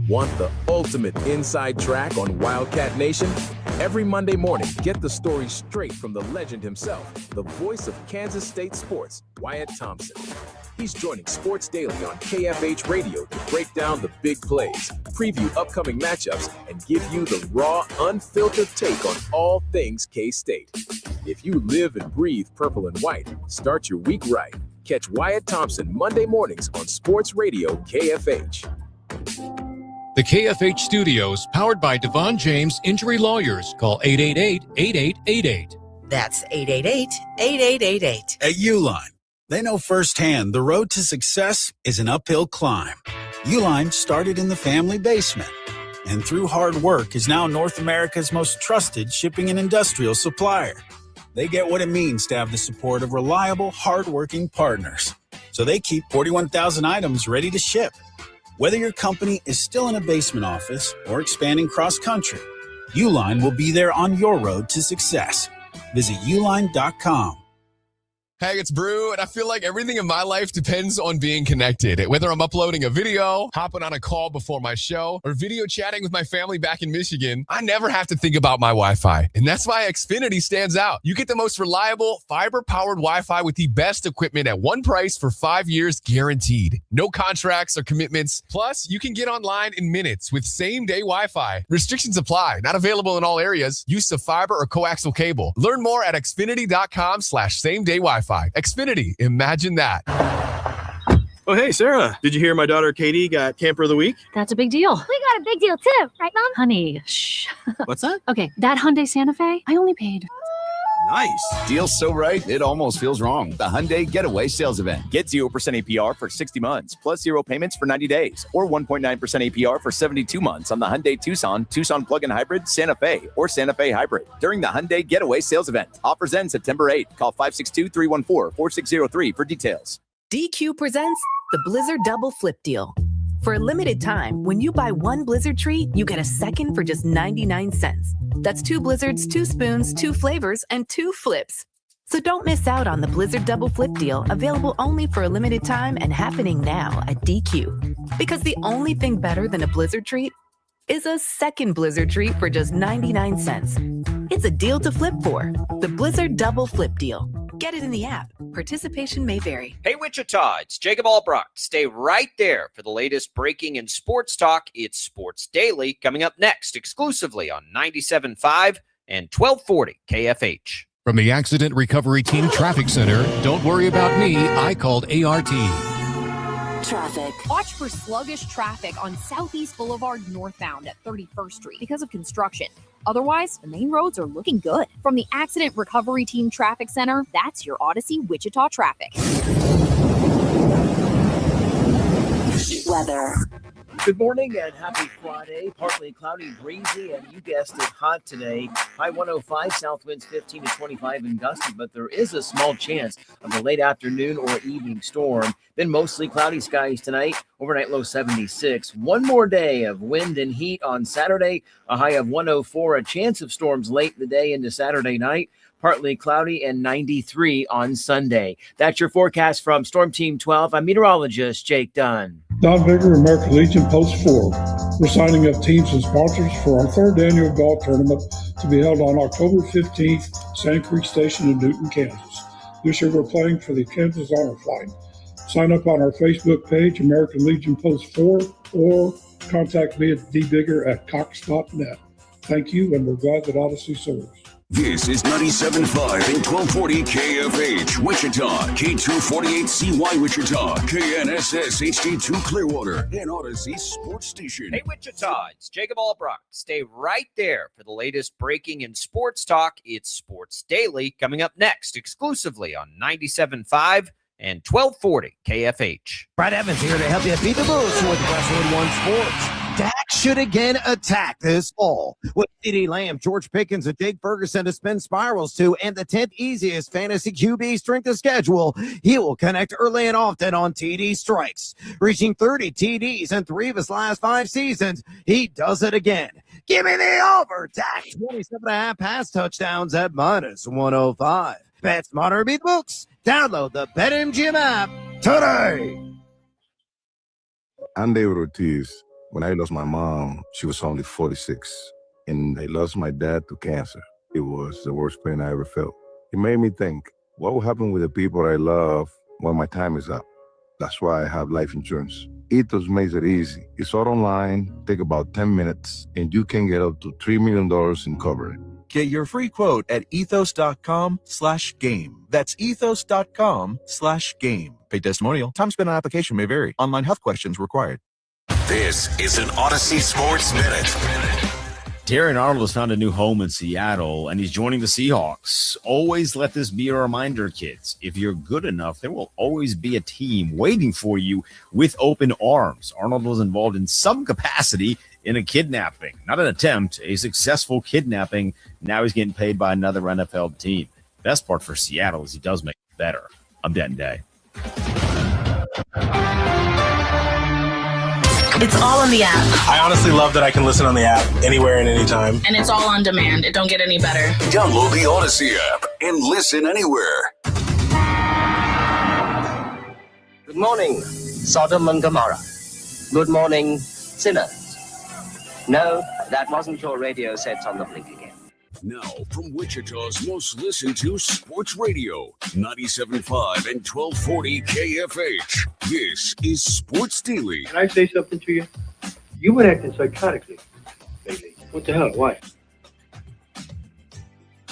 Want the ultimate inside track on Wildcat Nation? Every Monday morning, get the story straight from the legend himself, the voice of Kansas State sports, Wyatt Thompson. He's joining Sports Daily on KFH Radio to break down the big plays, preview upcoming matchups, and give you the raw, unfiltered take on all things K-State. If you live and breathe purple and white, start your week right. Catch Wyatt Thompson Monday mornings on Sports Radio KFH. The KFH studios, powered by Devon James Injury Lawyers. Call 888-8888. That's 888-8888. At Uline, they know firsthand the road to success is an uphill climb. Uline started in the family basement, and through hard work is now North America's most trusted shipping and industrial supplier. They get what it means to have the support of reliable, hardworking partners. So they keep 41,000 items ready to ship. Whether your company is still in a basement office or expanding cross-country, Uline will be there on your road to success. Visit uline.com. Hey, it's Brew, and I feel like everything in my life depends on being connected. Whether I'm uploading a video, hopping on a call before my show, or video chatting with my family back in Michigan, I never have to think about my Wi-Fi. And that's why Xfinity stands out. You get the most reliable, fiber-powered Wi-Fi with the best equipment at one price for 5 years guaranteed. No contracts or commitments. Plus, you can get online in minutes with same-day Wi-Fi. Restrictions apply. Not available in all areas. Use of fiber or coaxial cable. Learn more at xfinity.com/same-day Wi-Fi. Xfinity, imagine that. Oh, hey, Sarah, did you hear my daughter Katie got Camper of the Week? That's a big deal. We got a big deal too, right, Mom? Honey, shh. What's that? Okay, that Hyundai Santa Fe, I only paid. Nice. Deal's so right, it almost feels wrong. The Hyundai Getaway Sales Event. Get 0% APR for 60 months, plus 0 payments for 90 days, or 1.9% APR for 72 months on the Hyundai Tucson, Tucson Plug-in Hybrid, Santa Fe, or Santa Fe Hybrid during the Hyundai Getaway Sales Event. Offers end September 8th. Call 562-314-4603 for details. DQ presents the Blizzard Double Flip Deal. For a limited time, when you buy one Blizzard treat, you get a second for just 99 cents. That's 2 Blizzards, 2 spoons, 2 flavors, and 2 flips. So don't miss out on the Blizzard Double Flip Deal, available only for a limited time and happening now at DQ. Because the only thing better than a Blizzard treat is a second Blizzard treat for just 99 cents. It's a deal to flip for. The Blizzard Double Flip Deal. Get it in the app. Participation may vary. Hey, Wichita, it's Jacob Albrocht. Stay right there for the latest breaking and sports talk. It's Sports Daily, coming up next exclusively on 97.5 and 1240 KFH. From the Accident Recovery Team Traffic Center, don't worry about me, I called ART. Traffic. Watch for sluggish traffic on Southeast Boulevard northbound at 31st Street because of construction. Otherwise, the main roads are looking good. From the Accident Recovery Team Traffic Center, that's your Odyssey Wichita traffic. Weather. Good morning and happy Friday. Partly cloudy, breezy, and you guessed it, hot today. High 105, south winds 15 to 25 and gusty, but there is a small chance of a late afternoon or evening storm. Then mostly cloudy skies tonight, overnight low 76. One more day of wind and heat on Saturday, a high of 104, a chance of storms late in the day into Saturday night. Partly cloudy and 93 on Sunday. That's your forecast from Storm Team 12. I'm meteorologist Jake Dunn. Don Bigger, American Legion Post 4. We're signing up teams and sponsors for our third annual golf tournament to be held on October 15th, Sand Creek Station in Newton, Kansas. This year we're playing for the Kansas Honor Flight. Sign up on our Facebook page, American Legion Post 4, or contact me at dbigger@cox.net. Thank you, and we're glad that Odyssey serves. This is 97.5 and 1240 KFH, Wichita, K248CY Wichita, KNSS HD2 Clearwater, and Odyssey Sports Station. Hey, Wichita, it's Jacob Albrocht. Stay right there for the latest breaking and sports talk. It's Sports Daily, coming up next exclusively on 97.5 and 1240 KFH. Brad Evans here to help you beat the Bulls with Westwood One Sports. Dak should again attack this fall with CeeDee Lamb, George Pickens, and Jake Ferguson to spin spirals to, and the 10th easiest fantasy QB strength of schedule. He will connect early and often on TD strikes, reaching 30 TDs in 3 of his last 5 seasons. He does it again. Give me the over. Dak 27.5 pass touchdowns at -105. Bet smarter, beat books. Download the BetMGM app today. Andy Ortiz. When I lost my mom, she was only 46, and I lost my dad to cancer. It was the worst pain I ever felt. It made me think, what will happen with the people I love when my time is up? That's why I have life insurance. Ethos makes it easy. It's all online, take about 10 minutes, and you can get up to $3 million in coverage. Get your free quote at ethos.com/game. That's ethos.com/game. Paid testimonial. Time spent on application may vary. Online health questions required. This is an Odyssey Sports Minute. Darren Arnold has found a new home in Seattle, and he's joining the Seahawks. Always let this be a reminder, kids. If you're good enough, there will always be a team waiting for you with open arms. Arnold was involved in some capacity in a kidnapping. Not an attempt, a successful kidnapping. Now he's getting paid by another NFL team. Best part for Seattle is he does make it better. I'm Denton Day. It's all on the app. I honestly love that I can listen on the app anywhere and anytime. And it's all on demand. It don't get any better. Download the Odyssey app and listen anywhere. Good morning, Sodom and Gomorrah. Good morning, sinners. No, that wasn't your radio set on the blink again. Now, from Wichita's most listened to sports radio, 97.5 and 1240 KFH. This is Sports Daily. Can I say something to you? You've been acting psychotically lately. What the hell? Why?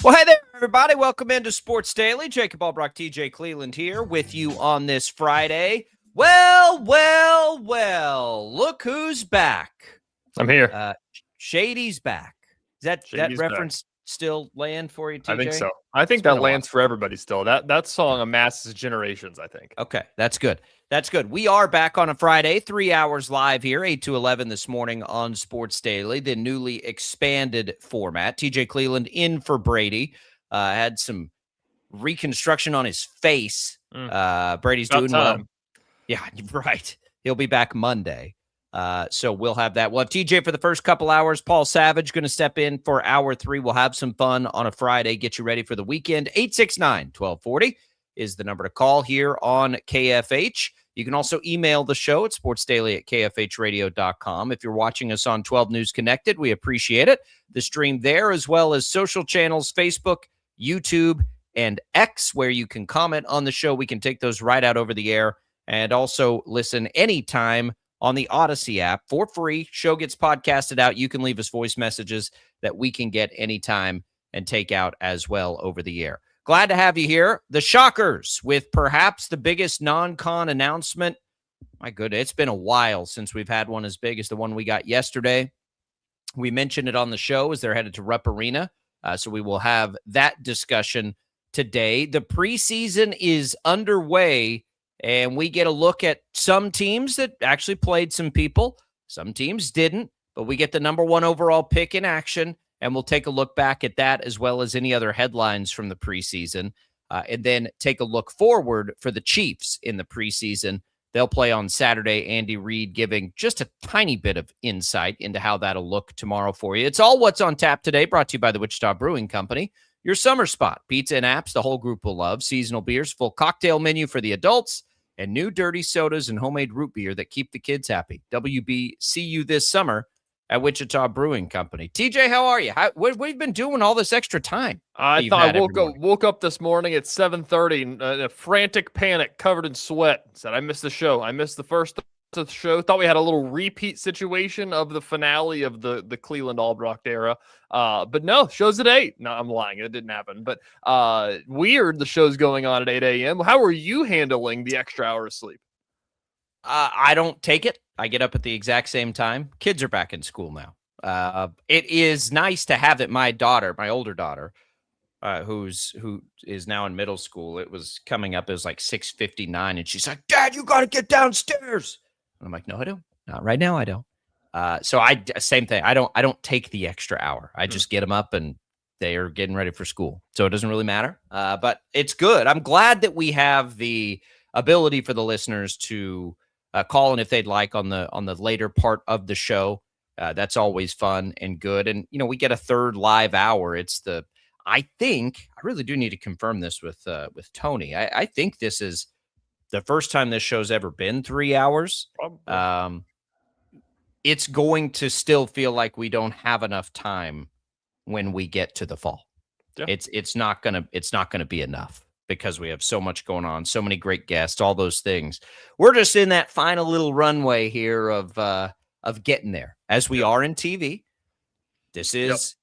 Well, hey there, everybody. Welcome into Sports Daily. Jacob Albrock, TJ Cleveland here with you on this Friday. Well, look who's back. I'm here. Shady's back. Is that reference still land for you, TJ? I think so. I think that lands for everybody still. That song amasses generations, I think. Okay, that's good. That's good. We are back on a Friday, 3 hours live here, 8 to 11 this morning on Sports Daily, the newly expanded format. TJ Cleveland in for Brady. Had some reconstruction on his face. Brady's doing well. Yeah, right. He'll be back Monday. So we'll have that. We'll have TJ for the first couple hours. Paul Savage going to step in for hour 3. We'll have some fun on a Friday. Get you ready for the weekend. 869-1240 is the number to call here on KFH. You can also email the show at sportsdaily@kfhradio.com. If you're watching us on 12 News Connected, we appreciate it. The stream there, as well as social channels, Facebook, YouTube, and X, where you can comment on the show. We can take those right out over the air and also listen anytime on the Odyssey app for free. Show gets podcasted out. You can leave us voice messages that we can get anytime and take out as well over the air. Glad to have you here. The Shockers with perhaps the biggest non-con announcement. My goodness, it's been a while since we've had one as big as the one we got yesterday. We mentioned it on the show as they're headed to Rupp Arena. So we will have that discussion today. The preseason is underway. And we get a look at some teams that actually played some people. Some teams didn't, but we get the number 1 overall pick in action, and we'll take a look back at that as well as any other headlines from the preseason, and then take a look forward for the Chiefs in the preseason. They'll play on Saturday. Andy Reid giving just a tiny bit of insight into how that'll look tomorrow for you. It's all what's on tap today, brought to you by the Wichita Brewing Company. Your summer spot, pizza and apps the whole group will love, seasonal beers, full cocktail menu for the adults, and new dirty sodas and homemade root beer that keep the kids happy. WB, see you this summer at Wichita Brewing Company. TJ, how are you? What have you been doing all this extra time? I thought I woke up this morning at 7:30 in a frantic panic, covered in sweat. Said, I missed the show. I missed the first of the show. Thought we had a little repeat situation of the finale of the Cleveland Albrocht era. But no, show's at 8. No, I'm lying. It didn't happen. But weird, the show's going on at 8 a.m. How are you handling the extra hour of sleep? I don't take it. I get up at the exact same time. Kids are back in school now. It is nice to have it. My daughter, my older daughter, who is now in middle school, it was coming up as like 6:59, and she's like, "Dad, you got to get downstairs." And I'm like, "No, I don't. Not right now. I don't." So same thing. I don't take the extra hour. I just get them up and they are getting ready for school. So it doesn't really matter. But it's good. I'm glad that we have the ability for the listeners to call in if they'd like on the later part of the show. That's always fun and good. And, we get a third live hour. I really do need to confirm this with Tony. I think this is the first time this show's ever been 3 hours. it's going to still feel like we don't have enough time when we get to the fall. Yeah. It's not gonna be enough because we have so much going on, so many great guests, all those things. We're just in that final little runway here of getting there, as we are in TV. This is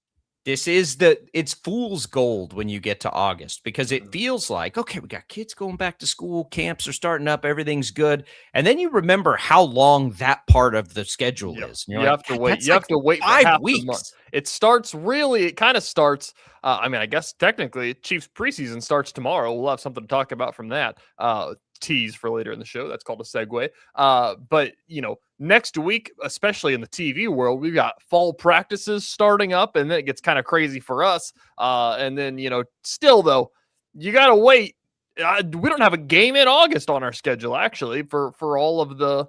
it's fool's gold when you get to August, because it feels like, okay, we got kids going back to school, camps are starting up, everything's good. And then you remember how long that part of the schedule is. And You have to wait. You have to wait for 5 half weeks. the month. It kind of starts. I mean, I guess technically Chiefs preseason starts tomorrow. We'll have something to talk about from that. Tease for later in the show. That's called a segue. But next week, especially in the TV world, we've got fall practices starting up, and then it gets kind of crazy for us. And then still though, you gotta wait. We don't have a game in August on our schedule actually for all of the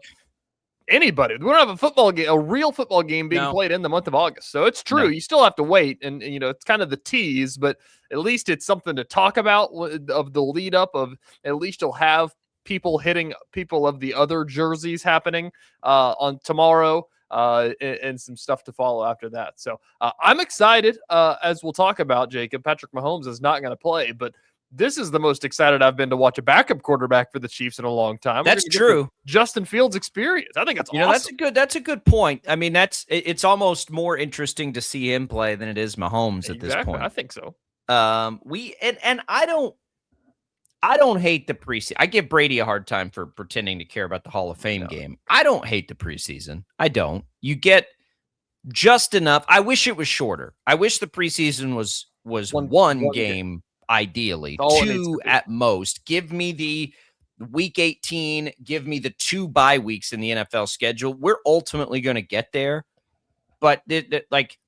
anybody. We don't have a football game, a real football game being played in the month of August. So it's true. You still have to wait, and it's kind of the tease, but at least it's something to talk about of the lead up of. At least you'll have people hitting people of the other jerseys happening on tomorrow, and some stuff to follow after that. So I'm excited. As we'll talk about, Jacob, Patrick Mahomes is not going to play, but this is the most excited I've been to watch a backup quarterback for the Chiefs in a long time. That's true. Justin Fields experience. I think that's awesome. That's a good point. I mean, it's almost more interesting to see him play than it is Mahomes at this point. I think so. I don't hate the preseason. I give Brady a hard time for pretending to care about the Hall of Fame game. I don't hate the preseason. I don't. You get just enough. I wish it was shorter. I wish the preseason was one game. Ideally, 2 at most. Give me the week 18. Give me the 2 bye weeks in the NFL schedule. We're ultimately going to get there, but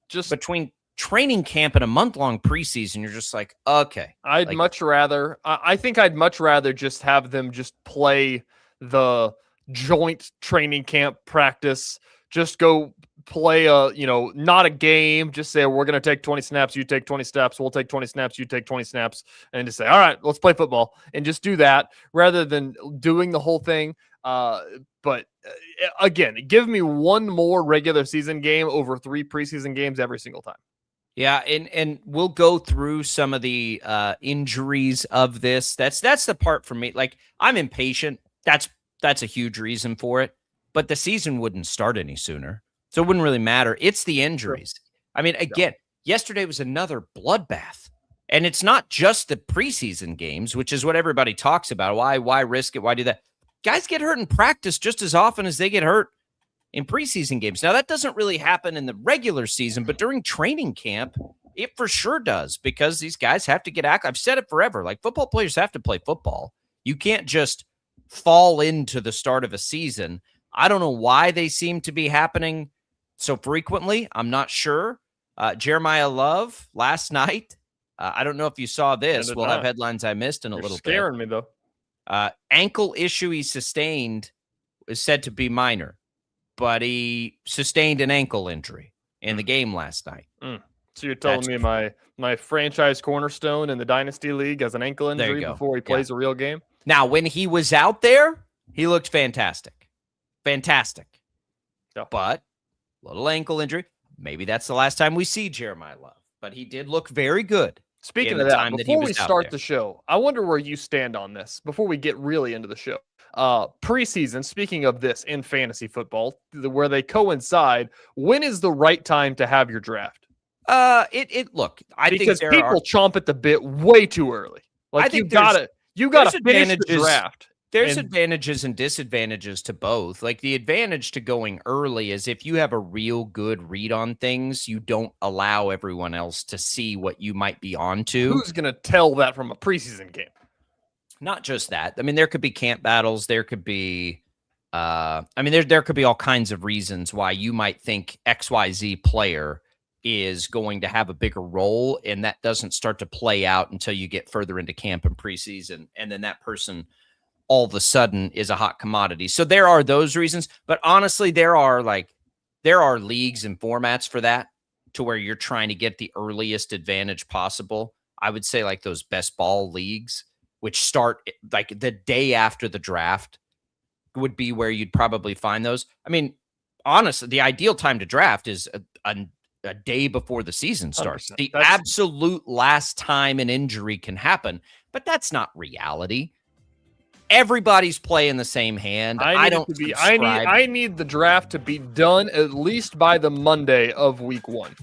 just between training camp and a month-long preseason, you're just like, okay. I'd much rather. I think I'd much rather just have them just play the joint training camp practice. Just go play not a game. Just say, we're going to take 20 snaps. You take 20 snaps. We'll take 20 snaps. You take 20 snaps. And just say, all right, let's play football, and just do that rather than doing the whole thing. But again, give me one more regular season game over 3 preseason games every single time. Yeah, and we'll go through some of the injuries of this. That's the part for me. Like, I'm impatient. That's a huge reason for it. But the season wouldn't start any sooner, so it wouldn't really matter. It's the injuries. I mean, again, yesterday was another bloodbath, and it's not just the preseason games, which is what everybody talks about. Why risk it? Why do that? Guys get hurt in practice just as often as they get hurt in preseason games. Now, that doesn't really happen in the regular season, but during training camp, it for sure does, because these guys have to get active. I've said it forever. Like, football players have to play football. You can't just fall into the start of a season. I don't know why they seem to be happening so frequently. I'm not sure. Jeremiah Love last night. I don't know if you saw this. We'll have headlines I missed in a little bit. Scaring me, though. Ankle issue he sustained is said to be minor, but he sustained an ankle injury in the game last night. So you're telling me my franchise cornerstone in the Dynasty League has an ankle injury before he plays a real game? Now, when he was out there, he looked fantastic. Fantastic. But little ankle injury. Maybe that's the last time we see Jeremiah Love. But he did look very good. Speaking of that, before we start the show, I wonder where you stand on this before we get really into the show. Preseason, speaking of this in fantasy football, where they coincide, when is the right time to have your draft? Look, I think because people chomp at the bit way too early. Like, you gotta finish the draft. There's advantages and disadvantages to both. Like, the advantage to going early is if you have a real good read on things, you don't allow everyone else to see what you might be onto. Who's going to tell that from a preseason game? Not just that. I mean, there could be camp battles. There could be, there could be all kinds of reasons why you might think XYZ player is going to have a bigger role, and that doesn't start to play out until you get further into camp and preseason, and then that person all of a sudden is a hot commodity. So there are those reasons, but honestly, there are leagues and formats for that, to where you're trying to get the earliest advantage possible. I would say like those best ball leagues, which start like the day after the draft, would be where you'd probably find those. I mean, honestly, the ideal time to draft is a day before the season starts. 100%. The absolute last time an injury can happen, but that's not reality. Everybody's playing the same hand. I need the draft to be done at least by the Monday of week 1.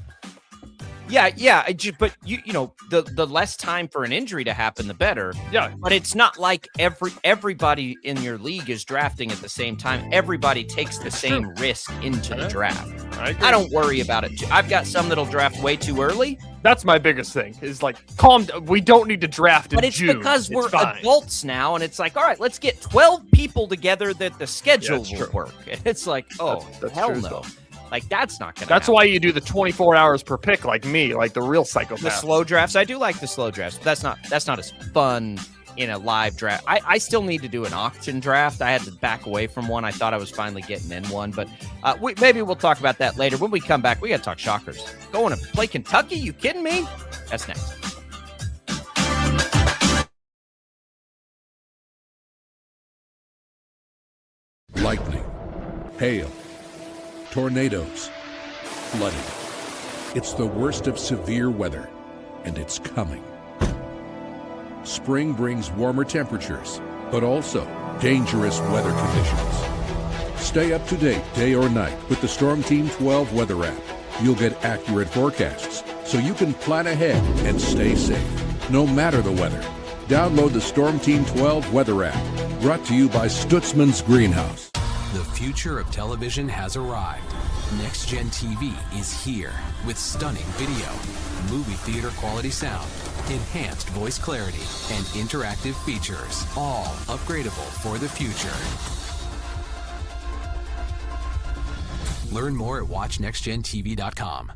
Yeah. But you know, the less time for an injury to happen, the better. Yeah. But it's not like everybody in your league is drafting at the same time. Everybody takes the same risk into the draft. I don't worry about it. I've got some that'll draft way too early. That's my biggest thing. Is like, calm. We don't need to draft in But it's June. because we're fine. adults now, and it's like, all right, let's get 12 people together that the schedule will true. work. And it's like, oh, that's hell true as no. well. Like, that's not going to That's why you do the 24 hours per pick, like me, like the real psychopath. The slow drafts. I do like the slow drafts, but that's not as fun in a live draft. I still need to do an auction draft. I had to back away from one. I thought I was finally getting in one, but maybe we'll talk about that later. When we come back, we got to talk Shockers. Going to play Kentucky? You kidding me? That's next. Lightning, hail, tornadoes, flooding. It's the worst of severe weather, and it's coming. Spring brings warmer temperatures, but also dangerous weather conditions. Stay up to date day or night with the Storm Team 12 weather app. You'll get accurate forecasts, so you can plan ahead and stay safe, no matter the weather. Download the Storm Team 12 weather app, brought to you by Stutzman's Greenhouse. The future of television has arrived. Next Gen TV is here with stunning video, movie theater quality sound, enhanced voice clarity, and interactive features, all upgradable for the future. Learn more at watchnextgentv.com.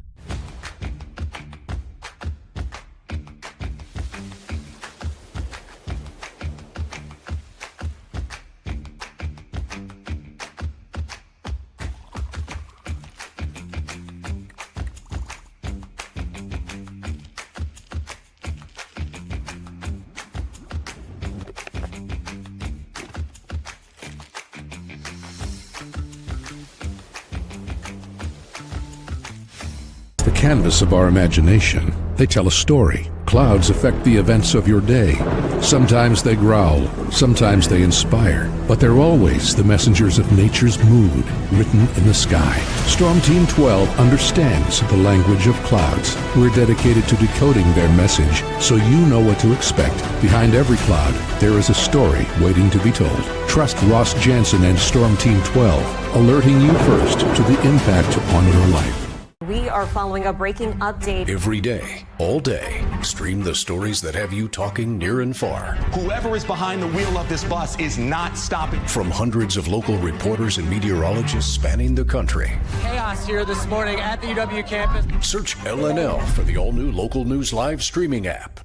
The canvas of our imagination. They tell a story. Clouds affect the events of your day. Sometimes they growl, sometimes they inspire, but they're always the messengers of nature's mood written in the sky. Storm Team 12 understands the language of clouds. We're dedicated to decoding their message so you know what to expect. Behind every cloud, there is a story waiting to be told. Trust Ross Jansen and Storm Team 12, alerting you first to the impact on your life. We are following a breaking update. Every day, all day, stream the stories that have you talking near and far. Whoever is behind the wheel of this bus is not stopping. From hundreds of local reporters and meteorologists spanning the country. Chaos here this morning at the UW campus. Search LNL for the all-new Local News Live streaming app.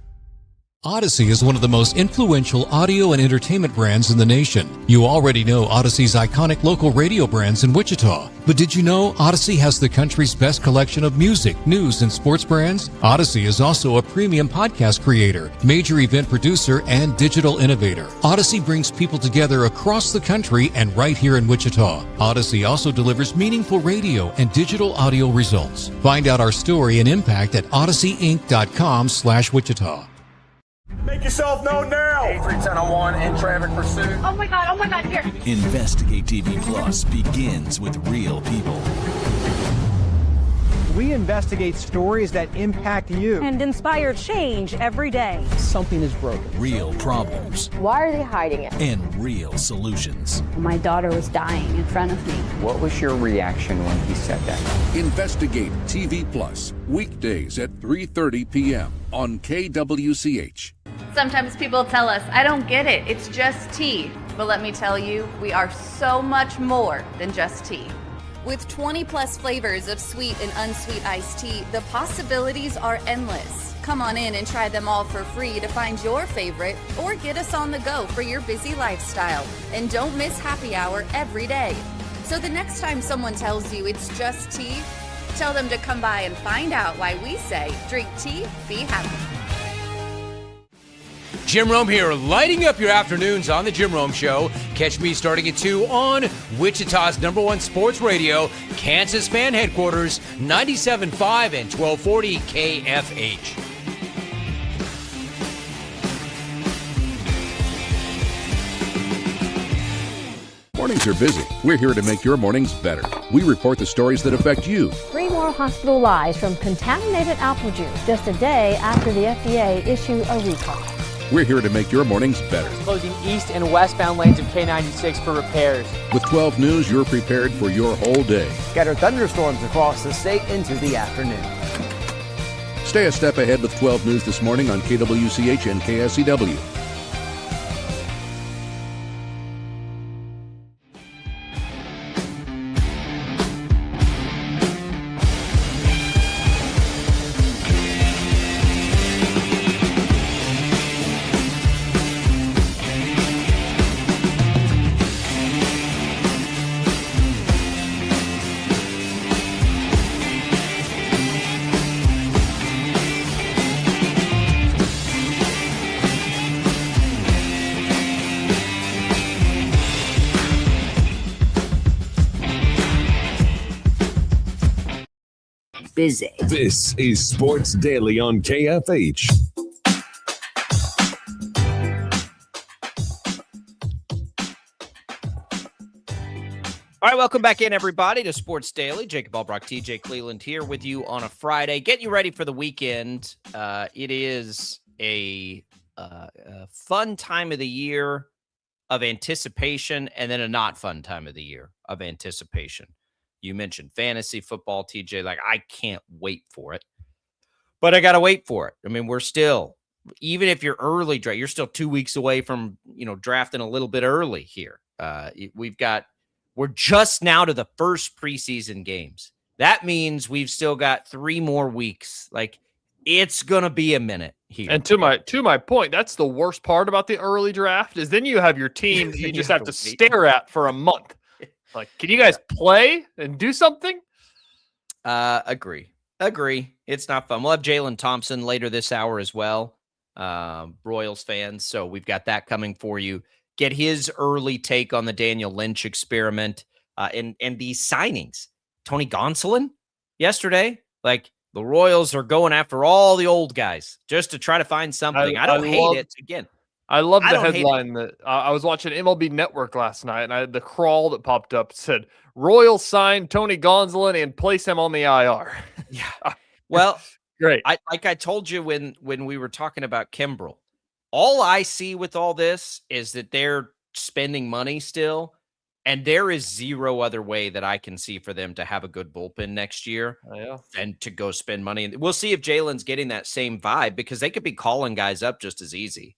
Odyssey is one of the most influential audio and entertainment brands in the nation. You already know Odyssey's iconic local radio brands in Wichita. But did you know Odyssey has the country's best collection of music, news, and sports brands? Odyssey is also a premium podcast creator, major event producer, and digital innovator. Odyssey brings people together across the country and right here in Wichita. Odyssey also delivers meaningful radio and digital audio results. Find out our story and impact at odysseyinc.com/Wichita. Make yourself known now. 831001 in traffic pursuit. Oh my God, here. Investigate TV Plus begins with real people. We investigate stories that impact you And inspire change every day. Something is broken. Real problems. Why are they hiding it? And real solutions. My daughter was dying in front of me. What was your reaction when he said that? Investigate TV Plus, weekdays at 3:30 p.m. on KWCH. Sometimes people tell us, I don't get it, it's just tea. But let me tell you, we are so much more than just tea. With 20 plus flavors of sweet and unsweet iced tea, the possibilities are endless. Come on in and try them all for free to find your favorite or get us on the go for your busy lifestyle. And don't miss happy hour every day. So the next time someone tells you it's just tea, tell them to come by and find out why we say drink tea, be happy. Jim Rome here, lighting up your afternoons on The Jim Rome Show. Catch me starting at 2 on Wichita's #1 sports radio, Kansas Fan Headquarters, 97.5 and 1240 KFH. Mornings are busy. We're here to make your mornings better. We report the stories that affect you. 3 more hospital lies from contaminated apple juice just a day after the FDA issued a recall. We're here to make your mornings better. Closing east and westbound lanes of K96 for repairs. With 12 News, you're prepared for your whole day. Scattered thunderstorms across the state into the afternoon. Stay a step ahead with 12 News this morning on KWCH and KSCW. Busy. This is Sports Daily on KFH. All right, welcome back in, everybody, to Sports Daily. Jacob Albrock, TJ Cleveland here with you on a Friday. Getting you ready for the weekend. It is a fun time of the year of anticipation, and then a not fun time of the year of anticipation. You mentioned fantasy football, TJ. Like, I can't wait for it, but I got to wait for it. I mean, we're still, even if you're early draft, you're still 2 weeks away from, drafting a little bit early here. We're just now to the first preseason games. That means we've still got 3 more weeks. Like, it's going to be a minute here. And to my point, that's the worst part about the early draft is then you have your team that you just have to stare at for a month. Like, can you guys play and do something? Agree. It's not fun. We'll have Jalen Thompson later this hour as well. Royals fans. So we've got that coming for you. Get his early take on the Daniel Lynch experiment and these signings. Tony Gonsolin yesterday. Like, the Royals are going after all the old guys just to try to find something. I don't hate it. Again, I love the headline that I was watching MLB Network last night, and the crawl that popped up said, Royals signed Tony Gonsolin and place him on the IR. Yeah. Well, great. I told you when we were talking about Kimbrel, all I see with all this is that they're spending money still, and there is zero other way that I can see for them to have a good bullpen next year than to go spend money. And we'll see if Jalen's getting that same vibe, because they could be calling guys up just as easy.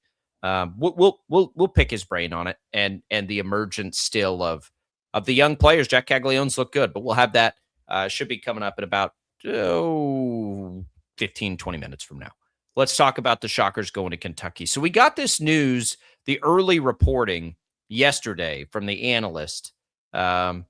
We'll pick his brain on it and the emergence still of the young players. Jack Caglione's look good, but we'll have that should be coming up in about 15, 20 minutes from now. Let's talk about the Shockers going to Kentucky. So we got this news, the early reporting yesterday from the analyst. And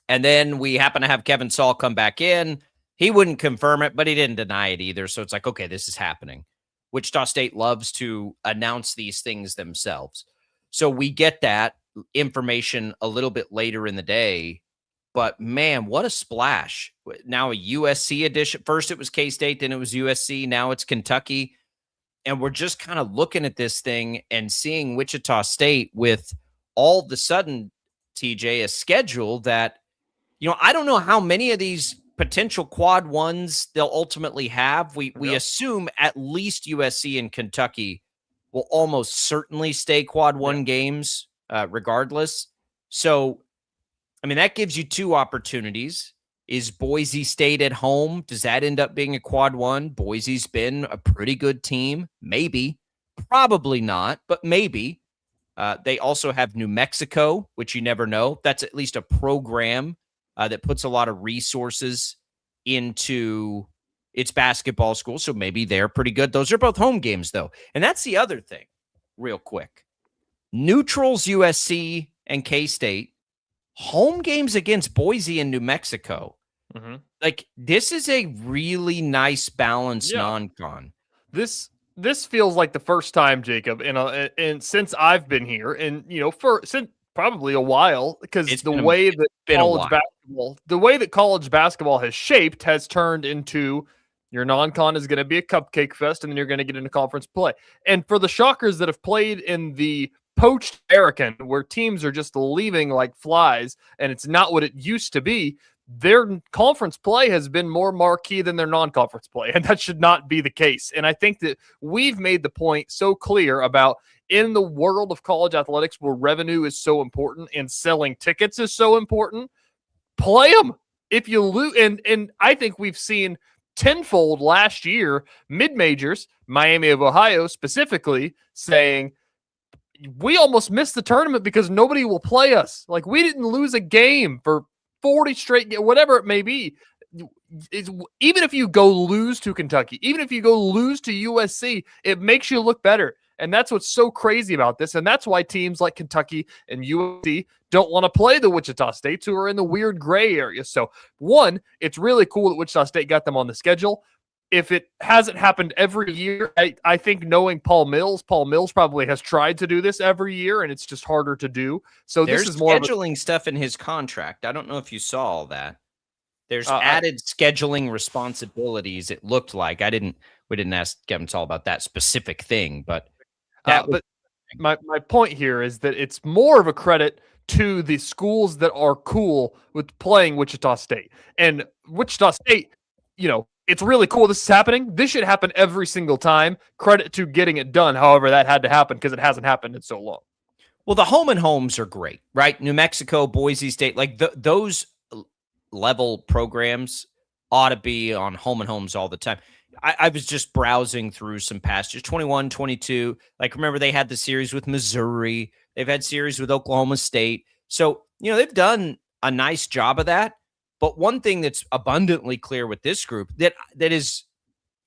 then we happen to have Kevin Saul come back in. He wouldn't confirm it, but he didn't deny it either. So it's like, okay, this is happening. Wichita State loves to announce these things themselves. So we get that information a little bit later in the day. But, man, what a splash. Now a USC edition. First it was K-State, then it was USC. Now it's Kentucky. And we're just kind of looking at this thing and seeing Wichita State with all of a sudden, TJ, a schedule that, I don't know how many of these potential quad ones they'll ultimately have. We assume at least USC and Kentucky will almost certainly stay quad one games regardless. So, I mean, that gives you 2 opportunities. Is Boise State at home? Does that end up being a quad one? Boise's been a pretty good team. Maybe. Probably not, but maybe. They also have New Mexico, which you never know. That's at least a program that puts a lot of resources into its basketball school. So maybe they're pretty good. Those are both home games, though. And that's the other thing, real quick. Neutrals, USC and K-State. Home games against Boise and New Mexico. Like, this is a really nice balanced non-con. This this feels like the first time, Jacob, and since I've been here, and since probably a while, because the way that college basketball has shaped has turned into your non-con is going to be a cupcake fest, and then you're going to get into conference play. And for the Shockers that have played in the poached American, where teams are just leaving like flies, and it's not what it used to be, their conference play has been more marquee than their non-conference play, and that should not be the case. And I think that we've made the point so clear about in the world of college athletics where revenue is so important and selling tickets is so important, play them. If you lose, and I think we've seen tenfold last year, mid-majors, Miami of Ohio specifically, saying, we almost missed the tournament because nobody will play us. Like, we didn't lose a game for 40 straight, whatever it may be. Even if you go lose to Kentucky, even if you go lose to USC, it makes you look better. And that's what's so crazy about this. And that's why teams like Kentucky and USC don't want to play the Wichita States, who are in the weird gray area. So, one, it's really cool that Wichita State got them on the schedule. If it hasn't happened every year, I think knowing Paul Mills probably has tried to do this every year, and it's just harder to do. So there's this is more scheduling stuff in his contract. I don't know if you saw all that. There's added scheduling responsibilities. It looked like we didn't ask Kevin Saul about that specific thing, but my point here is that it's more of a credit to the schools that are cool with playing Wichita State. And Wichita State, it's really cool this is happening. This should happen every single time. Credit to getting it done. However, that had to happen because it hasn't happened in so long. Well, the home and homes are great, right? New Mexico, Boise State, like those level programs ought to be on home and homes all the time. I was just browsing through some past years, 21, 22. Like, remember, they had the series with Missouri. They've had series with Oklahoma State. So, they've done a nice job of that. But one thing that's abundantly clear with this group that is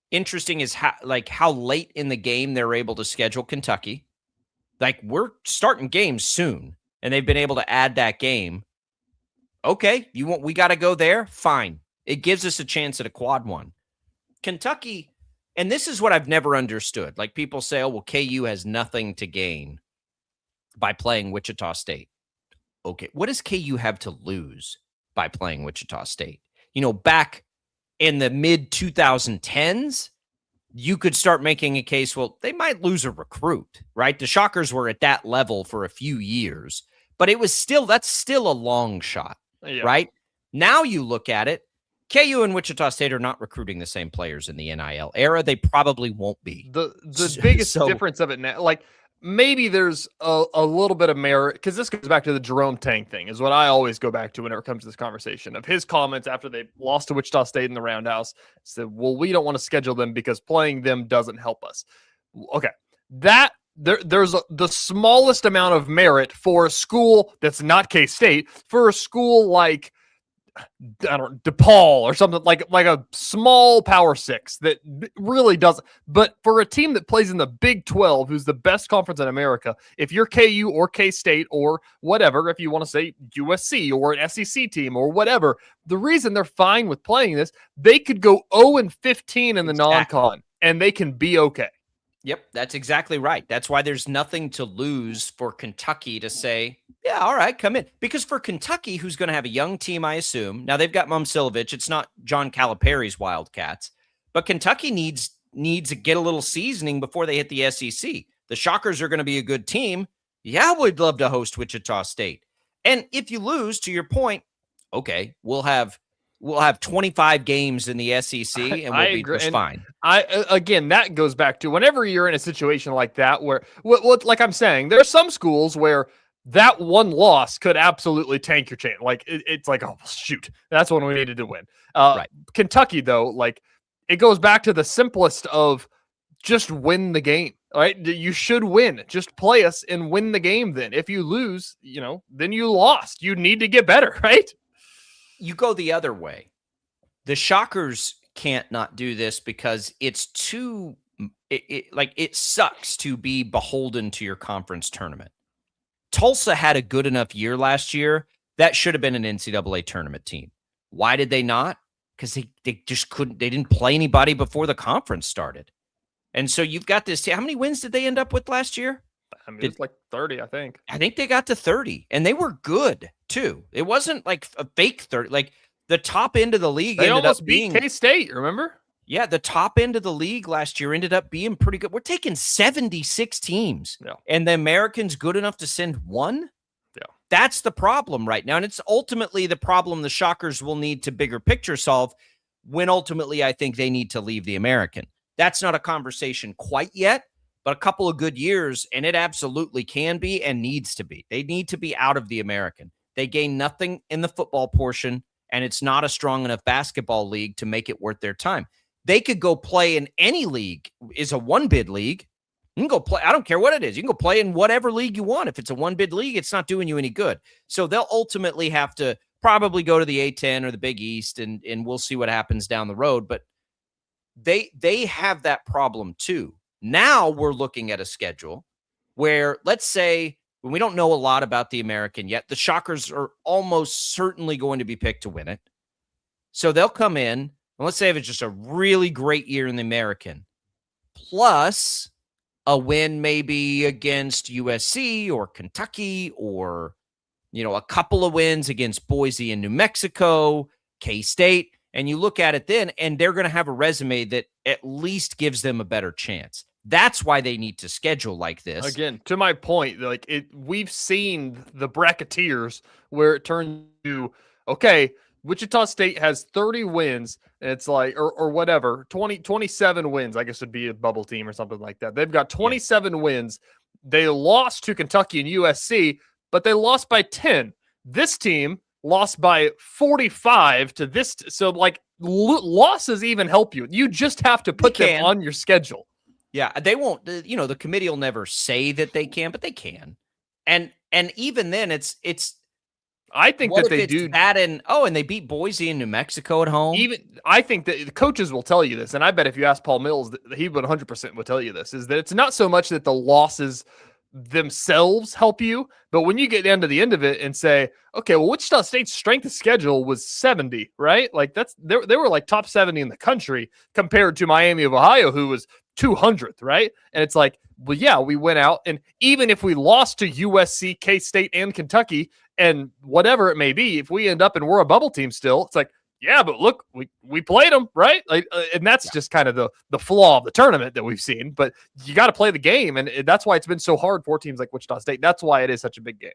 interesting is how late in the game they're able to schedule Kentucky. Like, we're starting games soon, and they've been able to add that game. Okay, we got to go there? Fine. It gives us a chance at a quad one. Kentucky, and this is what I've never understood. Like, people say, oh, well, KU has nothing to gain by playing Wichita State. Okay, what does KU have to lose by playing Wichita State? Back in the mid-2010s, you could start making a case, well, they might lose a recruit, right? The Shockers were at that level for a few years, but that's still a long shot, right? Now you look at it, KU and Wichita State are not recruiting the same players in the NIL era. They probably won't be. The biggest difference of it now, like, maybe there's a little bit of merit, because this goes back to the Jerome Tang thing, is what I always go back to whenever it comes to this conversation, of his comments after they lost to Wichita State in the Roundhouse. Said, well, we don't want to schedule them because playing them doesn't help us. Okay, there's the smallest amount of merit for a school that's not K-State, for a school like, DePaul or something like a small Power 6 that really doesn't. But for a team that plays in the Big 12, who's the best conference in America, if you're KU or K-State or whatever, if you want to say USC or an SEC team or whatever, the reason they're fine with playing this, they could go 0-15 in the non-con and they can be okay. Yep, that's exactly right. That's why there's nothing to lose for Kentucky to say, yeah, all right, come in. Because for Kentucky, who's going to have a young team, I assume. Now, they've got Momcilovic. It's not John Calipari's Wildcats. But Kentucky needs to get a little seasoning before they hit the SEC. The Shockers are going to be a good team. Yeah, we'd love to host Wichita State. And if you lose, to your point, okay, we'll have 25 games in the SEC, and we'll be just fine. Again, that goes back to whenever you're in a situation like that, where, like I'm saying, there are some schools where that one loss could absolutely tank your chance. Like, it's like, oh, shoot, that's when we needed to win. Right. Kentucky, though, like, it goes back to the simplest of just win the game, right? You should win. Just play us and win the game then. If you lose, then you lost. You need to get better, right? You go the other way. The Shockers can't not do this because it's too it sucks to be beholden to your conference tournament. Tulsa had a good enough year last year. That should have been an NCAA tournament team. Why did they not? Because they just couldn't. They didn't play anybody before the conference started. And so you've got this. How many wins did they end up with last year? I mean, it's like 30, I think. I think they got to 30, and they were good too. It wasn't like a fake 30. Like the top end of the league They ended almost up beat being K-State, remember? Yeah, the top end of the league last year ended up being pretty good. We're taking 76 teams, and the Americans good enough to send one? Yeah. That's the problem right now, and it's ultimately the problem the Shockers will need to bigger picture solve when ultimately I think they need to leave the American. That's not a conversation quite yet, but a couple of good years, and it absolutely can be and needs to be. They need to be out of the American. They gain nothing in the football portion, and it's not a strong enough basketball league to make it worth their time. They could go play in any league. Is a one-bid league. You can go play. I don't care what it is. You can go play in whatever league you want. If it's a one-bid league, it's not doing you any good. So they'll ultimately have to probably go to the A-10 or the Big East, and we'll see what happens down the road. But they have that problem too. Now we're looking at a schedule where, let's say, when we don't know a lot about the American yet, the Shockers are almost certainly going to be picked to win it. So they'll come in. Let's say if it's just a really great year in the American, plus a win maybe against USC or Kentucky, or, a couple of wins against Boise and New Mexico, K-State, and you look at it then, and they're going to have a resume that at least gives them a better chance. That's why they need to schedule like this. Again, to my point, we've seen the bracketeers where it turns to, okay, Wichita State has 30 wins, and it's like, or whatever, 27 wins, I guess would be a bubble team or something like that. They've got 27 wins. They lost to Kentucky and USC, but they lost by 10. This team lost by 45 to this. So, losses even help you. You just have to put them on your schedule. Yeah, they won't, the committee will never say that they can, but they can. And even then, it's I think that they do that, and they beat Boise and New Mexico at home. I think that the coaches will tell you this, and I bet if you ask Paul Mills, he would 100% would tell you this, is that it's not so much that the losses themselves help you, but when you get down to the end of it and say, okay, well, Wichita State's strength of schedule was 70, right? Like they were like top 70 in the country compared to Miami of Ohio, who was 200th, right? And it's like, well, yeah, we went out, and even if we lost to USC, K-State, and Kentucky, and whatever it may be, if we end up and we're a bubble team still, it's like, yeah, but look, we played them, right? And that's just kind of the flaw of the tournament that we've seen. But you got to play the game, and that's why it's been so hard for teams like Wichita State. That's why it is such a big game.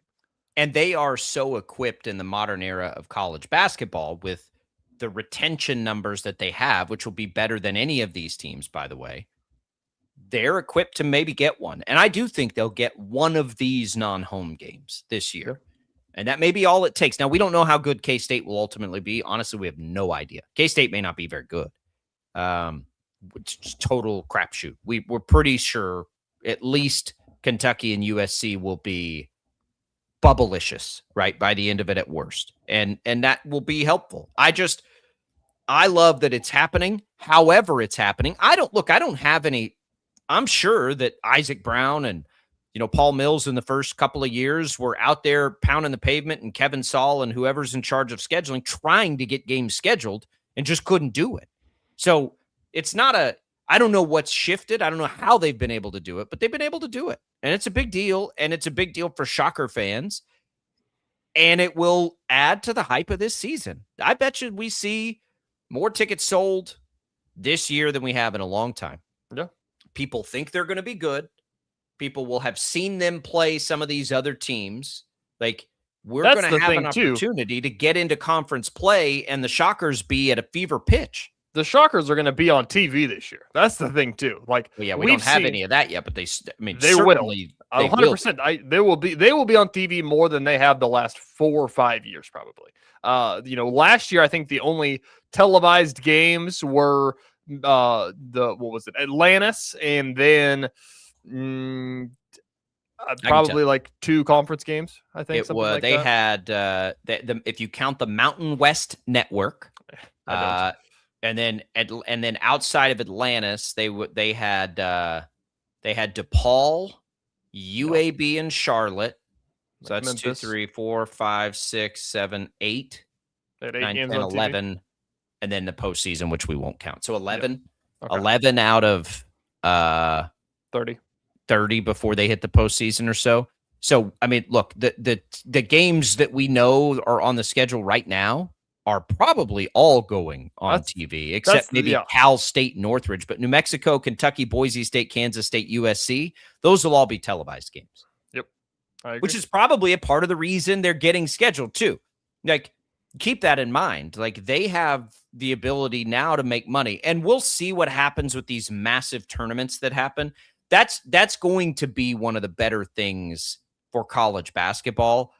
And they are so equipped in the modern era of college basketball with the retention numbers that they have, which will be better than any of these teams, by the way. They're equipped to maybe get one. And I do think they'll get one of these non-home games this year. And that may be all it takes. Now, we don't know how good K-State will ultimately be. Honestly, we have no idea. K-State may not be very good. It's just total crapshoot. We're pretty sure at least Kentucky and USC will be bubblicious, right, by the end of it at worst. And that will be helpful. I love that it's happening. However it's happening, I don't have any. I'm sure that Isaac Brown and Paul Mills in the first couple of years were out there pounding the pavement, and Kevin Saul and whoever's in charge of scheduling trying to get games scheduled and just couldn't do it. So it's not I don't know what's shifted. I don't know how they've been able to do it, but they've been able to do it. And it's a big deal. And it's a big deal for Shocker fans. And it will add to the hype of this season. I bet you we see more tickets sold this year than we have in a long time. Yeah. People think they're going to be good. People will have seen them play some of these other teams. Like, we're going to have an opportunity to get into conference play, and the Shockers be at a fever pitch. The Shockers are going to be on TV this year. That's the thing too. Like, well, yeah, we don't have any of that yet, but they will. 100%. They will be on TV more than they have the last 4 or 5 years, probably. Last year I think the only televised games were Atlantis, and then probably like 2 conference games. I think it was. They had if you count the Mountain West Network, and then outside of Atlantis, they had DePaul, UAB, and Charlotte. So that's Memphis. 2, 3, 4, 5, 6, 7, 8, 9, 10, 11, and then the postseason, which we won't count. So 11, yep. Okay. 11 out of 30 before they hit the postseason or so. So, I mean, look, the games that we know are on the schedule right now are probably all going on TV, except maybe Cal State, Northridge. But New Mexico, Kentucky, Boise State, Kansas State, USC, those will all be televised games. Yep. I agree. Which is probably a part of the reason they're getting scheduled too. Like, keep that in mind. Like, they have the ability now to make money, and we'll see what happens with these massive tournaments that happen. That's going to be one of the better things for college basketball.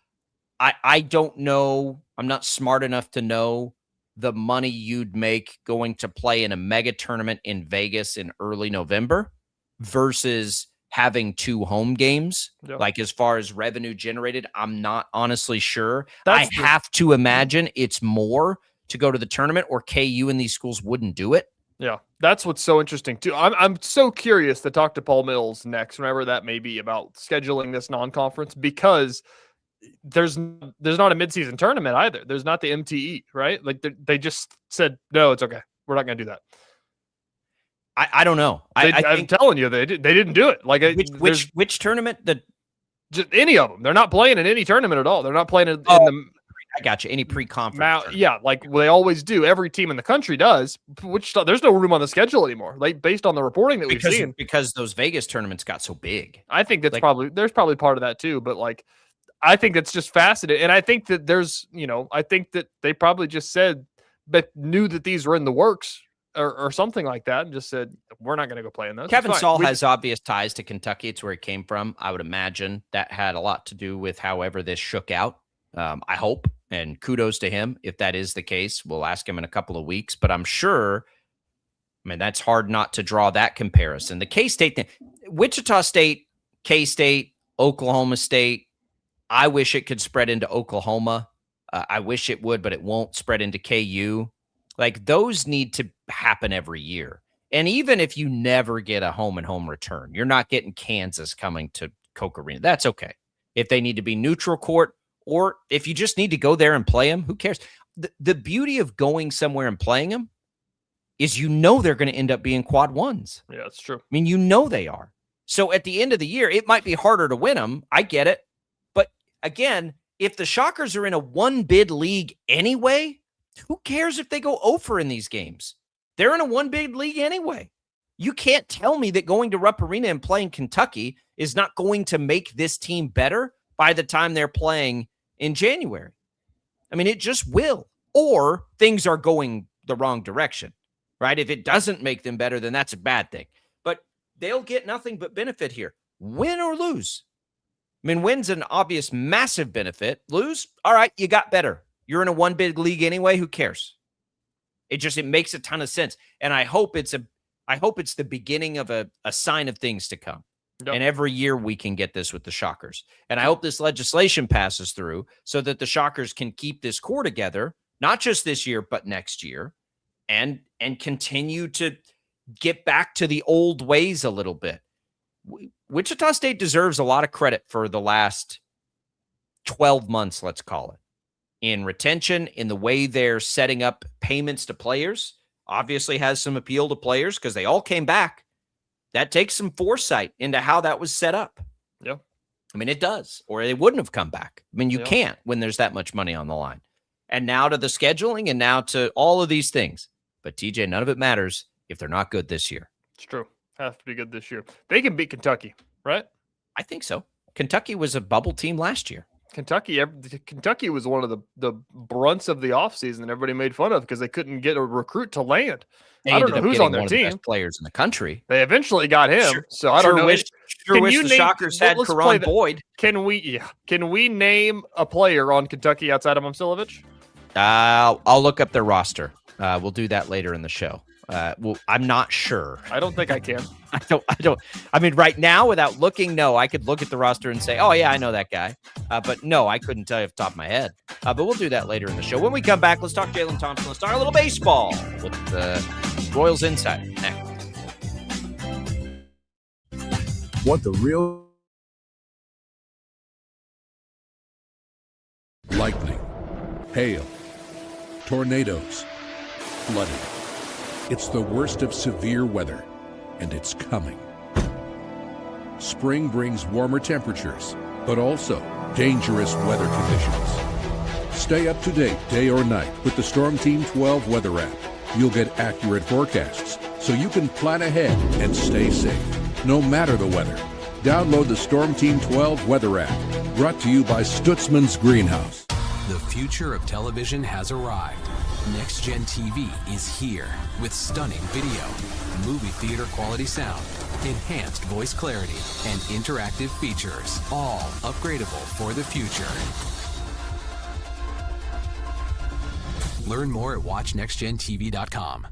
I don't know. I'm not smart enough to know the money you'd make going to play in a mega tournament in Vegas in early November versus having 2 home games. Yep. Like, as far as revenue generated, I'm not honestly sure. I have to imagine it's more to go to the tournament, or KU and these schools wouldn't do it. Yeah, that's what's so interesting too. I'm so curious to talk to Paul Mills next, whenever that may be, about scheduling this non-conference, because there's not a midseason tournament either. There's not the MTE, right? Like, they just said, no, it's okay, we're not going to do that. I don't know. I'm telling you, they didn't do it. Like, which tournament? Just any of them. They're not playing in any tournament at all. They're not playing in the. I got you. Any pre-conference? Yeah, like they always do. Every team in the country does. There's no room on the schedule anymore. Like, based on the reporting that we've seen, because those Vegas tournaments got so big. I think that's there's probably part of that too. But like, I think that's just fascinating, and I think that I think that they probably just said, but knew that these were in the works or something like that, and just said, we're not going to go play in those. Kevin Saul has obvious ties to Kentucky. It's where he came from. I would imagine that had a lot to do with however this shook out. I hope, and kudos to him if that is the case. We'll ask him in a couple of weeks, but I'm sure, I mean, that's hard not to draw that comparison. The K-State thing, Wichita State, K-State, Oklahoma State, I wish it could spread into Oklahoma. I wish it would, but it won't spread into KU. Like, those need to happen every year. And even if you never get a home-and-home return, you're not getting Kansas coming to Coke Arena. That's okay. If they need to be neutral court, or if you just need to go there and play them, who cares? The beauty of going somewhere and playing them is they're going to end up being quad ones. Yeah, that's true. I mean, they are. So at the end of the year, it might be harder to win them. I get it. But again, if the Shockers are in a one-bid league anyway, who cares if they go over in these games? They're in a one-bid league anyway. You can't tell me that going to Rupp Arena and playing Kentucky is not going to make this team better by the time they're playing in January. I mean, it just will. Or things are going the wrong direction, right? If it doesn't make them better, then that's a bad thing. But they'll get nothing but benefit here, win or lose. I mean, win's an obvious massive benefit. Lose, all right, you got better. You're in a one-bid league anyway. Who cares? It makes a ton of sense. And I hope it's the beginning of a sign of things to come. Yep. And every year we can get this with the Shockers. And I hope this legislation passes through so that the Shockers can keep this core together, not just this year, but next year, and continue to get back to the old ways a little bit. Wichita State deserves a lot of credit for the last 12 months, let's call it, in retention, in the way they're setting up payments to players. Obviously has some appeal to players because they all came back. That takes some foresight into how that was set up. Yeah. I mean, it does, or they wouldn't have come back. I mean, you can't when there's that much money on the line. And now to the scheduling, and now to all of these things. But TJ, none of it matters if they're not good this year. It's true. Have to be good this year. They can beat Kentucky, right? I think so. Kentucky was a bubble team last year. Kentucky was one of the brunts of the offseason that everybody made fun of because they couldn't get a recruit to land. I don't know who's on their team. The best players in the country. They eventually got him. So I don't know. Wish the Shockers had Karan Boyd. Can we name a player on Kentucky outside of Momcilovic? I'll look up their roster. We'll do that later in the show. I'm not sure. I don't think I can. I don't. I mean, right now, without looking, no, I could look at the roster and say, oh, yeah, I know that guy. But no, I couldn't tell you off the top of my head. But we'll do that later in the show. When we come back, let's talk Jalen Thompson. Let's talk a little baseball with the Royals Insider next. Want the real lightning, hail, tornadoes, flooding. It's the worst of severe weather, and it's coming. Spring brings warmer temperatures, but also dangerous weather conditions. Stay up to date day or night with the Storm Team 12 weather app. You'll get accurate forecasts so you can plan ahead and stay safe, no matter the weather. Download the Storm Team 12 weather app, brought to you by Stutzman's Greenhouse. The future of television has arrived. Next Gen TV is here with stunning video, movie theater quality sound, enhanced voice clarity, and interactive features, all upgradable for the future. Learn more at watchnextgentv.com.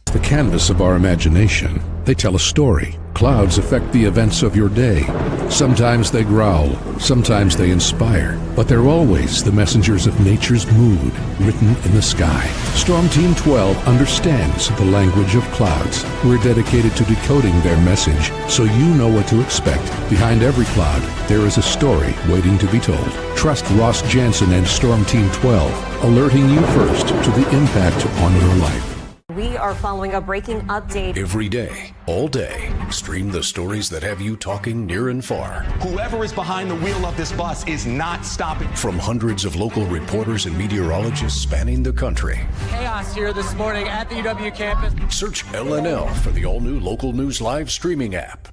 The canvas of our imagination. They tell a story. Clouds affect the events of your day. Sometimes they growl, sometimes they inspire, but they're always the messengers of nature's mood, written in the sky. Storm Team 12 understands the language of clouds. We're dedicated to decoding their message so you know what to expect. Behind every cloud, there is a story waiting to be told. Trust Ross Jansen and Storm Team 12, alerting you first to the impact on your life. We are following a breaking update. Every day, all day, stream the stories that have you talking near and far. Whoever is behind the wheel of this bus is not stopping. From hundreds of local reporters and meteorologists spanning the country. Chaos here this morning at the UW campus. Search LNL for the all-new Local News Live streaming app.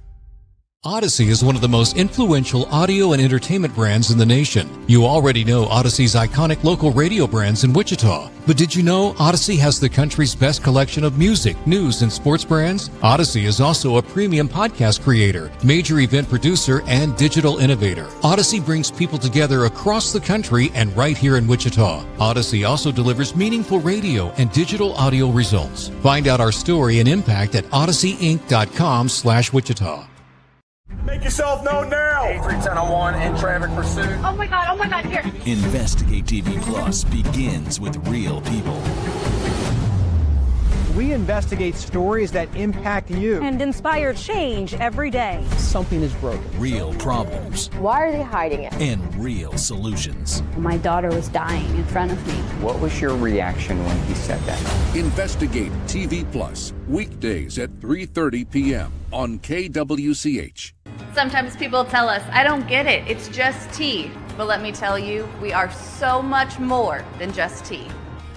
Odyssey is one of the most influential audio and entertainment brands in the nation. You already know Odyssey's iconic local radio brands in Wichita. But did you know Odyssey has the country's best collection of music, news, and sports brands? Odyssey is also a premium podcast creator, major event producer, and digital innovator. Odyssey brings people together across the country and right here in Wichita. Odyssey also delivers meaningful radio and digital audio results. Find out our story and impact at odysseyinc.com/Wichita. Make yourself known now. 83-1001 in traffic pursuit. Oh my God, here. Investigate TV Plus begins with real people. We investigate stories that impact you. And inspire change every day. Something is broken. Real problems. Why are they hiding it? And real solutions. My daughter was dying in front of me. What was your reaction when he said that? Investigate TV Plus, weekdays at 3:30 p.m. on KWCH. Sometimes people tell us, I don't get it, it's just tea. But let me tell you, we are so much more than just tea.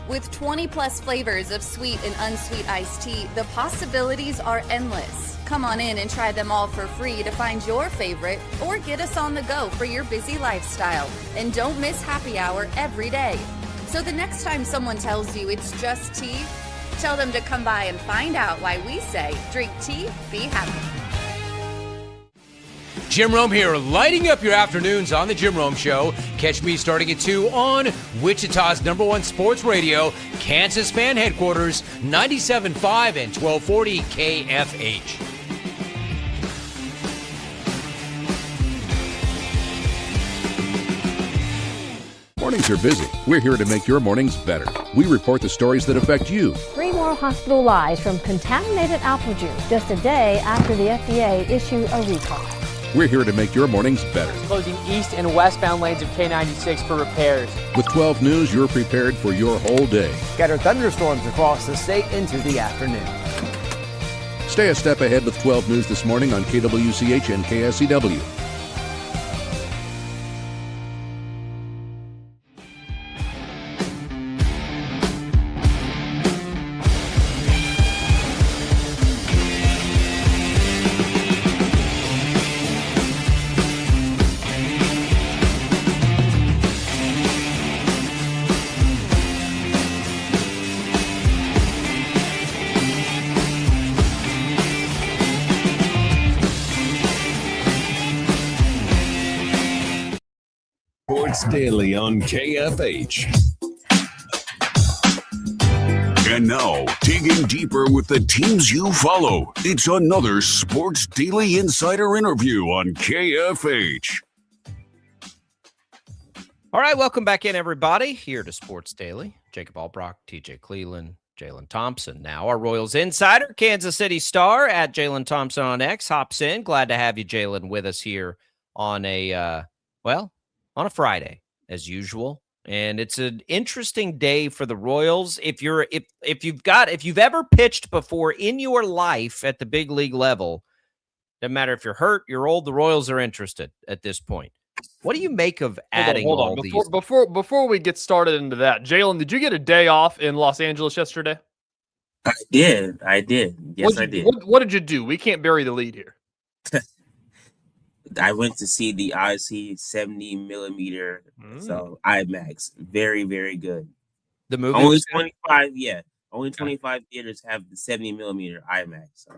With 20 plus flavors of sweet and unsweet iced tea, the possibilities are endless. Come on in and try them all for free to find your favorite or get us on the go for your busy lifestyle. And don't miss happy hour every day. So the next time someone tells you it's just tea, tell them to come by and find out why we say drink tea, be happy. Jim Rome here, lighting up your afternoons on The Jim Rome Show. Catch me starting at 2 on Wichita's #1 sports radio, Kansas Fan Headquarters, 97.5 and 1240 KFH. Mornings are busy. We're here to make your mornings better. We report the stories that affect you. 3 more hospitalized from contaminated apple juice just a day after the FDA issued a recall. We're here to make your mornings better. Closing east and westbound lanes of K96 for repairs. With 12 News, you're prepared for your whole day. Scattered thunderstorms across the state into the afternoon. Stay a step ahead with 12 News this morning on KWCH and KSCW. Sports Daily on KFH. And now, digging deeper with the teams you follow, it's another Sports Daily Insider interview on KFH. All right, welcome back in, everybody, here to Sports Daily. Jacob Albrock, TJ Cleveland, Jalen Thompson. Now our Royals insider, Kansas City Star, at Jalen Thompson on X, hops in. Glad to have you, Jalen, with us here on a Friday, as usual. And it's an interesting day for the Royals. If you've ever pitched before in your life at the big league level, doesn't matter if you're hurt, you're old, the Royals are interested at this point. What do you make of adding all these? Before we get started into that, Jalen, did you get a day off in Los Angeles yesterday? I did. Yes, I did. What did you do? We can't bury the lead here. I went to see the Odyssey 70 millimeter, so IMAX. Very, very good. The movie only 25, yeah. Only 25 theaters have the 70 millimeter IMAX. So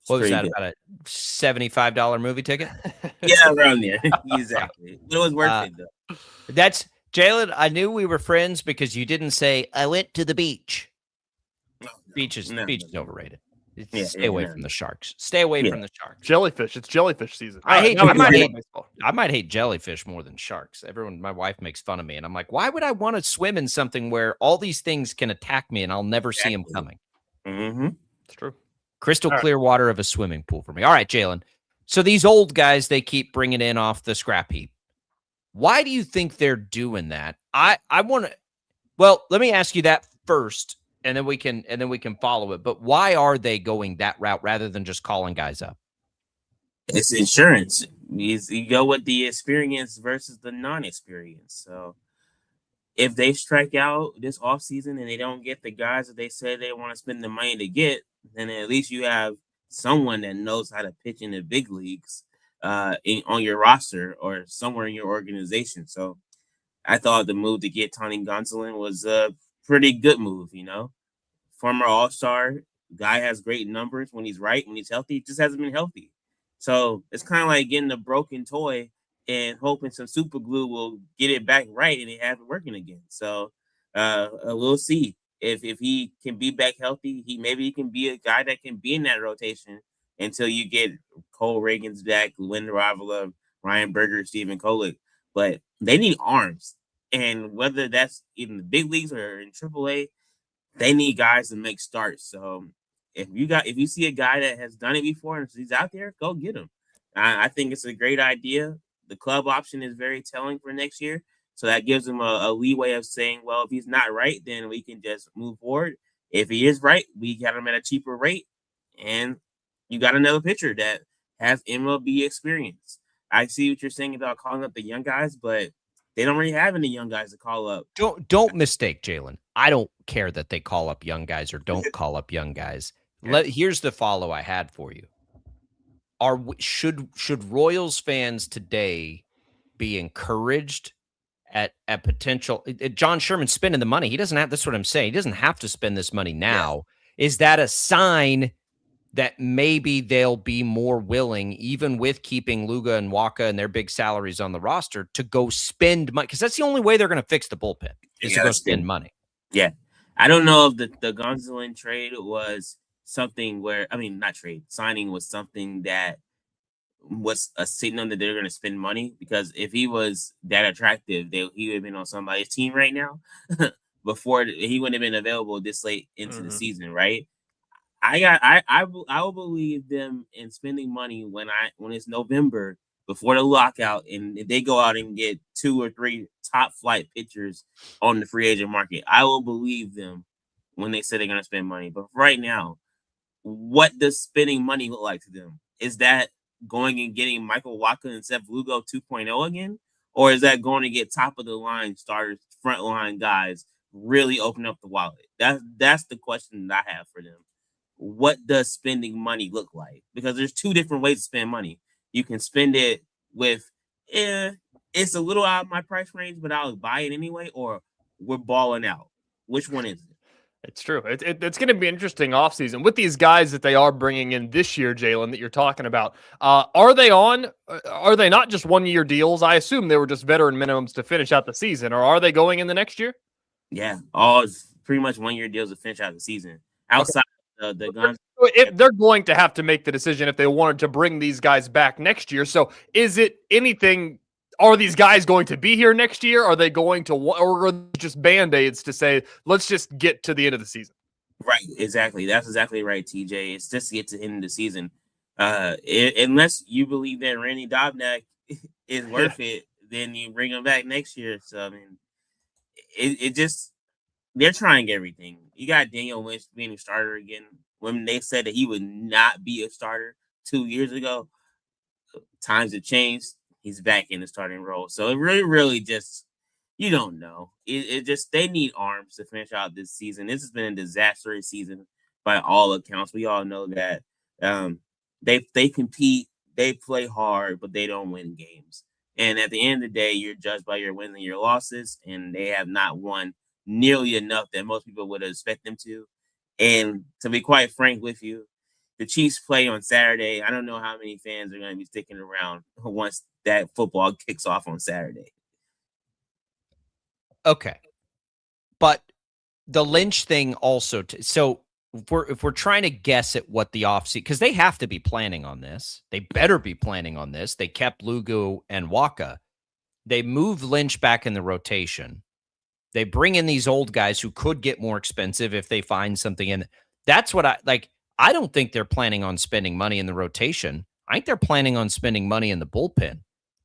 what was that, about a $75 movie ticket? Yeah, around there. Exactly. But it was worth it, though. That's Jalen. I knew we were friends because you didn't say I went to the beach. No, beach is overrated. Stay away from the sharks. Stay away from the sharks. Jellyfish. It's jellyfish season. I might hate jellyfish more than sharks. My wife makes fun of me, and I'm like, why would I want to swim in something where all these things can attack me and I'll never see them coming? Mm-hmm. It's true. Crystal clear water of a swimming pool for me. All right, Jalen. So these old guys, they keep bringing in off the scrap heap. Why do you think they're doing that? I want to. Well, let me ask you that first. And then we can follow it. But why are they going that route rather than just calling guys up? It's insurance. You go with the experience versus the non-experience. So if they strike out this offseason and they don't get the guys that they say they want to spend the money to get, then at least you have someone that knows how to pitch in the big leagues on your roster or somewhere in your organization. So I thought the move to get Tony Gonsolin was a pretty good move, Former All-Star, guy has great numbers when he's right, when he's healthy. He just hasn't been healthy. So it's kind of like getting a broken toy and hoping some super glue will get it back right and it have it working again. So we'll see if he can be back healthy. He can be a guy that can be in that rotation until you get Cole Reagan's back, Lynn Ravila, Ryan Berger, Stephen Kolek. But they need arms. And whether that's in the big leagues or in AAA, they need guys to make starts. So if you see a guy that has done it before and he's out there, go get him. I think it's a great idea. The club option is very telling for next year. So that gives him a leeway of saying, well, if he's not right, then we can just move forward. If he is right, we got him at a cheaper rate. And you got another pitcher that has MLB experience. I see what you're saying about calling up the young guys, but they don't really have any young guys to call up. Don't mistake, Jalen. I don't care that they call up young guys or don't call up young guys. Here's the follow I had for you. Should Royals fans today be encouraged at potential? John Sherman spending the money. He doesn't have. That's what I'm saying. He doesn't have to spend this money now. Yeah. Is that a sign that maybe they'll be more willing, even with keeping Luga and Waka and their big salaries on the roster, to go spend money? Because that's the only way they're going to fix the bullpen is to go spend money. Yeah. I don't know if the Gonsolin trade was something where, signing was something that was a signal that they're going to spend money, because if he was that attractive, he would have been on somebody's team right now before he wouldn't have been available this late into the season, right? I will believe them in spending money when it's November before the lockout and they go out and get 2 or 3 top flight pitchers on the free agent market. I will believe them when they say they're going to spend money. But right now, what does spending money look like to them? Is that going and getting Michael Wacha and Seth Lugo 2.0 again? Or is that going to get top of the line starters, front line guys, really open up the wallet? That's the question that I have for them. What does spending money look like? Because there's 2 different ways to spend money. You can spend it with, it's a little out of my price range, but I'll buy it anyway, or we're balling out. Which one is it? It's true. It's going to be interesting offseason with these guys that they are bringing in this year, Jalen, that you're talking about. Are they not just 1-year deals? I assume they were just veteran minimums to finish out the season, or are they going in the next year? Yeah, all pretty much 1-year deals to finish out the season. Outside the guns, if they're going to have to make the decision if they wanted to bring these guys back next year. So is it anything? Are these guys going to be here next year? Are they going to, or are they just Band-Aids to say, let's just get to the end of the season? Right, exactly. That's exactly right, TJ. It's just to get to the end of the season. Unless you believe that Randy Dobnak is worth it, then you bring him back next year. So, I mean, it just, they're trying everything. You got Daniel Lynch being a starter again. When they said that he would not be a starter 2 years ago, times have changed. He's back in the starting role. So it really just, you don't know. It just, they need arms to finish out this season. This has been a disastrous season by all accounts. We all know that. They compete, they play hard, but they don't win games. And at the end of the day, you're judged by your wins and your losses, and they have not won nearly enough that most people would expect them to. And to be quite frank with you, the Chiefs play on Saturday. I don't know how many fans are going to be sticking around once that football kicks off on Saturday. Okay. But the Lynch thing also, so if we're trying to guess at what the offseason, because they have to be planning on this. They better be planning on this. They kept Lugu and Waka. They moved Lynch back in the rotation. They bring in these old guys who could get more expensive if they find something in. That's what I like. I don't think they're planning on spending money in the rotation. I think they're planning on spending money in the bullpen.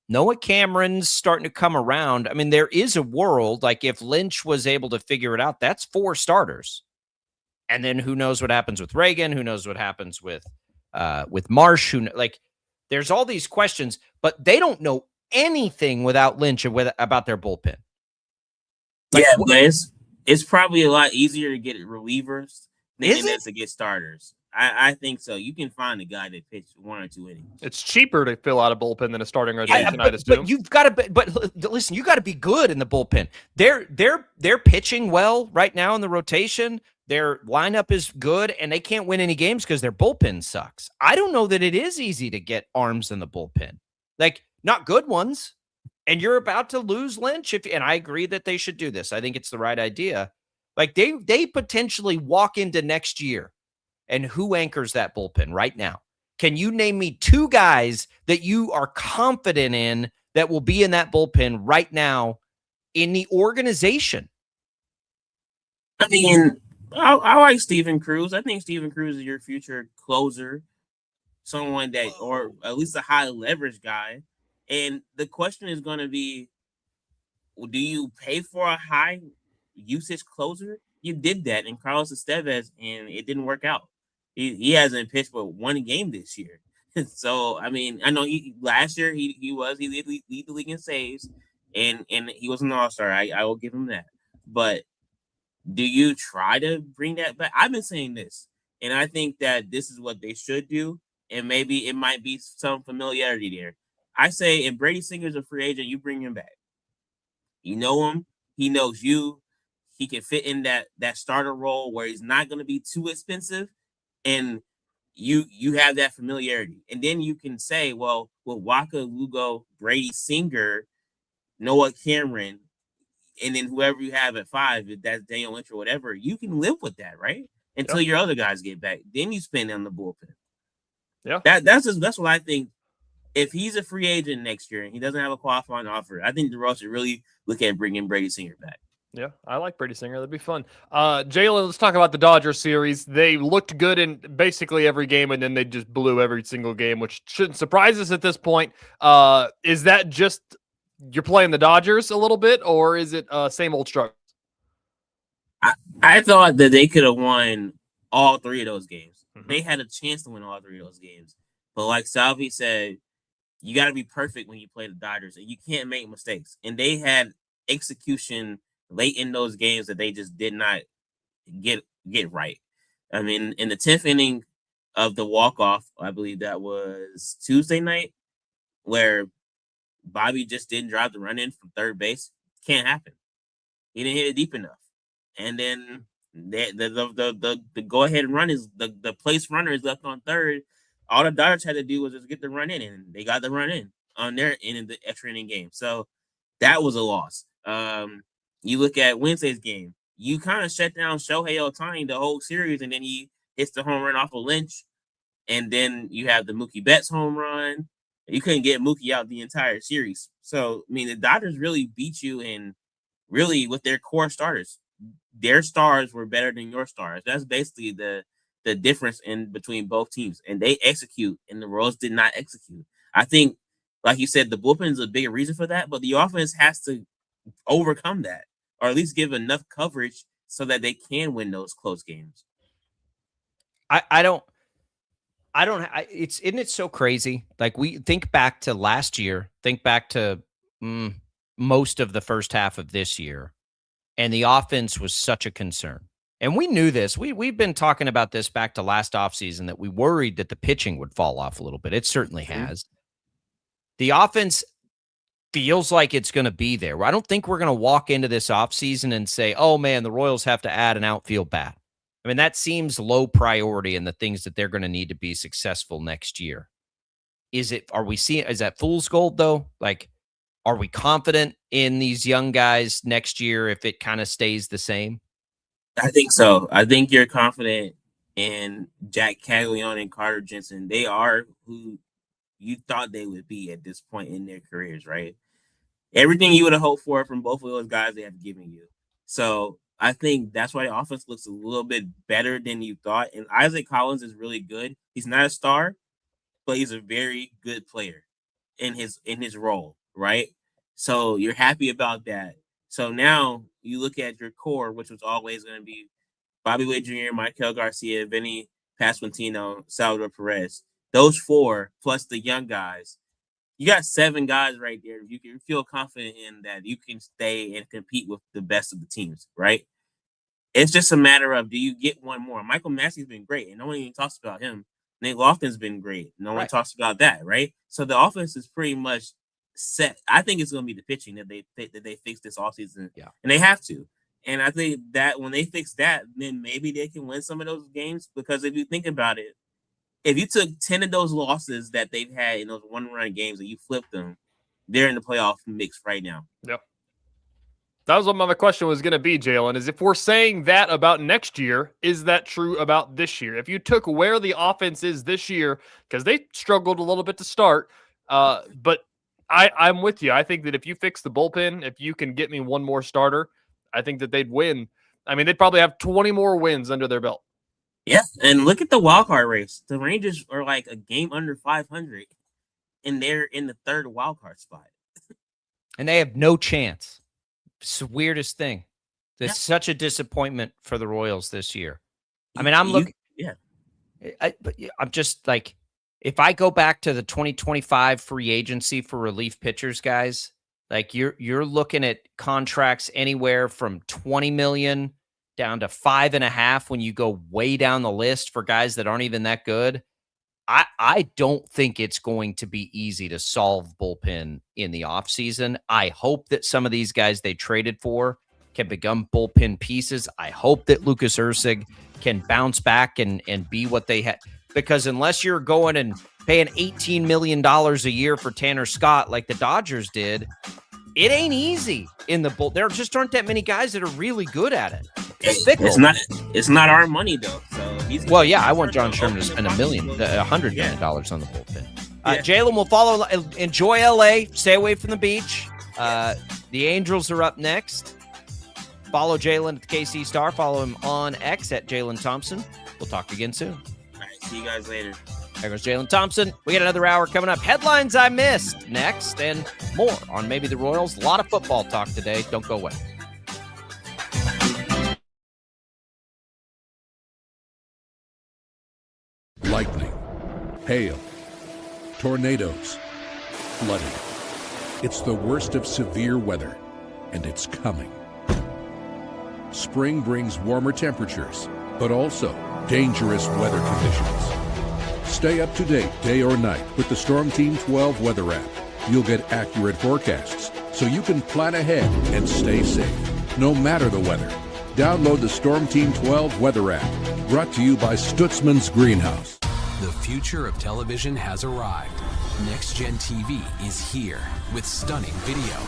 Noah Cameron's starting to come around. I mean, there is a world, like if Lynch was able to figure it out, that's 4 starters. And then who knows what happens with Reagan? Who knows what happens with Marsh? There's all these questions, but they don't know anything without Lynch about their bullpen. But it's probably a lot easier to get relievers than it is to get starters. I think so. You can find a guy that pitched 1 or 2 innings. It's cheaper to fill out a bullpen than a starting rotation, I'd assume. But you've got to. But listen, you got to be good in the bullpen. They're pitching well right now in the rotation. Their lineup is good, and they can't win any games because their bullpen sucks. I don't know that it is easy to get arms in the bullpen, like not good ones. And you're about to lose Lynch. And I agree that they should do this. I think it's the right idea. Like they potentially walk into next year. And who anchors that bullpen right now? Can you name me 2 guys that you are confident in that will be in that bullpen right now in the organization? I mean, I like Steven Cruz. I think Steven Cruz is your future closer, someone that, or at least a high leverage guy. And the question is going to be, do you pay for a high usage closer? You did that in Carlos Estevez, and it didn't work out. He hasn't pitched but 1 game this year. So, I mean, I know last year he lead the league in saves, and he was an all-star. I will give him that. But do you try to bring that back? I've been saying this, and I think that this is what they should do, and maybe it might be some familiarity there. I say if Brady Singer's a free agent, you bring him back. You know him. He knows you. He can fit in that starter role where he's not going to be too expensive. And you have that familiarity. And then you can say, well, with Waka, Lugo, Brady Singer, Noah Cameron, and then whoever you have at 5, if that's Daniel Lynch or whatever, you can live with that, right? Until your other guys get back. Then you spend on the bullpen. Yeah. That's what I think. If he's a free agent next year and he doesn't have a qualifying offer, I think the Royals should really look at bringing Brady Singer back. Yeah, I like Brady Singer. That'd be fun. Jalen, let's talk about the Dodgers series. They looked good in basically every game, and then they just blew every single game, which shouldn't surprise us at this point. Is that just you're playing the Dodgers a little bit, or is it same old struggles? I thought that they could have won all 3 of those games. Mm-hmm. They had a chance to win all 3 of those games. But like Salvi said, you got to be perfect when you play the Dodgers, and you can't make mistakes. And they had execution late in those games that they just did not get right. I mean, in the 10th inning of the walk-off, I believe that was Tuesday night, where Bobby just didn't drive the run in from third base. Can't happen. He didn't hit it deep enough. And then the go-ahead run is the place runner is left on third. All the Dodgers had to do was just get the run in, and they got the run in on their end of the extra inning game. So that was a loss. You look at Wednesday's game. you kind of shut down Shohei Ohtani the whole series, and then he hits the home run off of Lynch, and then you have the Mookie Betts home run. You couldn't get Mookie out the entire series. So, I mean, the Dodgers really beat you in really with their core starters. Their stars were better than your stars. That's basically the difference in between both teams. And they execute, and the Royals did not execute. I think, like you said, the bullpen is a bigger reason for that, but the offense has to overcome that, or at least give enough coverage so that they can win those close games. Isn't it so crazy? Like, we think back to last year, think back to most of the first half of this year, and the offense was such a concern. And we knew this. We've been talking about this back to last offseason, that we worried that the pitching would fall off a little bit. It certainly has. The offense feels like it's going to be there. I don't think we're going to walk into this offseason and say, oh, man, the Royals have to add an outfield bat. I mean, that seems low priority in the things that they're going to need to be successful next year. Is that fool's gold, though? Like, are we confident in these young guys next year if it kind of stays the same? I think so. I think you're confident in Jack Caglione and Carter Jensen. They are who you thought they would be at this point in their careers, right? Everything you would have hoped for from both of those guys, they have given you. So I think that's why the offense looks a little bit better than you thought. And Isaac Collins is really good. He's not a star, but he's a very good player in his role, right? So you're happy about that. So now you look at your core, which was always going to be Bobby Witt Jr., Michael Garcia, Vinny Pasquantino, Salvador Perez. Those four, plus the young guys, you got 7 guys right there. You can feel confident in that you can stay and compete with the best of the teams, right? It's just a matter of, do you get one more? Michael Massey's been great, and no one even talks about him. Nate Lofton's been great. No one talks about that, right? So the offense is pretty much set. I think it's going to be the pitching that they fix this offseason, and they have to. And I think that when they fix that, then maybe they can win some of those games. Because if you think about it, if you took 10 of those losses that they've had in those one-run games and you flipped them, they're in the playoff mix right now. Yep. That was what my question was going to be, Jalen, is if we're saying that about next year, is that true about this year? If you took where the offense is this year, because they struggled a little bit to start, but I'm with you. I think that if you fix the bullpen, if you can get me one more starter, I think that they'd win. I mean, they'd probably have 20 more wins under their belt. Yeah, and look at the wild card race. The Rangers are like a game under 500, and they're in the 3rd wild card spot. And they have no chance. It's the weirdest thing. It's such a disappointment for the Royals this year. I mean, I'm looking. Yeah. I'm just like, if I go back to the 2025 free agency for relief pitchers, guys, like you're looking at contracts anywhere from $20 million down to $5.5 million when you go way down the list for guys that aren't even that good. I don't think it's going to be easy to solve bullpen in the offseason. I hope that some of these guys they traded for can become bullpen pieces. I hope that Lucas Erceg can bounce back and be what they had. Because unless you're going and paying $18 million a year for Tanner Scott like the Dodgers did, it ain't easy in the bull. There just aren't that many guys that are really good at it. It's not our money though. So I want John Sherman to spend $100 million on the bullpen. Jalen will follow. Enjoy LA. Stay away from the beach. The Angels are up next. Follow Jalen at the KC Star. Follow him on X at Jalen Thompson. We'll talk again soon. All right, see you guys later. There goes Jalen Thompson. We got another hour coming up. Headlines I missed next, and more on maybe the Royals. A lot of football talk today. Don't go away. Lightning, hail, tornadoes, flooding. It's the worst of severe weather, and it's coming. Spring brings warmer temperatures, but also dangerous weather conditions. Stay up to date day or night with the Storm Team 12 weather app. You'll get accurate forecasts so you can plan ahead and stay safe, no matter the weather. Download the Storm Team 12 weather app, brought to you by Stutzman's Greenhouse. The future of television has arrived. Next Gen TV is here with stunning video,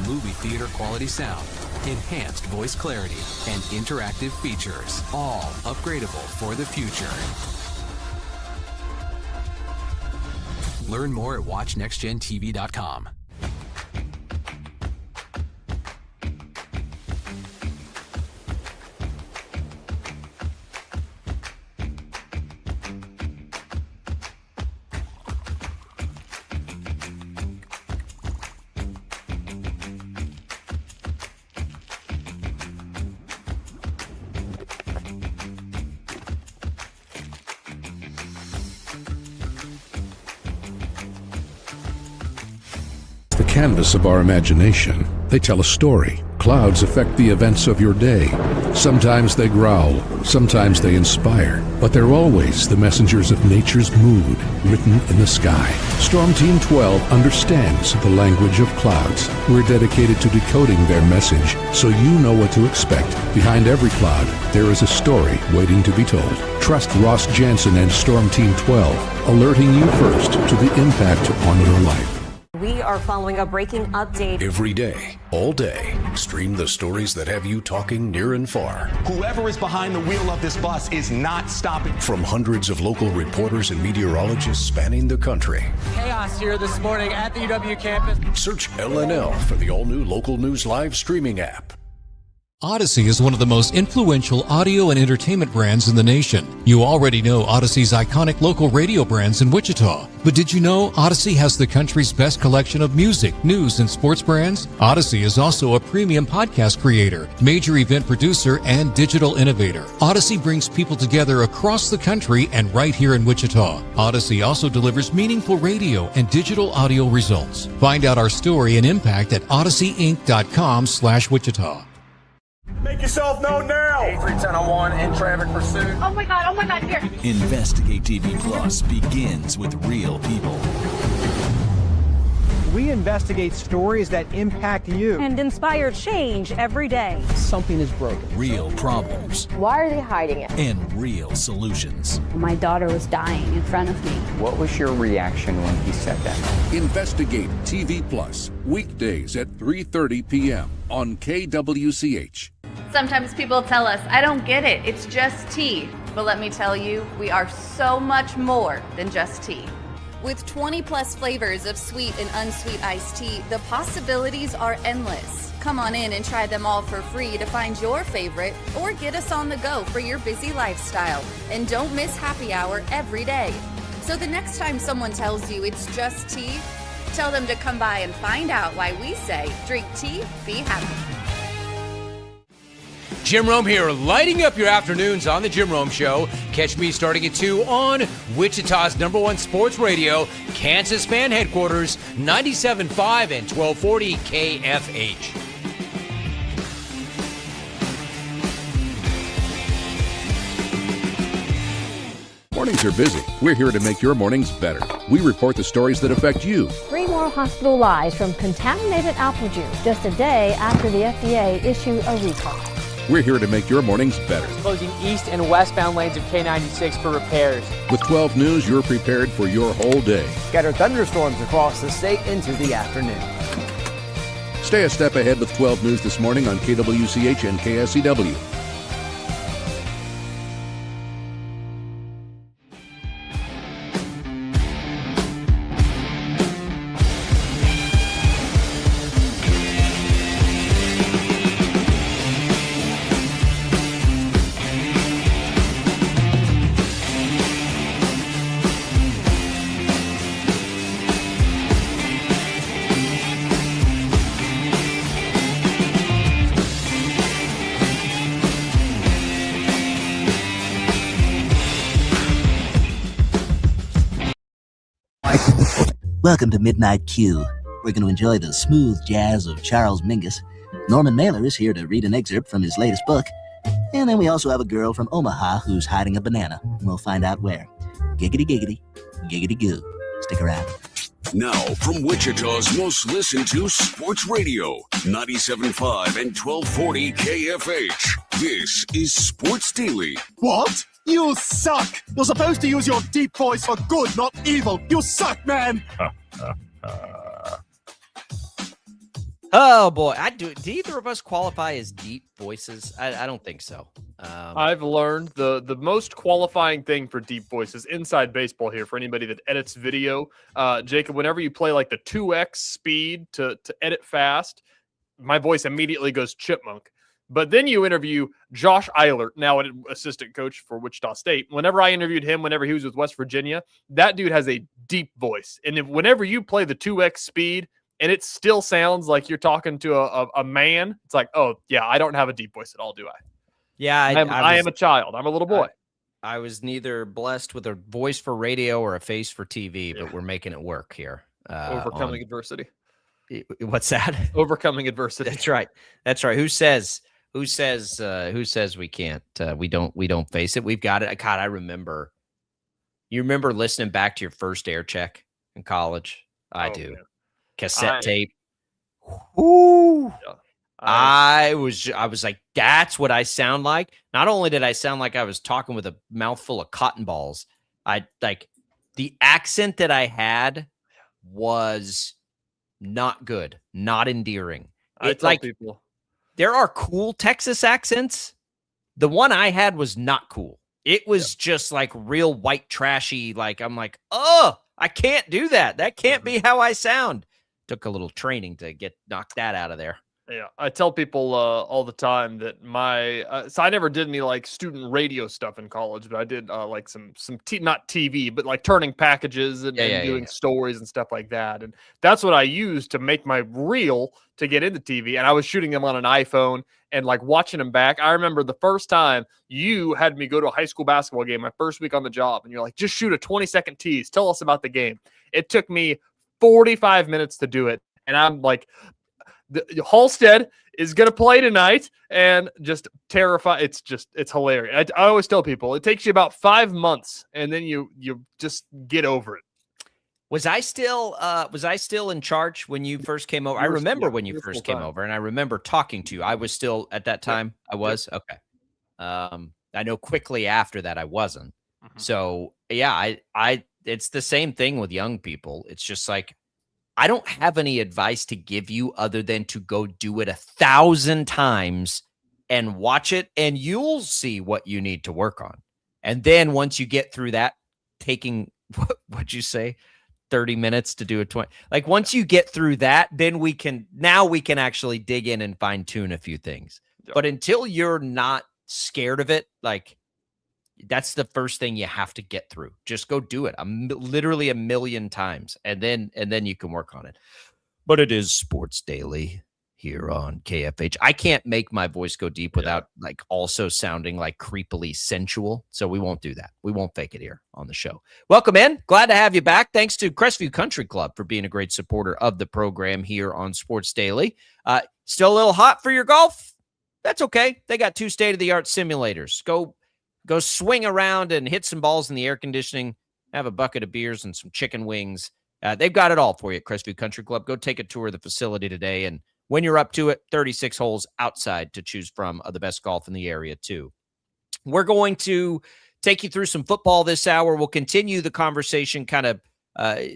movie theater quality sound, enhanced voice clarity, and interactive features. All upgradable for the future. Learn more at watchnextgentv.com. The canvas of our imagination. They tell a story. Clouds affect the events of your day. Sometimes they growl, sometimes they inspire, but they're always the messengers of nature's mood written in the sky. Storm Team 12 understands the language of clouds. We're dedicated to decoding their message so you know what to expect. Behind every cloud, there is a story waiting to be told. Trust Ross Jansen and Storm Team 12, alerting you first to the impact on your life. We are following a breaking update. Every day, all day, stream the stories that have you talking near and far. Whoever is behind the wheel of this bus is not stopping. From hundreds of local reporters and meteorologists spanning the country. Chaos here this morning at the UW campus. Search LNL for the all-new Local News Live streaming app. Odyssey is one of the most influential audio and entertainment brands in the nation. You already know Odyssey's iconic local radio brands in Wichita. But did you know Odyssey has the country's best collection of music, news, and sports brands? Odyssey is also a premium podcast creator, major event producer, and digital innovator. Odyssey brings people together across the country and right here in Wichita. Odyssey also delivers meaningful radio and digital audio results. Find out our story and impact at odysseyinc.com/Wichita. Make yourself known now. 310-1 in traffic pursuit. Oh my God, here. Investigate TV Plus begins with real people. We investigate stories that impact you. And inspire change every day. Something is broken. Real problems. Why are they hiding it? And real solutions. My daughter was dying in front of me. What was your reaction when he said that? Investigate TV Plus, weekdays at 3:30 p.m. on KWCH. Sometimes people tell us, I don't get it, it's just tea. But let me tell you, we are so much more than just tea. With 20 plus flavors of sweet and unsweet iced tea, the possibilities are endless. Come on in and try them all for free to find your favorite or get us on the go for your busy lifestyle. And don't miss happy hour every day. So the next time someone tells you it's just tea, tell them to come by and find out why we say drink tea, be happy. Jim Rome here, lighting up your afternoons on The Jim Rome Show. Catch me starting at 2 on Wichita's #1 sports radio, Kansas Fan Headquarters, 97.5 and 1240 KFH. Mornings are busy. We're here to make your mornings better. We report the stories that affect you. 3 more hospitalized from contaminated apple juice just a day after the FDA issued a recall. We're here to make your mornings better. Closing east and westbound lanes of K96 for repairs. With 12 News, you're prepared for your whole day. Scattered thunderstorms across the state into the afternoon. Stay a step ahead with 12 News this morning on KWCH and KSCW. Welcome to Midnight Q. We're going to enjoy the smooth jazz of Charles Mingus. Norman Mailer is here to read an excerpt from his latest book. And then we also have a girl from Omaha who's hiding a banana. We'll find out where. Giggity giggity, giggity goo. Stick around. Now, from Wichita's most listened to sports radio, 97.5 and 1240 KFH. This is Sports Daily. What? You suck! You're supposed to use your deep voice for good, not evil. You suck, man! Oh boy, do either of us qualify as deep voices? I don't think so. I've learned the most qualifying thing for deep voices inside baseball here for anybody that edits video. Jacob, whenever you play like the 2x speed to edit fast, my voice immediately goes chipmunk. But then you interview Josh Eilert, now an assistant coach for Wichita State. Whenever I interviewed him, whenever he was with West Virginia, that dude has a deep voice. And whenever you play the 2x speed, and it still sounds like you're talking to a man, it's like, oh, yeah, I don't have a deep voice at all, do I? Yeah, I am a child. I'm a little boy. I was neither blessed with a voice for radio or a face for TV, but we're making it work here. Overcoming adversity. What's that? Overcoming adversity. That's right. That's right. Who says we can't? We don't face it. We've got it. God, I remember. You remember listening back to your first air check in college? I do. Man. Cassette tape. Ooh. Yeah. I was like, that's what I sound like. Not only did I sound like I was talking with a mouthful of cotton balls, I like the accent that I had was not good, not endearing. I tell people there are cool Texas accents. The one I had was not cool. It was just like real white trashy. Like I'm like, oh, I can't do that. That can't be how I sound. Took a little training to knock that out of there. Yeah, I tell people all the time that so I never did any like student radio stuff in college, but I did like some not TV, but like turning packages and doing stories and stuff like that. And that's what I used to make my reel to get into TV. And I was shooting them on an iPhone and like watching them back. I remember the first time you had me go to a high school basketball game, my first week on the job, and you're like, just shoot a 20-second tease. Tell us about the game. It took me 45 minutes to do it. And I'm like, Halstead is going to play tonight, and just terrified. It's hilarious. I always tell people it takes you about 5 months, and then you just get over it. Was I still in charge when you first came over? I remember when you first came over, and I remember talking to you. I was still at that time. I was okay. I know quickly after that I wasn't. Mm-hmm. So yeah, I it's the same thing with young people. It's just like, I don't have any advice to give you other than to go do it 1,000 times and watch it, and you'll see what you need to work on. And then once you get through that, taking, what'd you say, 30 minutes to do a 20. Like once you get through that, then we can actually dig in and fine tune a few things. Yep. But until you're not scared of it, like that's the first thing you have to get through. Just go do it. Literally 1 million times, and then you can work on it. But it is Sports Daily here on KFH. I can't make my voice go deep without like also sounding like creepily sensual. So we won't do that. We won't fake it here on the show. Welcome in. Glad to have you back. Thanks to Crestview Country Club for being a great supporter of the program here on Sports Daily. Still a little hot for your golf? That's okay. They got 2 state-of-the-art simulators. Go swing around and hit some balls in the air conditioning, have a bucket of beers and some chicken wings. They've got it all for you at Crestview Country Club. Go take a tour of the facility today. And when you're up to it, 36 holes outside to choose from of the best golf in the area, too. We're going to take you through some football this hour. We'll continue the conversation, kind of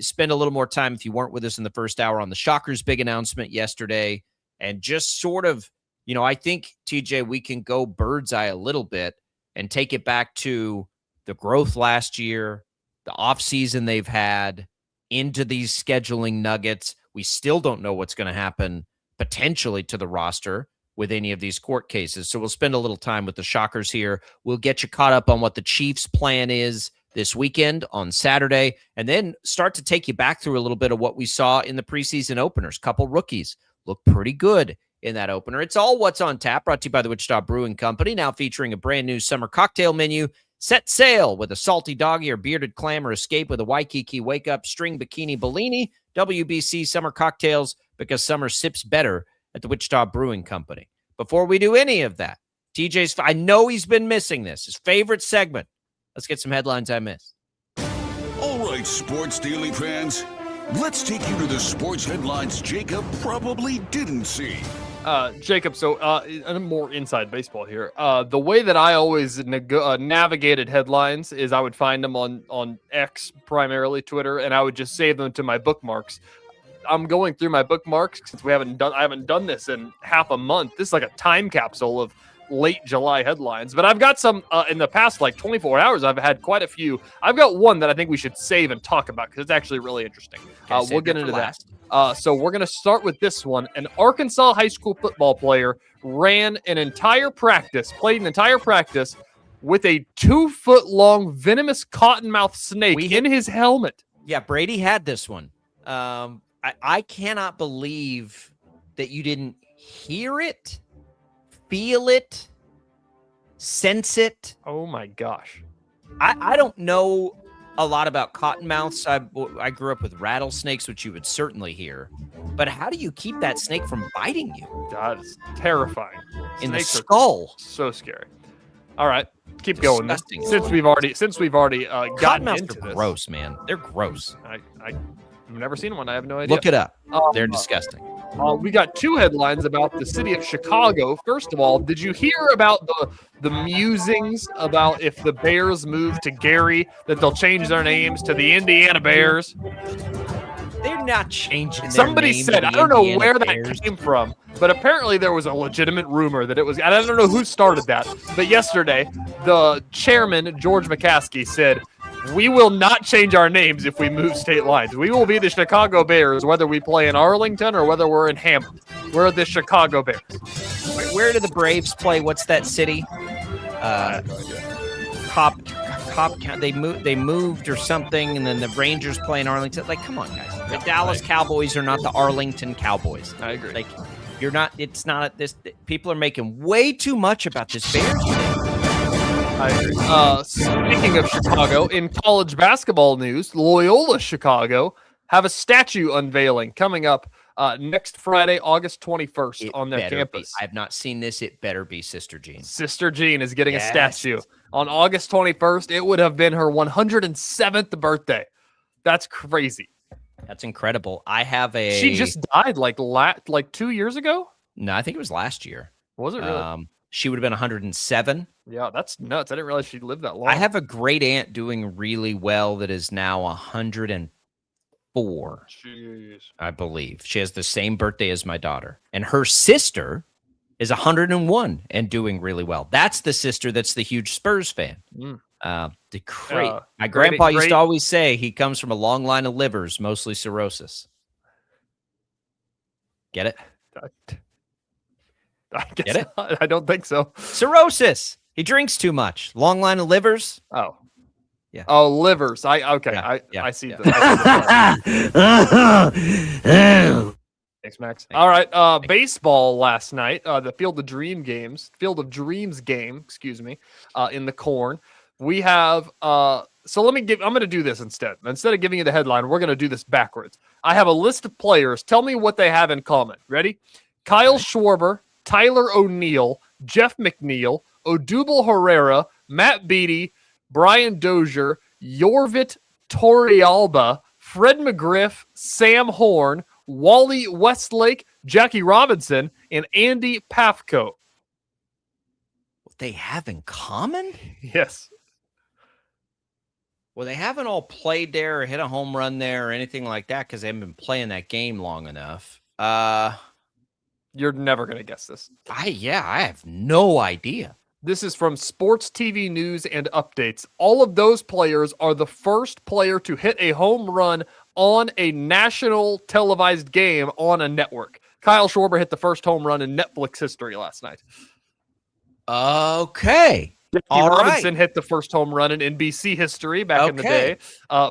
spend a little more time, if you weren't with us in the first hour, on the Shockers' big announcement yesterday. And just sort of, I think, TJ, we can go bird's eye a little bit and take it back to the growth last year, the offseason they've had, into these scheduling nuggets. We still don't know what's going to happen potentially to the roster with any of these court cases. So we'll spend a little time with the Shockers here. We'll get you caught up on what the Chiefs' plan is this weekend on Saturday, and then start to take you back through a little bit of what we saw in the preseason openers. Couple rookies look pretty good in that opener. It's all What's on Tap, brought to you by the Wichita Brewing Company, now featuring a brand new summer cocktail menu. Set sail with a salty doggy or bearded clam, or escape with a Waikiki Wake Up String Bikini Bellini. WBC summer cocktails, because summer sips better at the Wichita Brewing Company. Before we do any of that, I know he's been missing this, his favorite segment. Let's get some headlines I missed. All right, Sports Daily fans, let's take you to the sports headlines Jacob probably didn't see. Jacob, so more inside baseball here. The way that I always navigated headlines is I would find them on X, primarily Twitter, and I would just save them to my bookmarks. I'm going through my bookmarks since I haven't done this in half a month. This is like a time capsule of late July headlines, but I've got some in the past like 24 hours. I've had quite a few. I've got one that I think we should save and talk about because it's actually really interesting. We'll get into that. So we're going to start with this one. An Arkansas high school football player played an entire practice with a 2-foot-long venomous cottonmouth snake in his helmet. Yeah, Brady had this one. I cannot believe that you didn't hear it, feel it, sense it. Oh my gosh. I don't know a lot about cottonmouths. I grew up with rattlesnakes, which you would certainly hear. But how do you keep that snake from biting you? That is terrifying. In the skull. So scary. All right, keep going. Since we've already gotten into this. Gross, man. They're gross. I've never seen one. I have no idea. Look it up. They're disgusting. We got 2 headlines about the city of Chicago. First of all, did you hear about the musings about if the Bears move to Gary that they'll change their names to the Indiana Bears? They're not changing. Somebody said, I don't know where that came from, but apparently there was a legitimate rumor that it was. I don't know who started that, but yesterday the chairman George McCaskey said, "We will not change our names if we move state lines. We will be the Chicago Bears, whether we play in Arlington or whether we're in Hampton. We're the Chicago Bears." Where do the Braves play? What's that city? Cobb County. They moved or something, and then the Rangers play in Arlington. Like, come on, guys. The Dallas Cowboys are not the Arlington Cowboys. I agree. Like, you're not. It's not this. People are making way too much about this Bears thing. I agree. Speaking of Chicago, in college basketball news, Loyola Chicago have a statue unveiling coming up next Friday, August 21st on their campus. I have not seen this. It better be Sister Jean. Sister Jean is getting a statue on August 21st. It would have been her 107th birthday. That's crazy. That's incredible. She just died like 2 years ago? No, I think it was last year. Was it really? She would have been 107. Yeah, that's nuts. I didn't realize she lived that long. I have a great aunt doing really well that is now 104. Jeez. I believe. She has the same birthday as my daughter. And her sister is 101 and doing really well. That's the sister that's the huge Spurs fan. My grandpa used to always say he comes from a long line of livers, mostly cirrhosis. Get it? I guess Get it? I don't think so. Cirrhosis. He drinks too much. Long line of livers. Oh. Yeah. Oh, livers. I see that. Thanks, Max. All right. Baseball last night. The Field of Dreams game, excuse me, in the Corn. We have I'm going to do this instead. Instead of giving you the headline, we're going to do this backwards. I have a list of players. Tell me what they have in common. Ready? Kyle Schwarber, Tyler O'Neill, Jeff McNeil, Odubel Herrera, Matt Beattie, Brian Dozier, Yorvit Torrealba, Fred McGriff, Sam Horn, Wally Westlake, Jackie Robinson, and Andy Pafko. What they have in common? Yes. Well, they haven't all played there or hit a home run there or anything like that because they haven't been playing that game long enough. You're never going to guess this. I have no idea. This is from Sports TV News and Updates. All of those players are the first player to hit a home run on a national televised game on a network. Kyle Schwarber hit the first home run in Netflix history last night. Okay. Jackie Robinson hit the first home run in NBC history back in the day.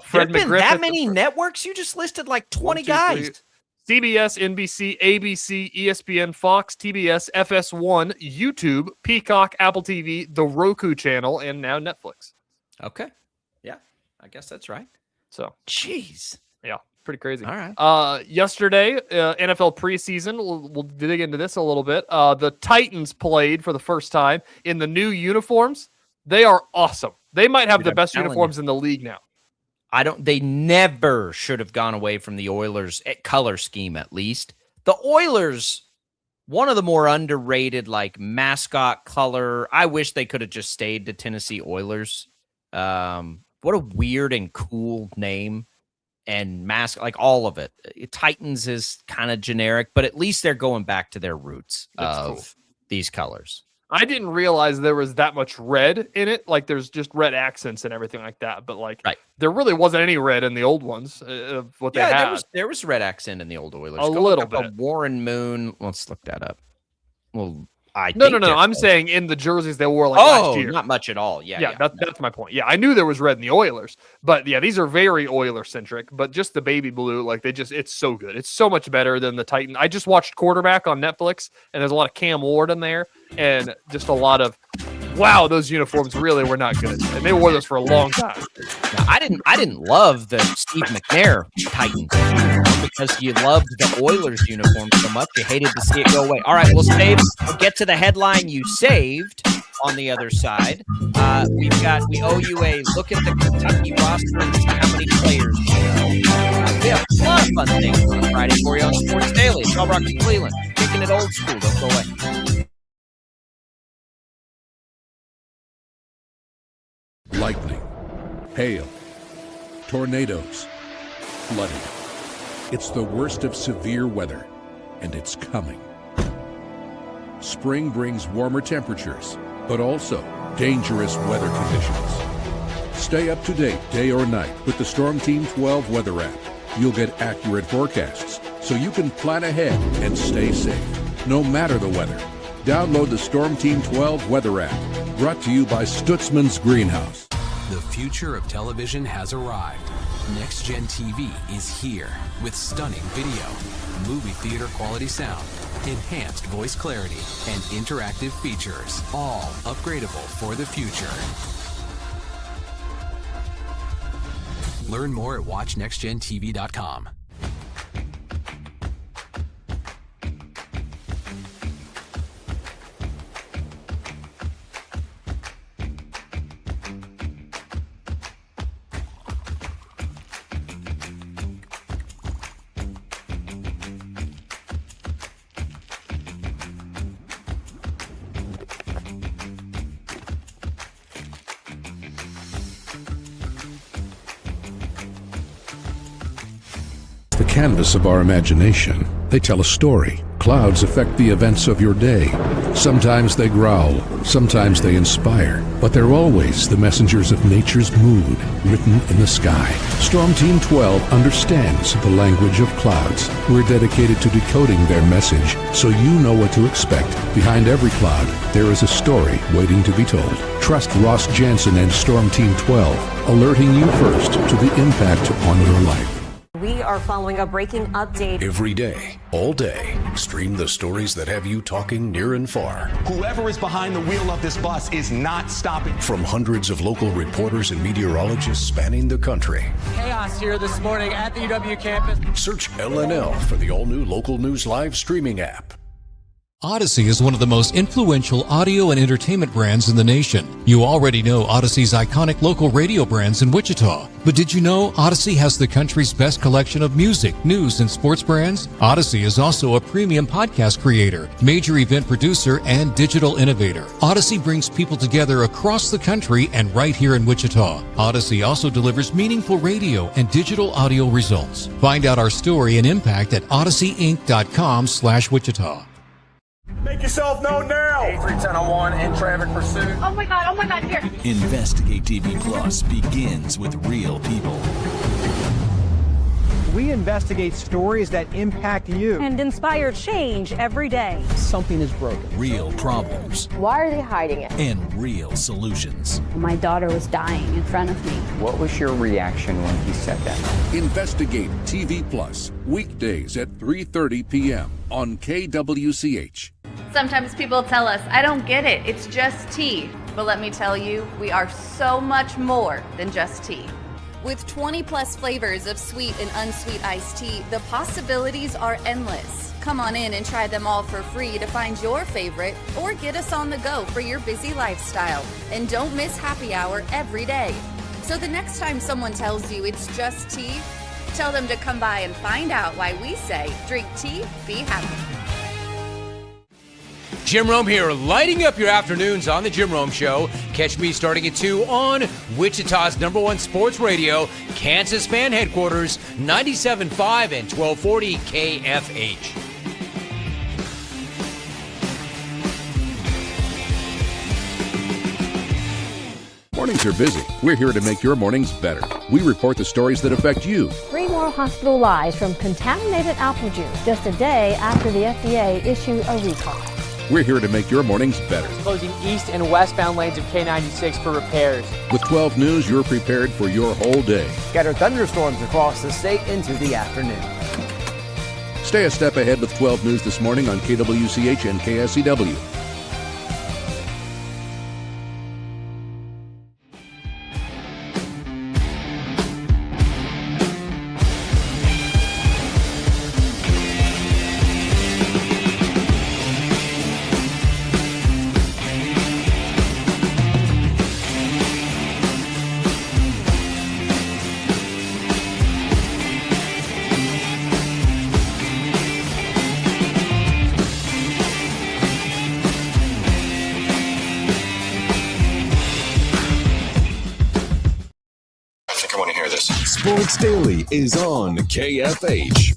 Fred McGriff. That many networks? You just listed like 20 guys. CBS, NBC, ABC, ESPN, Fox, TBS, FS1, YouTube, Peacock, Apple TV, the Roku channel, and now Netflix. Okay. Yeah, I guess that's right. So, jeez. Yeah, pretty crazy. All right. Yesterday, NFL preseason, we'll dig into this a little bit. The Titans played for the first time in the new uniforms. They are awesome. They might have the best uniforms in the league now. They never should have gone away from the Oilers color scheme, at least. The Oilers, one of the more underrated, like, mascot color. I wish they could have just stayed to Tennessee Oilers. What a weird and cool name. and mask, like all of it. Titans is kind of generic, but at least they're going back to their roots of these colors. I didn't realize there was that much red in it. Like there's just red accents and everything like that. But like there really wasn't any red in the old ones of what they had. There was red accent in the old Oilers. A little bit. Warren Moon. Let's look that up. Well, No. I'm saying in the jerseys they wore last year. Not much at all. Yeah. That's my point. Yeah, I knew there was red in the Oilers, but yeah, these are very Oiler centric. But just the baby blue, like it's so good. It's so much better than the Titan. I just watched Quarterback on Netflix, and there's a lot of Cam Ward in there, and just a lot of wow, those uniforms really were not good, and they wore those for a long time. Now, I didn't love the Steve McNair Titans because you loved the Oilers uniform so much you hated to see it go away. All right, we'll get to the headline you saved on the other side. We owe you a look at the Kentucky roster and see how many players we know. We have a lot of fun things on Friday for you on Sports Daily. It's All Rock to Cleveland, kicking it old school. Don't go away. Lightning, hail, tornadoes, flooding. It's the worst of severe weather, and it's coming. Spring brings warmer temperatures, but also dangerous weather conditions. Stay up to date day or night with the Storm Team 12 weather app. You'll get accurate forecasts, so you can plan ahead and stay safe, no matter the weather. Download the Storm Team 12 weather app, brought to you by Stutzman's Greenhouse. The future of television has arrived. Next Gen TV is here with stunning video, movie theater quality sound, enhanced voice clarity, and interactive features, all upgradable for the future. Learn more at watchnextgentv.com. The canvas of our imagination. They tell a story. Clouds affect the events of your day. Sometimes they growl, sometimes they inspire, but they're always the messengers of nature's mood, written in the sky. Storm Team 12 understands the language of clouds. We're dedicated to decoding their message, so you know what to expect. Behind every cloud, there is a story waiting to be told. Trust Ross Jansen and Storm Team 12, alerting you first to the impact on your life. We are following a breaking update. Every day, all day, stream the stories that have you talking near and far. Whoever is behind the wheel of this bus is not stopping. From hundreds of local reporters and meteorologists spanning the country. Chaos here this morning at the UW campus. Search LNL for the all-new Local News Live streaming app. Odyssey is one of the most influential audio and entertainment brands in the nation. You already know Odyssey's iconic local radio brands in Wichita. But did you know Odyssey has the country's best collection of music, news, and sports brands? Odyssey is also a premium podcast creator, major event producer, and digital innovator. Odyssey brings people together across the country and right here in Wichita. Odyssey also delivers meaningful radio and digital audio results. Find out our story and impact at odysseyinc.com/Wichita. Make yourself known now. 310-1 in traffic pursuit. Oh my God, here. Investigate TV Plus begins with real people. We investigate stories that impact you. And inspire change every day. Something is broken. Real problems. Why are they hiding it? And real solutions. My daughter was dying in front of me. What was your reaction when he said that? Investigate TV Plus, weekdays at 3:30 p.m. on KWCH. Sometimes people tell us, I don't get it, it's just tea. But let me tell you, we are so much more than just tea. With 20 plus flavors of sweet and unsweet iced tea, the possibilities are endless. Come on in and try them all for free to find your favorite, or get us on the go for your busy lifestyle. And don't miss happy hour every day. So the next time someone tells you it's just tea, tell them to come by and find out why we say drink tea, be happy. Jim Rome here, lighting up your afternoons on The Jim Rome Show. Catch me starting at 2 on Wichita's #1 sports radio, Kansas Fan Headquarters, 97.5 and 1240 KFH. Mornings are busy. We're here to make your mornings better. We report the stories that affect you. 3 more hospital lies from contaminated apple juice just a day after the FDA issued a recall. We're here to make your mornings better. Closing east and westbound lanes of K96 for repairs. With 12 News, you're prepared for your whole day. Scattered thunderstorms across the state into the afternoon. Stay a step ahead with 12 News this morning on KWCH and KSCW. Sports Daily is on KFH.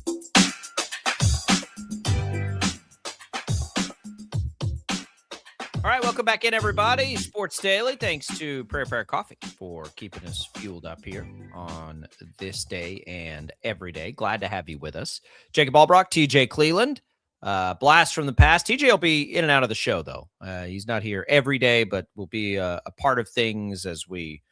All right, welcome back in, everybody. Sports Daily. Thanks to Prayer Fair Coffee for keeping us fueled up here on this day and every day. Glad to have you with us. Jacob Albrock, TJ Cleveland. Blast from the past. TJ will be in and out of the show, though. He's not here every day, but will be a part of things as we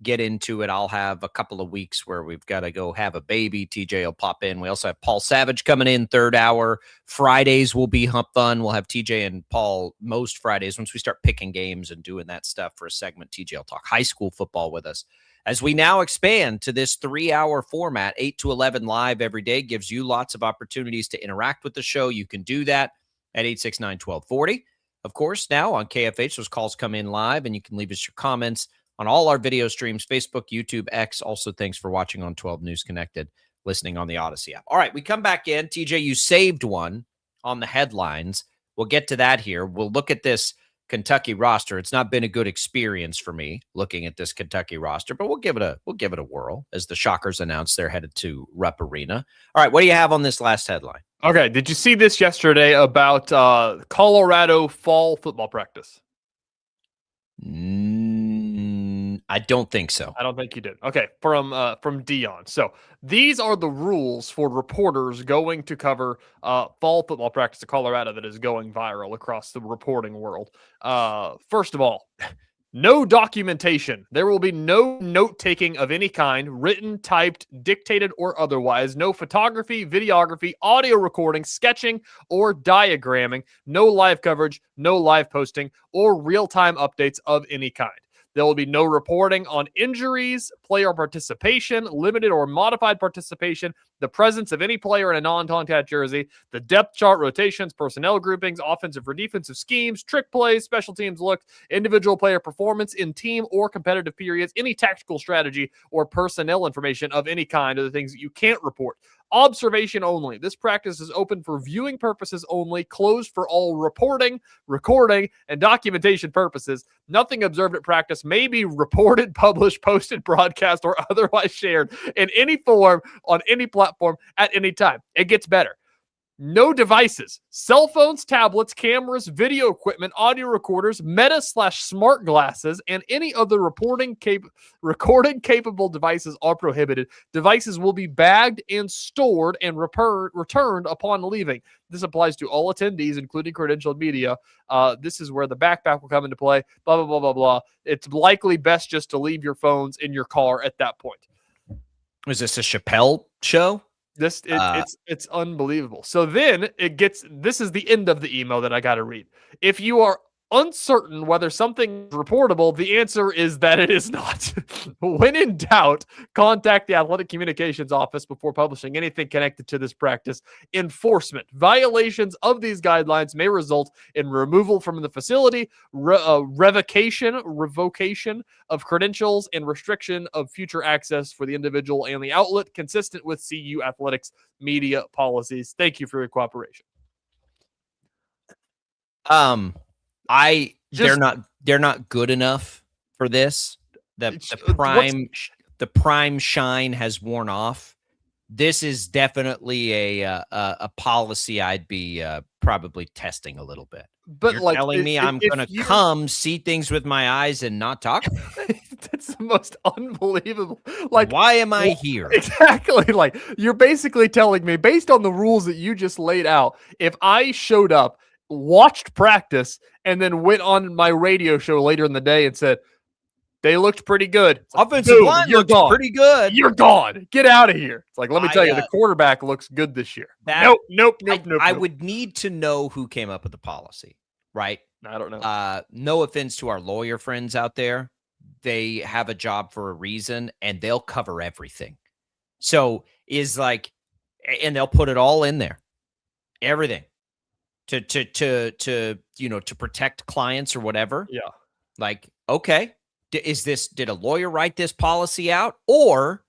get into it. I'll have a couple of weeks where we've got to go have a baby. TJ will pop in. We also have Paul Savage coming in third hour. Fridays will be fun. We'll have TJ and Paul most Fridays. Once we start picking games and doing that stuff for a segment, TJ will talk high school football with us. As we now expand to this 3-hour format, 8 to 11 live every day, gives you lots of opportunities to interact with the show. You can do that at 869-1240. Of course, now on KFH, those calls come in live, and you can leave us your comments on all our video streams, Facebook, YouTube, X. Also, thanks for watching on 12 News Connected, listening on the Odyssey app. All right, we come back in. TJ, you saved one on the headlines. We'll get to that here. We'll look at this Kentucky roster. It's not been a good experience for me looking at this Kentucky roster, but we'll give it a whirl as the Shockers announce they're headed to Rupp Arena. All right, what do you have on this last headline? Okay, did you see this yesterday about Colorado fall football practice? I don't think so. I don't think you did. Okay, from Dion. So these are the rules for reporters going to cover fall football practice in Colorado that is going viral across the reporting world. First of all, no documentation. There will be no note-taking of any kind, written, typed, dictated, or otherwise. No photography, videography, audio recording, sketching, or diagramming. No live coverage, no live posting, or real-time updates of any kind. There will be no reporting on injuries, player participation, limited or modified participation, the presence of any player in a non-contact jersey, the depth chart, rotations, personnel groupings, offensive or defensive schemes, trick plays, special teams looks, individual player performance in team or competitive periods, any tactical strategy or personnel information of any kind are the things that you can't report. Observation only. This practice is open for viewing purposes only, closed for all reporting, recording, and documentation purposes. Nothing observed at practice may be reported, published, posted, broadcast, or otherwise shared in any form on any platform at any time. It gets better. No devices, cell phones, tablets, cameras, video equipment, audio recorders, Meta/smart glasses, and any other recording capable devices are prohibited. Devices will be bagged and stored and returned upon leaving. This applies to all attendees, including credentialed media. This is where the backpack will come into play, blah, blah, blah, blah, blah. It's likely best just to leave your phones in your car at that point. Was this a Chappelle show? It's unbelievable. So then this is the end of the email that I got to read. If you are uncertain whether something is reportable, the answer is that it is not. When in doubt, contact the Athletic Communications Office before publishing anything connected to this practice. Enforcement. Violations of these guidelines may result in removal from the facility, revocation of credentials, and restriction of future access for the individual and the outlet, consistent with CU Athletics media policies. Thank you for your cooperation. They're not good enough for this. The prime shine has worn off. This is definitely a policy I'd be probably testing a little bit. But you're telling me I'm going to come see things with my eyes and not talk about it? That's the most unbelievable. Like, why am I here? Exactly. Like, you're basically telling me, based on the rules that you just laid out, if I showed up, watched practice, and then went on my radio show later in the day and said, they looked pretty good. Like, offensive line looks pretty good. You're gone. Get out of here. It's like, let me tell you, the quarterback looks good this year. Nope. I would need to know who came up with the policy, right? I don't know. No offense to our lawyer friends out there. They have a job for a reason, and they'll cover everything. So and they'll put it all in there, everything, to protect clients or whatever. Yeah. Like, okay. Did a lawyer write this policy out, or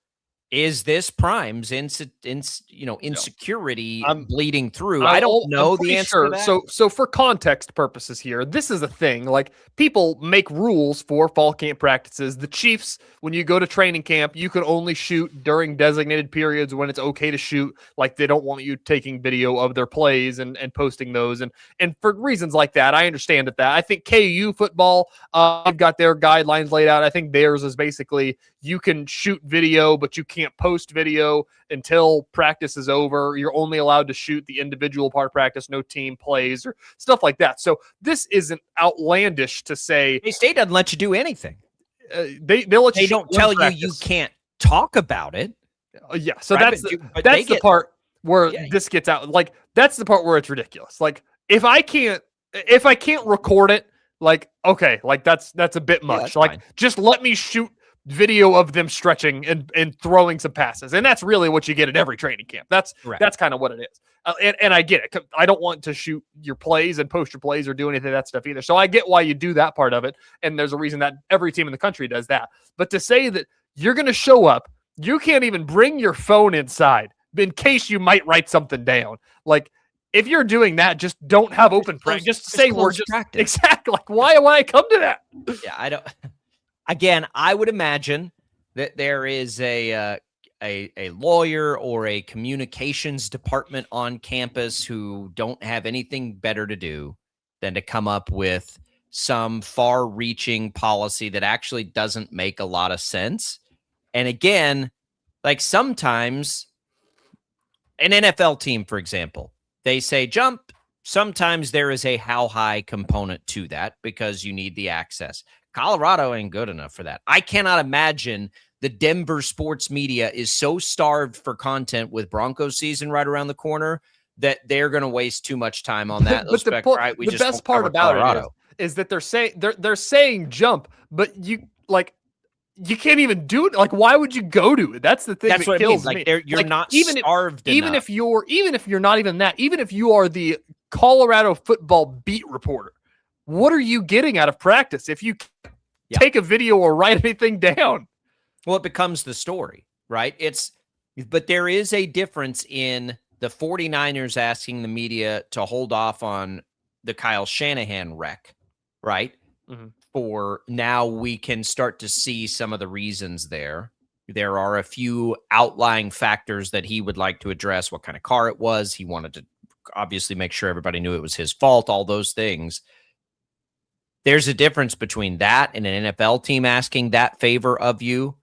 is this Prime's insecurity bleeding through? I don't know the answer to that. So for context purposes here, this is a thing. Like, people make rules for fall camp practices. The Chiefs, when you go to training camp, you can only shoot during designated periods when it's okay to shoot. Like, they don't want you taking video of their plays and posting those. And for reasons like that, I understand that. I think KU football, they've got their guidelines laid out. I think theirs is basically you can shoot video, but you can't post video until practice is over. You're only allowed to shoot the individual part of practice, no team plays or stuff like that. So this isn't outlandish to say. State doesn't let you do anything. They don't tell you can't talk about it. Yeah, so right? that's the part where this gets out. Like, that's the part where it's ridiculous. Like, if I can't record it, like, okay, like that's a bit much. Like, just let me shoot video of them stretching and throwing some passes. And that's really what you get at every training camp. That's kind of what it is. And I get it. I don't want to shoot your plays and post your plays or do anything of that stuff either. So I get why you do that part of it. And there's a reason that every team in the country does that. But to say that you're going to show up, you can't even bring your phone inside in case you might write something down. Like, if you're doing that, just don't have open practice. Just say we're just practice. Exactly. Like, why would I come to that? Yeah, I don't. Again, I would imagine that there is a lawyer or a communications department on campus who don't have anything better to do than to come up with some far-reaching policy that actually doesn't make a lot of sense. And again, like, sometimes an NFL team, for example, they say jump. Sometimes there is a how high component to that because you need the access. Colorado ain't good enough for that. I cannot imagine the Denver sports media is so starved for content with Broncos season right around the corner that they're going to waste too much time on that. But the best part about it is that they're saying jump, but you can't even do it. Like, why would you go to it? That's the thing that kills me. Like, you're not starved enough. Even if you're not even that, even if you are the Colorado football beat reporter, what are you getting out of practice if you take a video or write anything down? Well, it becomes the story, right? But there is a difference in the 49ers asking the media to hold off on the Kyle Shanahan wreck, right? Mm-hmm. For now, we can start to see some of the reasons there. There are a few outlying factors that he would like to address. What kind of car it was. He wanted to obviously make sure everybody knew it was his fault, all those things. There's a difference between that and an NFL team asking that favor of you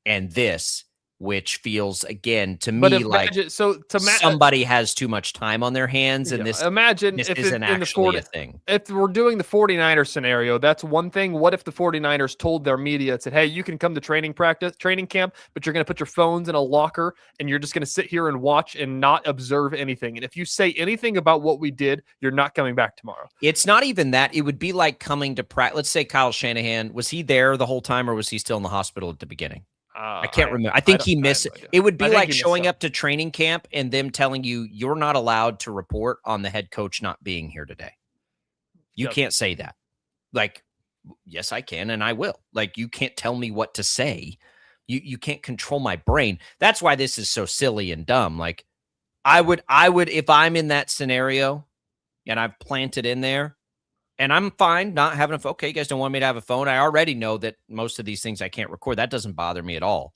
and this, which feels, again, to me like somebody has too much time on their hands, and this isn't actually a thing. If we're doing the 49ers scenario, that's one thing. What if the 49ers told their media and said, hey, you can come to training camp, but you're going to put your phones in a locker, and you're just going to sit here and watch and not observe anything. And if you say anything about what we did, you're not coming back tomorrow. It's not even that. It would be like coming to practice. Let's say Kyle Shanahan, was he there the whole time, or was he still in the hospital at the beginning? I can't remember. I think he missed it. It would be like showing up to training camp and them telling you you're not allowed to report on the head coach not being here today. You can't say that. Like, yes, I can, and I will. Like, you can't tell me what to say. You can't control my brain. That's why this is so silly and dumb. Like, I would, if I'm in that scenario and I've planted in there, And I'm fine not having a phone. Okay, you guys don't want me to have a phone. I already know that most of these things I can't record. That doesn't bother me at all.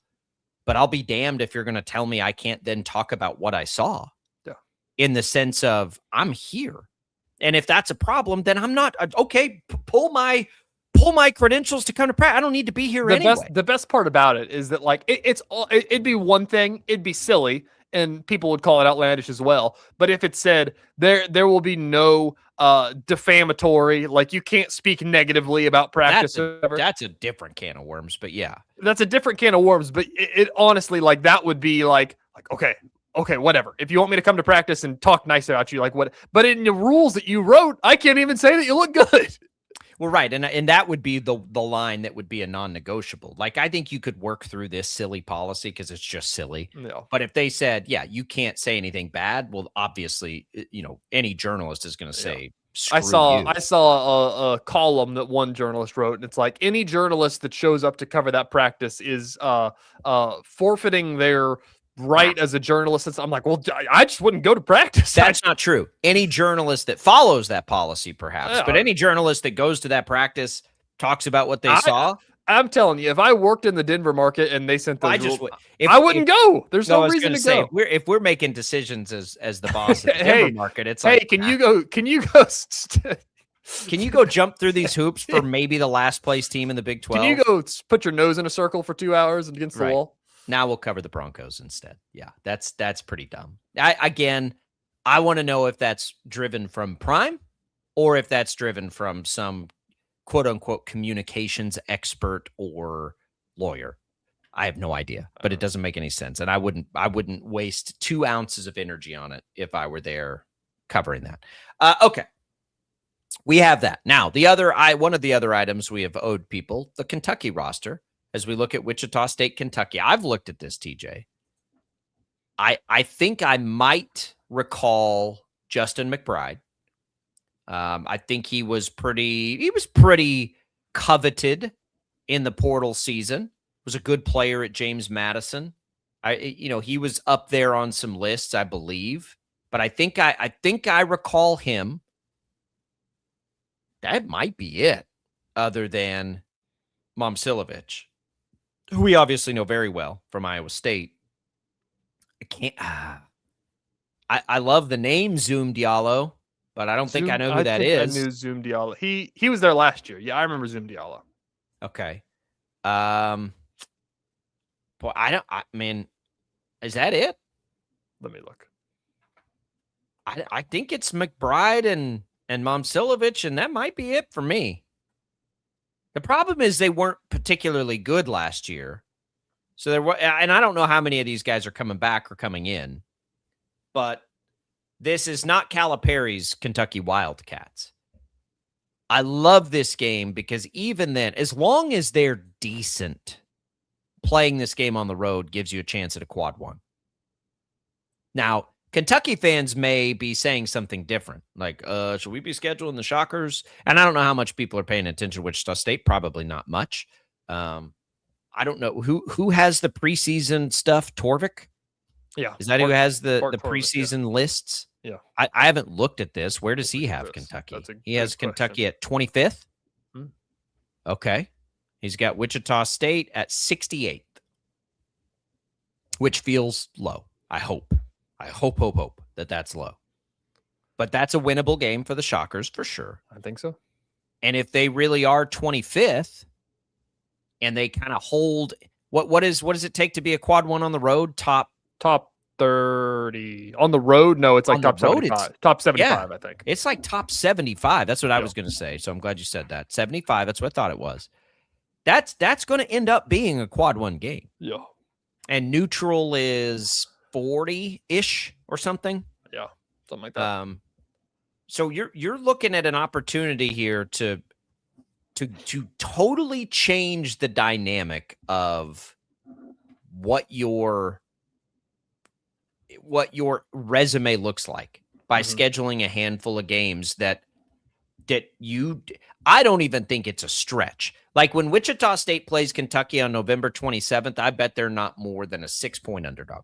But I'll be damned if you're going to tell me I can't then talk about what I saw. Yeah. In the sense of I'm here. And if that's a problem, then I'm not okay. Pull my credentials to come to practice. I don't need to be here anyway. The best part about it is that like it'd be one thing, it'd be silly, and people would call it outlandish as well. But if it said there will be no defamatory, like you can't speak negatively about practice. That's a different can of worms. But yeah, that's a different can of worms. But it honestly, like that would be like okay, whatever. If you want me to come to practice and talk nice about you, like what? But in the rules that you wrote, I can't even say that you look good. Well, right, and that would be the line that would be a non-negotiable. Like I think you could work through this silly policy because it's just silly. No. But if they said, yeah, you can't say anything bad, well, obviously, any journalist is going to say. Screw you. I saw a column that one journalist wrote, and it's like any journalist that shows up to cover that practice is forfeiting their right as a journalist. I'm like, well, I just wouldn't go to practice. That's not true. Any journalist that follows that policy, perhaps, but any journalist that goes to that practice talks about what they saw. I'm telling you, if I worked in the Denver market and they sent those rules, I wouldn't go. There's no reason to go. If we're making decisions as the boss of the Denver market, it's like, can you go? Can you go jump through these hoops for maybe the last place team in the Big 12? Can you go put your nose in a circle for 2 hours against the wall? Now we'll cover the Broncos instead. Yeah, that's pretty dumb. I want to know if that's driven from Prime or if that's driven from some quote unquote communications expert or lawyer. I have no idea, but it doesn't make any sense. And I wouldn't waste 2 ounces of energy on it if I were there covering that. Okay. We have that. Now, one of the other items we have owed people, the Kentucky roster. As we look at Wichita State, Kentucky, I've looked at this, TJ. I think I might recall Justin McBride. I think he was pretty coveted in the portal season. Was a good player at James Madison. He was up there on some lists, I believe. But I think I recall him. That might be it, other than Momcilovic, who we obviously know very well from Iowa State. I love the name Zoom Diallo, but I don't think I know who that is. I knew Zoom Diallo. He was there last year. Yeah, I remember Zoom Diallo. Okay. Boy, is that it? Let me look. I think it's McBride and Momcilovic, and that might be it for me. The problem is they weren't particularly good last year. So and I don't know how many of these guys are coming back or coming in, but this is not Calipari's Kentucky Wildcats. I love this game because even then, as long as they're decent, playing this game on the road gives you a chance at a quad one. Now, Kentucky fans may be saying something different, like, should we be scheduling the Shockers? And I don't know how much people are paying attention to Wichita State. Probably not much. I don't know. Who has the preseason stuff? Torvik? Yeah. Is that who has the preseason lists? Yeah. I haven't looked at this. Where does he have Kentucky? He has Kentucky at 25th? Okay. He's got Wichita State at 68th, which feels low. I hope that that's low. But that's a winnable game for the Shockers for sure. I think so. And if they really are 25th and they kind of hold, what does it take to be a quad one on the road? Top 30 on the road? No, it's like top 75. Top 75, I think. It's like top 75. That's what I was going to say. So I'm glad you said that. 75. That's what I thought it was. That's going to end up being a quad one game. Yeah. And neutral is 40-ish or something. Yeah, something like that. So you're looking at an opportunity here to totally change the dynamic of what your resume looks like by scheduling a handful of games that I don't even think it's a stretch. Like when Wichita State plays Kentucky on November 27th, I bet they're not more than a 6-point underdog.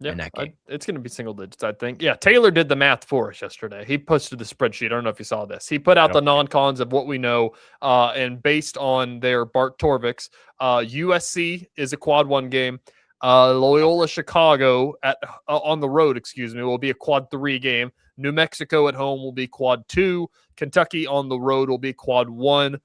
in that game. It's going to be single digits, I think. Yeah, Taylor did the math for us yesterday. He posted the spreadsheet. I don't know if you saw this. He put out the non-cons of what we know, and based on their Bart Torvik's, USC is a quad 1 game. Loyola Chicago on the road, will be a quad 3 game. New Mexico at home will be quad 2. Kentucky on the road will be quad 1.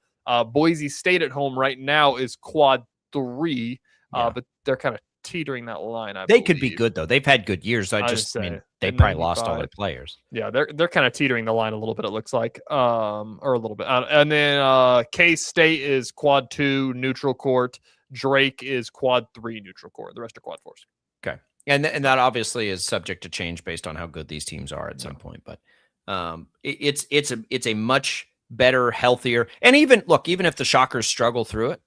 Boise State at home right now is quad 3, but they're kind of teetering that line. They could be good though. They've had good years. I mean, they probably lost all their players. Yeah, they're kind of teetering the line a little bit. It looks like, or a little bit. And then K-State is quad 2 neutral court. Drake is quad 3 neutral court. The rest are quad 4s. Okay, and that obviously is subject to change based on how good these teams are at some point. But it's a much better, healthier, and even if the Shockers struggle through it,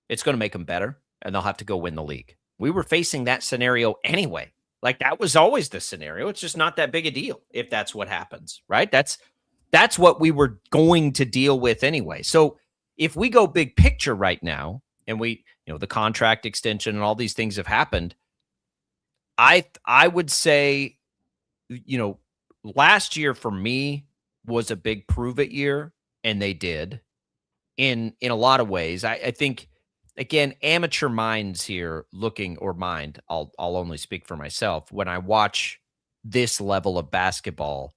it's going to make them better, and they'll have to go win the league. We were facing that scenario anyway. Like that was always the scenario. It's just not that big a deal if that's what happens, right? That's what we were going to deal with anyway. So if we go big picture right now, and we, the contract extension and all these things have happened, I would say, last year for me was a big prove it year, and they did in a lot of ways. I think, again, amateur minds here I'll only speak for myself when I watch this level of basketball,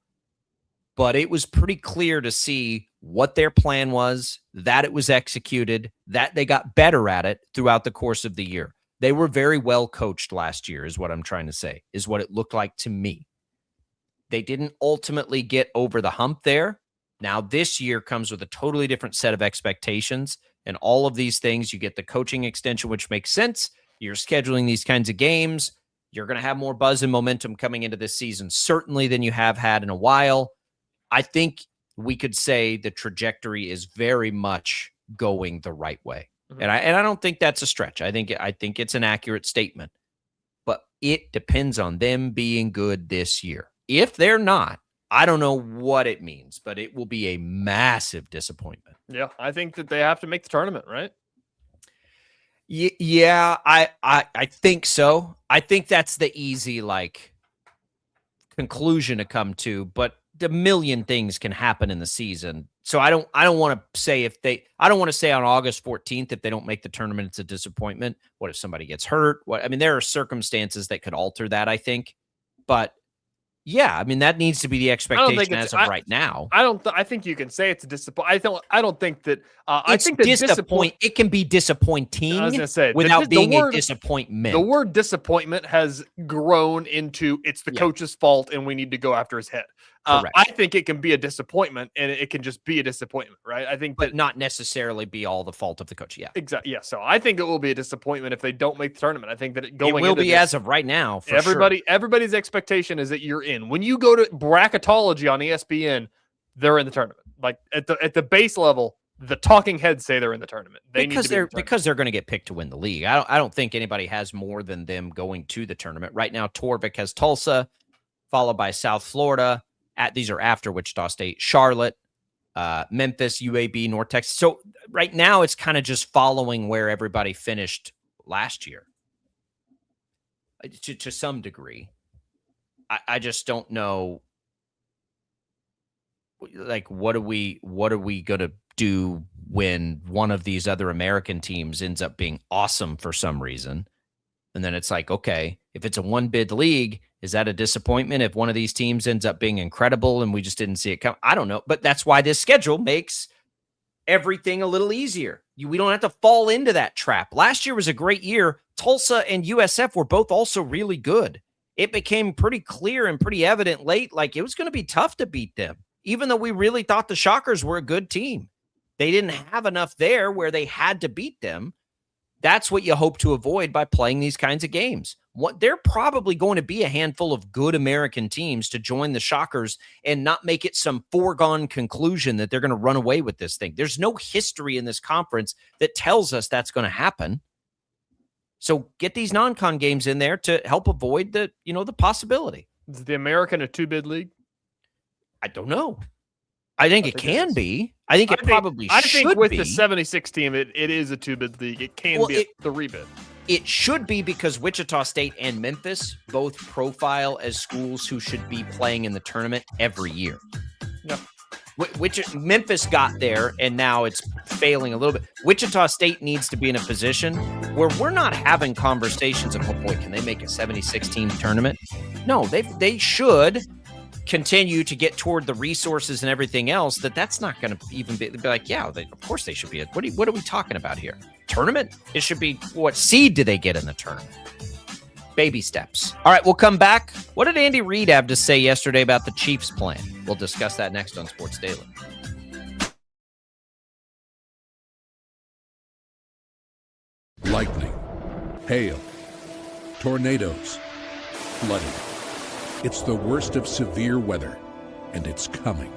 but it was pretty clear to see what their plan was, that it was executed, that they got better at it throughout the course of the year. They were very well coached last year, is what I'm trying to say, is what it looked like to me. They didn't ultimately get over the hump there. Now this year comes with a totally different set of expectations and all of these things. You get the coaching extension, which makes sense. You're scheduling these kinds of games. You're going to have more buzz and momentum coming into this season, certainly than you have had in a while. I think we could say the trajectory is very much going the right way. Mm-hmm. And I don't think that's a stretch. I think it's an accurate statement. But it depends on them being good this year. If they're not, I don't know what it means, but it will be a massive disappointment. Yeah, I think that they have to make the tournament, right? Yeah, I think so. I think that's the easy conclusion to come to, but a million things can happen in the season. So I don't want to say I don't want to say on August 14th if they don't make the tournament it's a disappointment. What if somebody gets hurt? There are circumstances that could alter that, I think. But yeah, that needs to be the expectation as of right now. I think you can say it's a disappointment. I don't think that. I think that it can be disappointing. I was going to say without being a disappointment. The word disappointment has grown into it's the coach's fault and we need to go after his head. I think it can be a disappointment and it can just be a disappointment, right? I think, but not necessarily be all the fault of the coach. Yeah, exactly. Yeah, so I think it will be a disappointment if they don't make the tournament. I think that it will be as of right now. For everybody's expectation is that you're in. When you go to bracketology on ESPN, they're in the tournament. Like at the base level, the talking heads say they're in the tournament. Because they're going to get picked to win the league. I don't think anybody has more than them going to the tournament right now. Torvik has Tulsa, followed by South Florida. These are after Wichita State, Charlotte, Memphis, UAB, North Texas. So right now it's kind of just following where everybody finished last year to some degree. I just don't know. What are we going to do when one of these other American teams ends up being awesome for some reason? And then it's like, okay, if it's a one bid league, is that a disappointment if one of these teams ends up being incredible and we just didn't see it come? I don't know. But that's why this schedule makes everything a little easier. We don't have to fall into that trap. Last year was a great year. Tulsa and USF were both also really good. It became pretty clear and pretty evident late, it was going to be tough to beat them, even though we really thought the Shockers were a good team. They didn't have enough there where they had to beat them. That's what you hope to avoid by playing these kinds of games. They're probably going to be a handful of good American teams to join the Shockers and not make it some foregone conclusion that they're going to run away with this thing. There's no history in this conference that tells us that's going to happen. So get these non-con games in there to help avoid the possibility. Is the American a two-bid league? I don't know. I think it can be. I think it probably should be. I think with the 76 team, it is a two-bid league. It can be a three-bid. It should be because Wichita State and Memphis both profile as schools who should be playing in the tournament every year. Yep. Memphis got there, and now it's failing a little bit. Wichita State needs to be in a position where we're not having conversations of, oh boy, can they make a 76-team tournament? No, they should continue to get toward the resources and everything else. That's not going to even be like, yeah, of course they should be. What are we talking about here? Tournament? It should be, what seed do they get in the tournament? Baby steps. All right, we'll come back. What did Andy Reid have to say yesterday about the Chiefs plan? We'll discuss that next on Sports Daily. Lightning, hail, tornadoes, flooding. It's the worst of severe weather, and it's coming.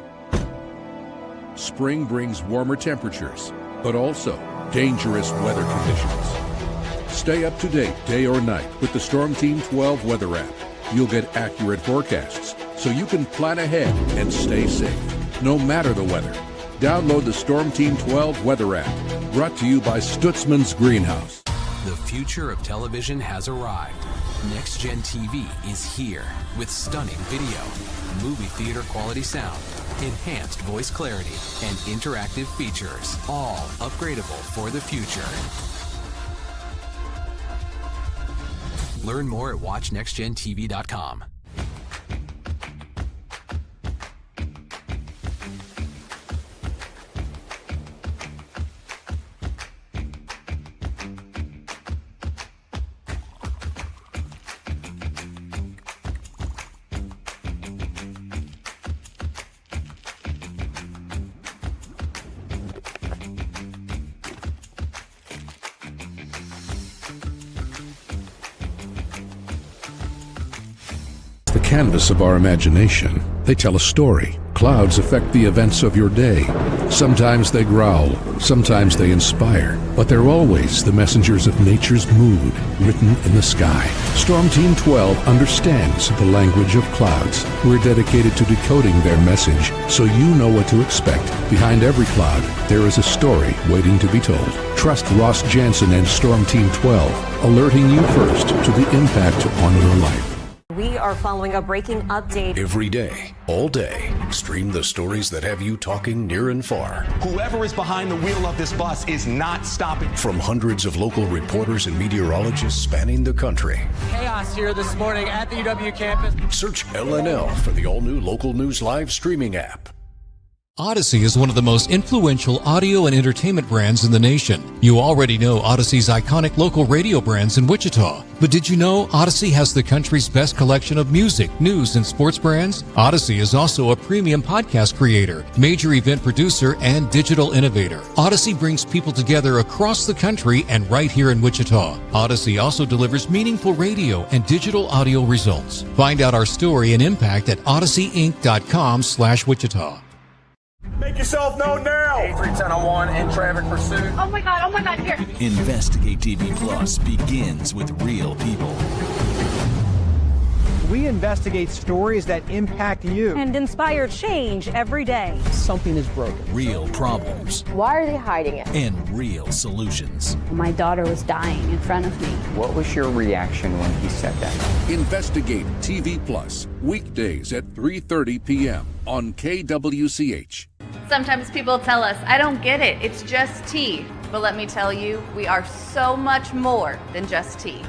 Spring brings warmer temperatures, but also dangerous weather conditions. Stay up to date day or night with the Storm Team 12 weather app. You'll get accurate forecasts so you can plan ahead and stay safe, no matter the weather. Download the Storm Team 12 weather app, brought to you by Stutzman's Greenhouse. The future of television has arrived. Next Gen TV is here with stunning video, movie theater quality sound, enhanced voice clarity, and interactive features, all upgradable for the future. Learn more at watchnextgentv.com. Canvas of our imagination. They tell a story. Clouds affect the events of your day. Sometimes they growl, sometimes they inspire, but they're always the messengers of nature's mood written in the sky. Storm Team 12 understands the language of clouds. We're dedicated to decoding their message so you know what to expect. Behind every cloud, there is a story waiting to be told. Trust Ross Jansen and Storm Team 12, alerting you first to the impact on your life. We are following a breaking update. Every day, all day, stream the stories that have you talking near and far. Whoever is behind the wheel of this bus is not stopping. From hundreds of local reporters and meteorologists spanning the country. Chaos here this morning at the UW campus. Search LNL for the all-new Local News Live streaming app. Odyssey is one of the most influential audio and entertainment brands in the nation. You already know Odyssey's iconic local radio brands in Wichita. But did you know Odyssey has the country's best collection of music, news, and sports brands? Odyssey is also a premium podcast creator, major event producer, and digital innovator. Odyssey brings people together across the country and right here in Wichita. Odyssey also delivers meaningful radio and digital audio results. Find out our story and impact at odysseyinc.com/Wichita. Make yourself known now. 310-1 in traffic pursuit. Oh my God, here. Investigate TV Plus begins with real people. We investigate stories that impact you. And inspire change every day. Something is broken. Real problems. Why are they hiding it? And real solutions. My daughter was dying in front of me. What was your reaction when he said that? Investigate TV Plus, weekdays at 3:30 p.m. on KWCH. Sometimes people tell us, I don't get it, it's just tea. But let me tell you, we are so much more than just tea.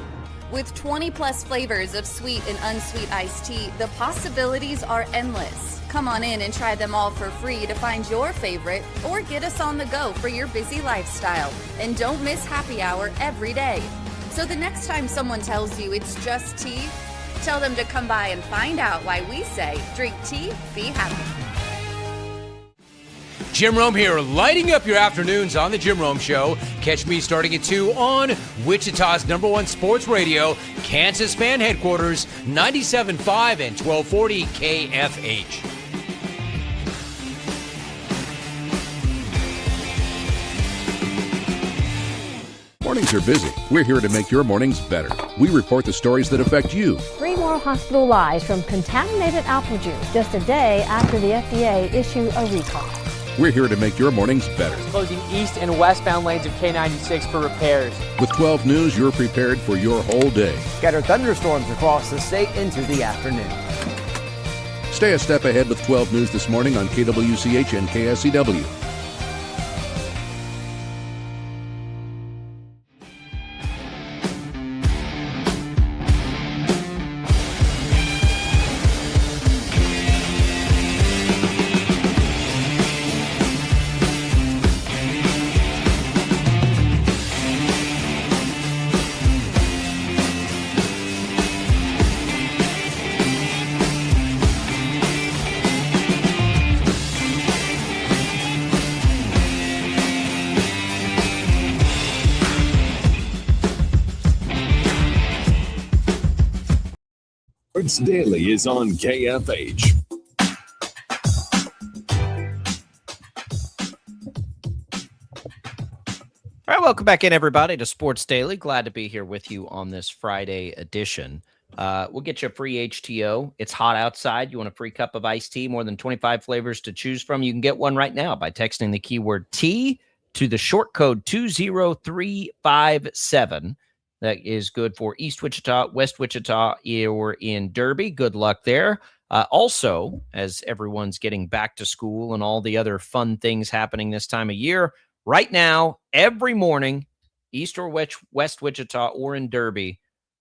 With 20 plus flavors of sweet and unsweet iced tea, the possibilities are endless. Come on in and try them all for free to find your favorite, or get us on the go for your busy lifestyle. And don't miss happy hour every day. So the next time someone tells you it's just tea, tell them to come by and find out why we say, drink tea, be happy. Jim Rome here, lighting up your afternoons on The Jim Rome Show. Catch me starting at 2 on Wichita's #1 sports radio, Kansas Fan Headquarters, 97.5 and 1240 KFH. Mornings are busy. We're here to make your mornings better. We report the stories that affect you. 3 more hospital lies from contaminated apple juice just a day after the FDA issued a recall. We're here to make your mornings better. Closing east and westbound lanes of K96 for repairs. With 12 News, you're prepared for your whole day. Scattered thunderstorms across the state into the afternoon. Stay a step ahead with 12 News this morning on KWCH and KSCW. Sports Daily is on KFH. All right, welcome back in, everybody, to Sports Daily. Glad to be here with you on this Friday edition. We'll get you a free HTO. It's hot outside. You want a free cup of iced tea, more than 25 flavors to choose from. You can get one right now by texting the keyword tea to the short code 20357. That is good for East Wichita, West Wichita, or in Derby. Good luck there. Also, as everyone's getting back to school and all the other fun things happening this time of year, right now, every morning, East or West Wichita or in Derby,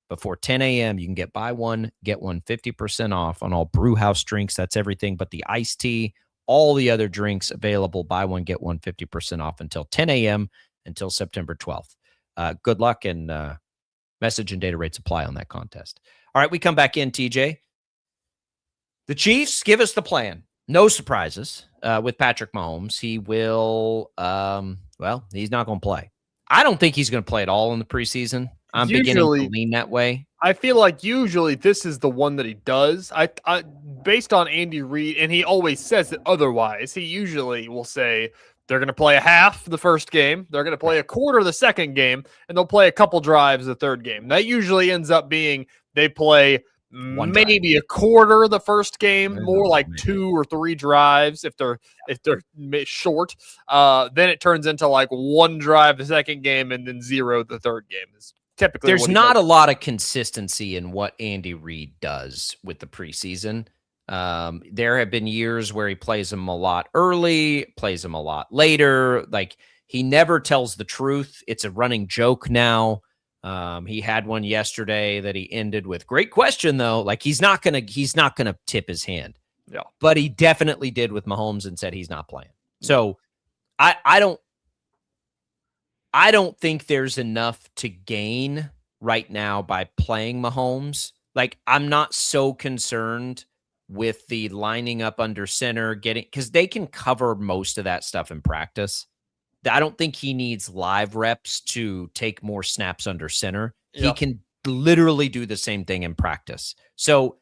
before 10 a.m., you can buy one, get one 50% off on all brew house drinks. That's everything but the iced tea. All the other drinks available, buy one, get one 50% off until 10 a.m. until September 12th. Good luck, and message and data rates apply on that contest. All right, we come back in, TJ. The Chiefs give us the plan. No surprises with Patrick Mahomes. He will, he's not going to play. I don't think he's going to play at all in the preseason. I'm beginning to lean that way. I feel like usually this is the one that he does. I based on Andy Reid, and he always says it otherwise. He usually will say they're going to play a half the first game, they're going to play a quarter the second game, and they'll play a couple drives the third game. That usually ends up being they play maybe a quarter the first game, more like 2 or 3 drives if they're short. Then it turns into like 1 drive the second game and then 0 the third game. Is typically there's not a lot of consistency in what Andy Reid does with the preseason. There have been years where he plays them a lot early, plays them a lot later. Like, he never tells the truth. It's a running joke now. He had one yesterday that he ended with, great question though. Like, he's not gonna tip his hand. Yeah. But he definitely did with Mahomes and said he's not playing. So I don't think there's enough to gain right now by playing Mahomes. Like, I'm not so concerned with the lining up under center, because they can cover most of that stuff in practice. I don't think he needs live reps to take more snaps under center. Yeah. He can literally do the same thing in practice. So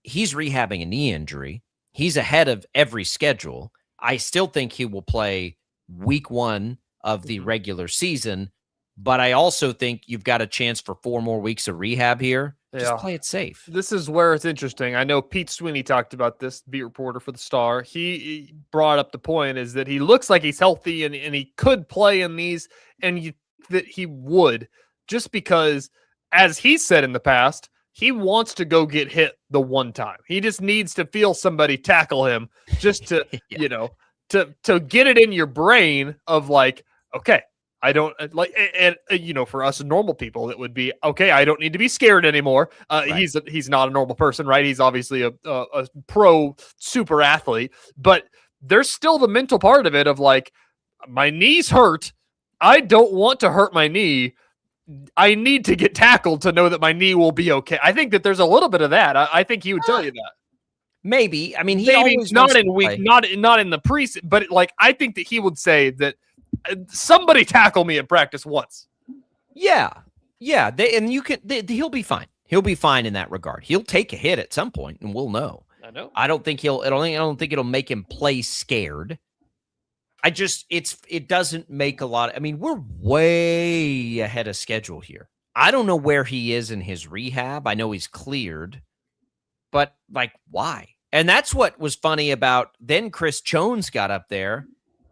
he's rehabbing a knee injury. He's ahead of every schedule. I still think he will play week 1 of the regular season, but I also think you've got a chance for 4 more weeks of rehab here. Just play it safe. This is where it's interesting. I know Pete Sweeney talked about this, beat reporter for the Star. He brought up the point is that he looks like he's healthy and he could play in these, and that he would, just because, as he said in the past, he wants to go get hit the one time. He just needs to feel somebody tackle him just to, to get it in your brain of like, okay, I don't like, and for us normal people, it would be, okay, I don't need to be scared anymore. Right. He's not a normal person, right? He's obviously a pro super athlete, but there's still the mental part of it of like, my knee's hurt. I don't want to hurt my knee. I need to get tackled to know that my knee will be okay. I think that there's a little bit of that. I think he would tell you that. Maybe. I mean, he maybe always not in week, not in the preseason, but like, I think that he would say that somebody tackle me in practice once. Yeah. He'll be fine. He'll be fine in that regard. He'll take a hit at some point, and we'll know. I know. I don't think it'll make him play scared. It doesn't make a lot. I mean, we're way ahead of schedule here. I don't know where he is in his rehab. I know he's cleared, but like, why? And that's what was funny about then Chris Jones got up there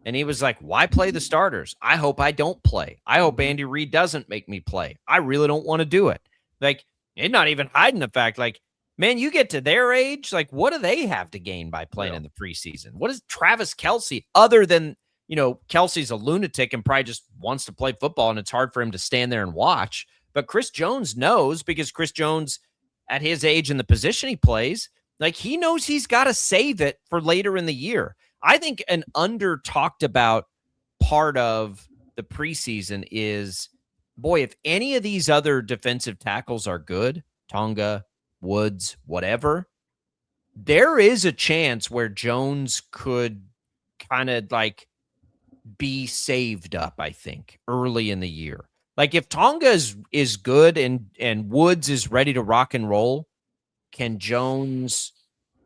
And he was like, why play the starters? I hope I don't play. I hope Andy Reid doesn't make me play. I really don't want to do it. Like, and not even hiding the fact, like, man, you get to their age, like, what do they have to gain by playing in the preseason? What is Travis Kelce, other than, Kelce's a lunatic and probably just wants to play football, and it's hard for him to stand there and watch. But Chris Jones knows, because Chris Jones, at his age and the position he plays, like, he knows he's got to save it for later in the year. I think an under-talked about part of the preseason is, boy, if any of these other defensive tackles are good, Tonga, Woods, whatever, there is a chance where Jones could kind of like be saved up, I think, early in the year. Like, if Tonga is good and Woods is ready to rock and roll, can Jones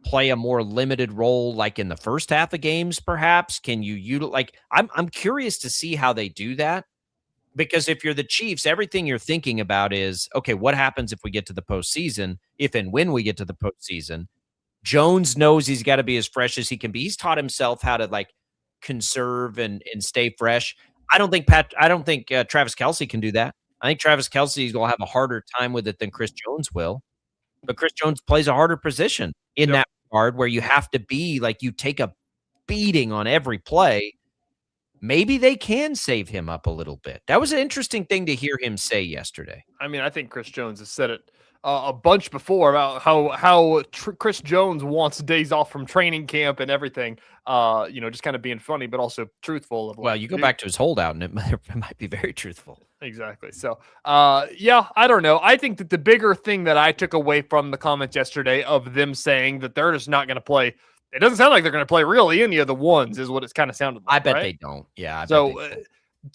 play a more limited role, like in the first half of games, perhaps? Can you utilize, like, I'm curious to see how they do that, because if you're the Chiefs, everything you're thinking about is, okay, what happens if we get to the postseason? If and when we get to the postseason, Jones knows he's got to be as fresh as he can be. He's taught himself how to like conserve and stay fresh. I don't think Travis Kelce can do that. I think Travis Kelce will have a harder time with it than Chris Jones will. But Chris Jones plays a harder position in that regard, where you have to be like, you take a beating on every play. Maybe they can save him up a little bit. That was an interesting thing to hear him say yesterday. I mean, I think Chris Jones has said it a bunch before about how Chris Jones wants days off from training camp and everything. Just kind of being funny, but also truthful. Well, you go back to his holdout, and it might be very truthful. Exactly. So, I don't know. I think that the bigger thing that I took away from the comments yesterday of them saying that they're just not going to play, it doesn't sound like they're going to play really any of the ones, is what it's kind of sounded like. I bet right? they don't. Yeah.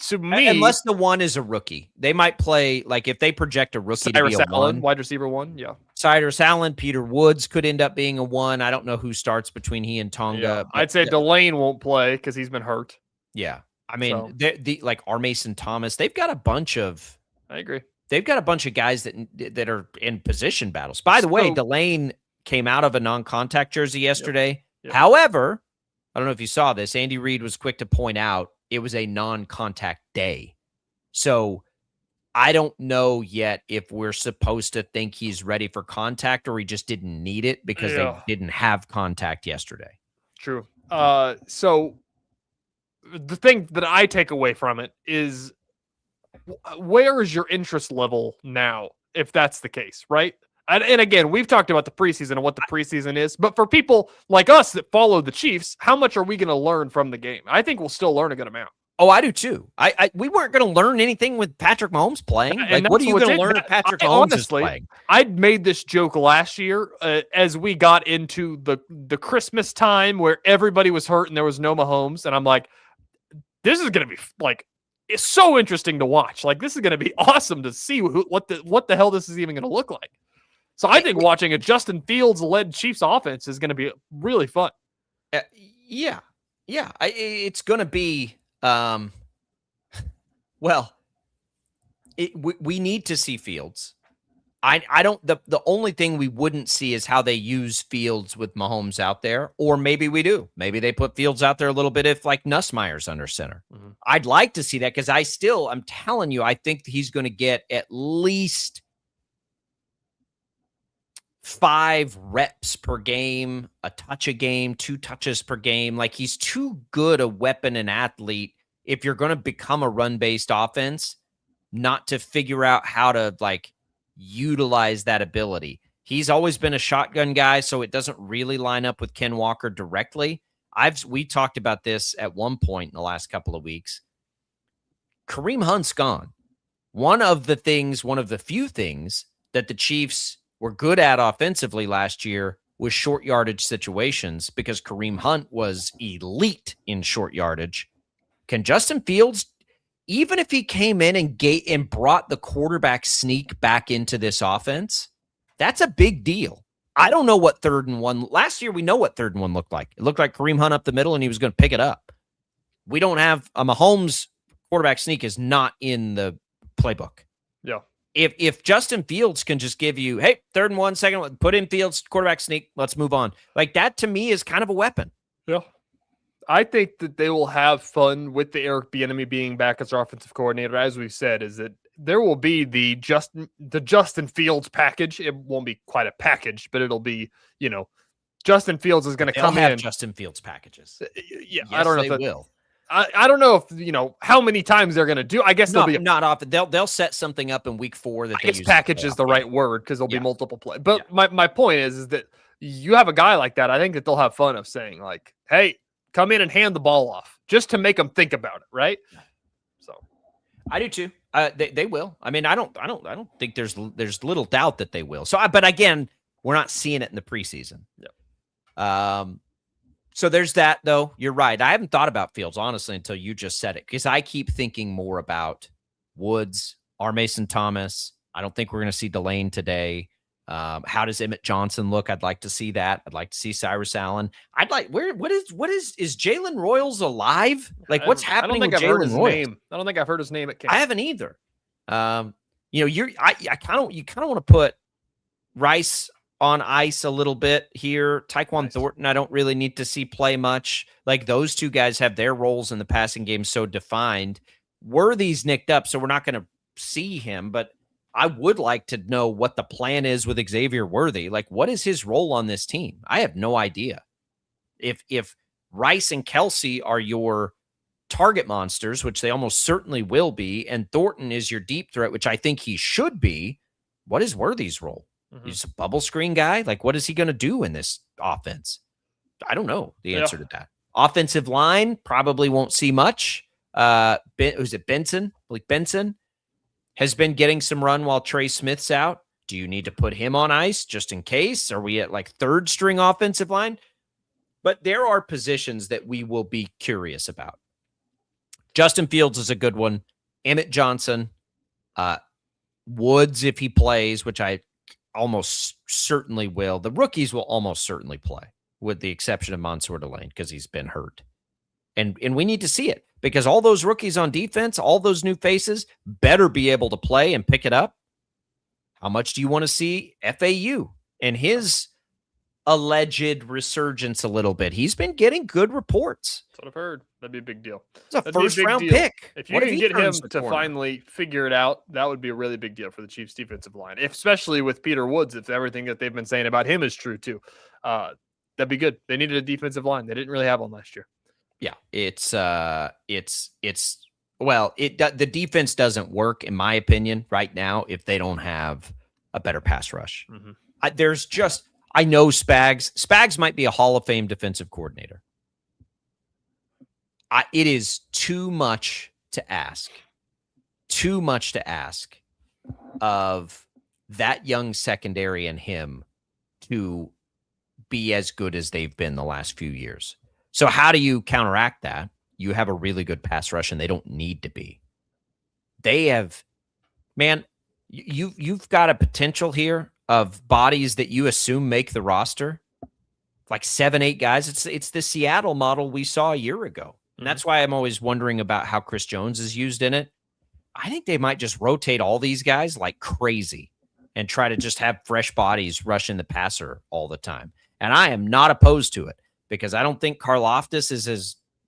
To me, unless the one is a rookie, they might play, like, if they project a rookie Cyrus to be a Allen, one, wide receiver one. Yeah. Cyrus Allen, Peter Woods could end up being a one. I don't know who starts between he and Tonga. Yeah. I'd say Delane won't play because he's been hurt. Yeah. I mean, like our Mason Thomas, they've got a bunch of. I agree. They've got a bunch of guys that are in position battles. By the way, Delane came out of a non-contact jersey yesterday. Yep. However, I don't know if you saw this. Andy Reid was quick to point out it was a non-contact day. So I don't know yet if we're supposed to think he's ready for contact, or he just didn't need it because they didn't have contact yesterday. True. So the thing that I take away from it is, where is your interest level now, if that's the case, right? And again, we've talked about the preseason and what the preseason is, but for people like us that follow the Chiefs, how much are we going to learn from the game? I think we'll still learn a good amount. Oh, I do too. We weren't going to learn anything with Patrick Mahomes playing. Like, what are you going to learn if Patrick Mahomes is playing? I'd made this joke last year as we got into the Christmas time where everybody was hurt and there was no Mahomes, and I'm like, this is going to be like, it's so interesting to watch. Like, this is going to be awesome to see what the hell this is even going to look like. So I think watching a Justin Fields-led Chiefs offense is going to be really fun. Yeah. It's going to be. We need to see Fields. I don't. The only thing we wouldn't see is how they use Fields with Mahomes out there, or maybe we do. Maybe they put Fields out there a little bit if like Nussmeier's under center. Mm-hmm. I'd like to see that, because I'm telling you, I think he's going to get at least 5 reps per game, a touch a game, 2 touches per game. Like, he's too good a weapon and athlete, if you're going to become a run-based offense, not to figure out how to like utilize that ability. He's always been a shotgun guy, so it doesn't really line up with Ken Walker directly. We talked about this at one point in the last couple of weeks. Kareem Hunt's gone. One of the few things that the Chiefs were good at offensively last year was short yardage situations, because Kareem Hunt was elite in short yardage. Can Justin Fields, even if he came in and brought the quarterback sneak back into this offense, that's a big deal. I don't know what 3rd and 1. Last year, we know what 3rd and 1 looked like. It looked like Kareem Hunt up the middle, and he was going to pick it up. We don't have a Mahomes quarterback sneak is not in the playbook. Yeah. If Justin Fields can just give you, hey, 3rd and 1, 2nd, put in Fields, quarterback sneak, let's move on. Like, that to me is kind of a weapon. Yeah. I think that they will have fun with the Eric Bieniemy being back as our offensive coordinator. As we've said, is that there will be the Justin Fields package. It won't be quite a package, but it'll be, Justin Fields is going to come in. Justin Fields packages. Yeah, Yes, I don't know they if that, will. I don't know if how many times they're going to do. I guess they'll be not often. They'll set something up in week 4 that I guess package is the right word because there'll be multiple play. But my point is that you have a guy like that. I think that they'll have fun of saying like, "Hey, come in and hand the ball off," just to make them think about it, right? So, I do too. They will. I mean, I don't think there's little doubt that they will. So, but again, we're not seeing it in the preseason. Yeah. So there's that, though. You're right. I haven't thought about Fields, honestly, until you just said it, because I keep thinking more about Woods, R. Mason Thomas. I don't think we're going to see Delane today. How does Emmett Johnson look? I'd like to see that. I'd like to see Cyrus Allen. What is Jalen Royals alive? Like, what's happening with Jalen Royals? I don't think I've heard his name at camp. I haven't either. You kind of want to put Rice on ice a little bit here. Tyquan Thornton, I don't really need to see play much. Like, those two guys have their roles in the passing game so defined. Worthy's nicked up, so we're not going to see him, but I would like to know what the plan is with Xavier Worthy. Like, what is his role on this team? I have no idea. If Rice and Kelsey are your target monsters, which they almost certainly will be, and Thornton is your deep threat, which I think he should be, what is Worthy's role? He's a bubble screen guy. Like, what is he going to do in this offense? I don't know the answer to that. Offensive line probably won't see much. Who's it? Benson? Like, Benson has been getting some run while Trey Smith's out. Do you need to put him on ice just in case? Are we at like third string offensive line? But there are positions that we will be curious about. Justin Fields is a good one. Emmett Johnson, Woods, if he plays, which I almost certainly will. The rookies will almost certainly play, with the exception of Mansour Delane, because he's been hurt. And we need to see it, because all those rookies on defense, all those new faces, better be able to play and pick it up. How much do you want to see FAU and his alleged resurgence a little bit? He's been getting good reports. That's what I've heard. That'd be a big deal. It's a first-round pick. If you can get him to finally figure it out, that would be a really big deal for the Chiefs' defensive line, especially with Peter Woods, if everything that they've been saying about him is true too. That'd be good. They needed a defensive line. They didn't really have one last year. Yeah, the defense doesn't work, in my opinion, right now if they don't have a better pass rush. I know Spags might be a Hall of Fame defensive coordinator. It is too much to ask of that young secondary and him to be as good as they've been the last few years. So how do you counteract that? You have a really good pass rush, and they don't need to be. They have, man, you've got a potential here of bodies that you assume make the roster, like 7-8 guys. It's the Seattle model we saw a year ago. And that's why I'm always wondering about how Chris Jones is used in it. I think they might just rotate all these guys like crazy and try to just have fresh bodies rushing the passer all the time. And I am not opposed to it, because I don't think Karlaftis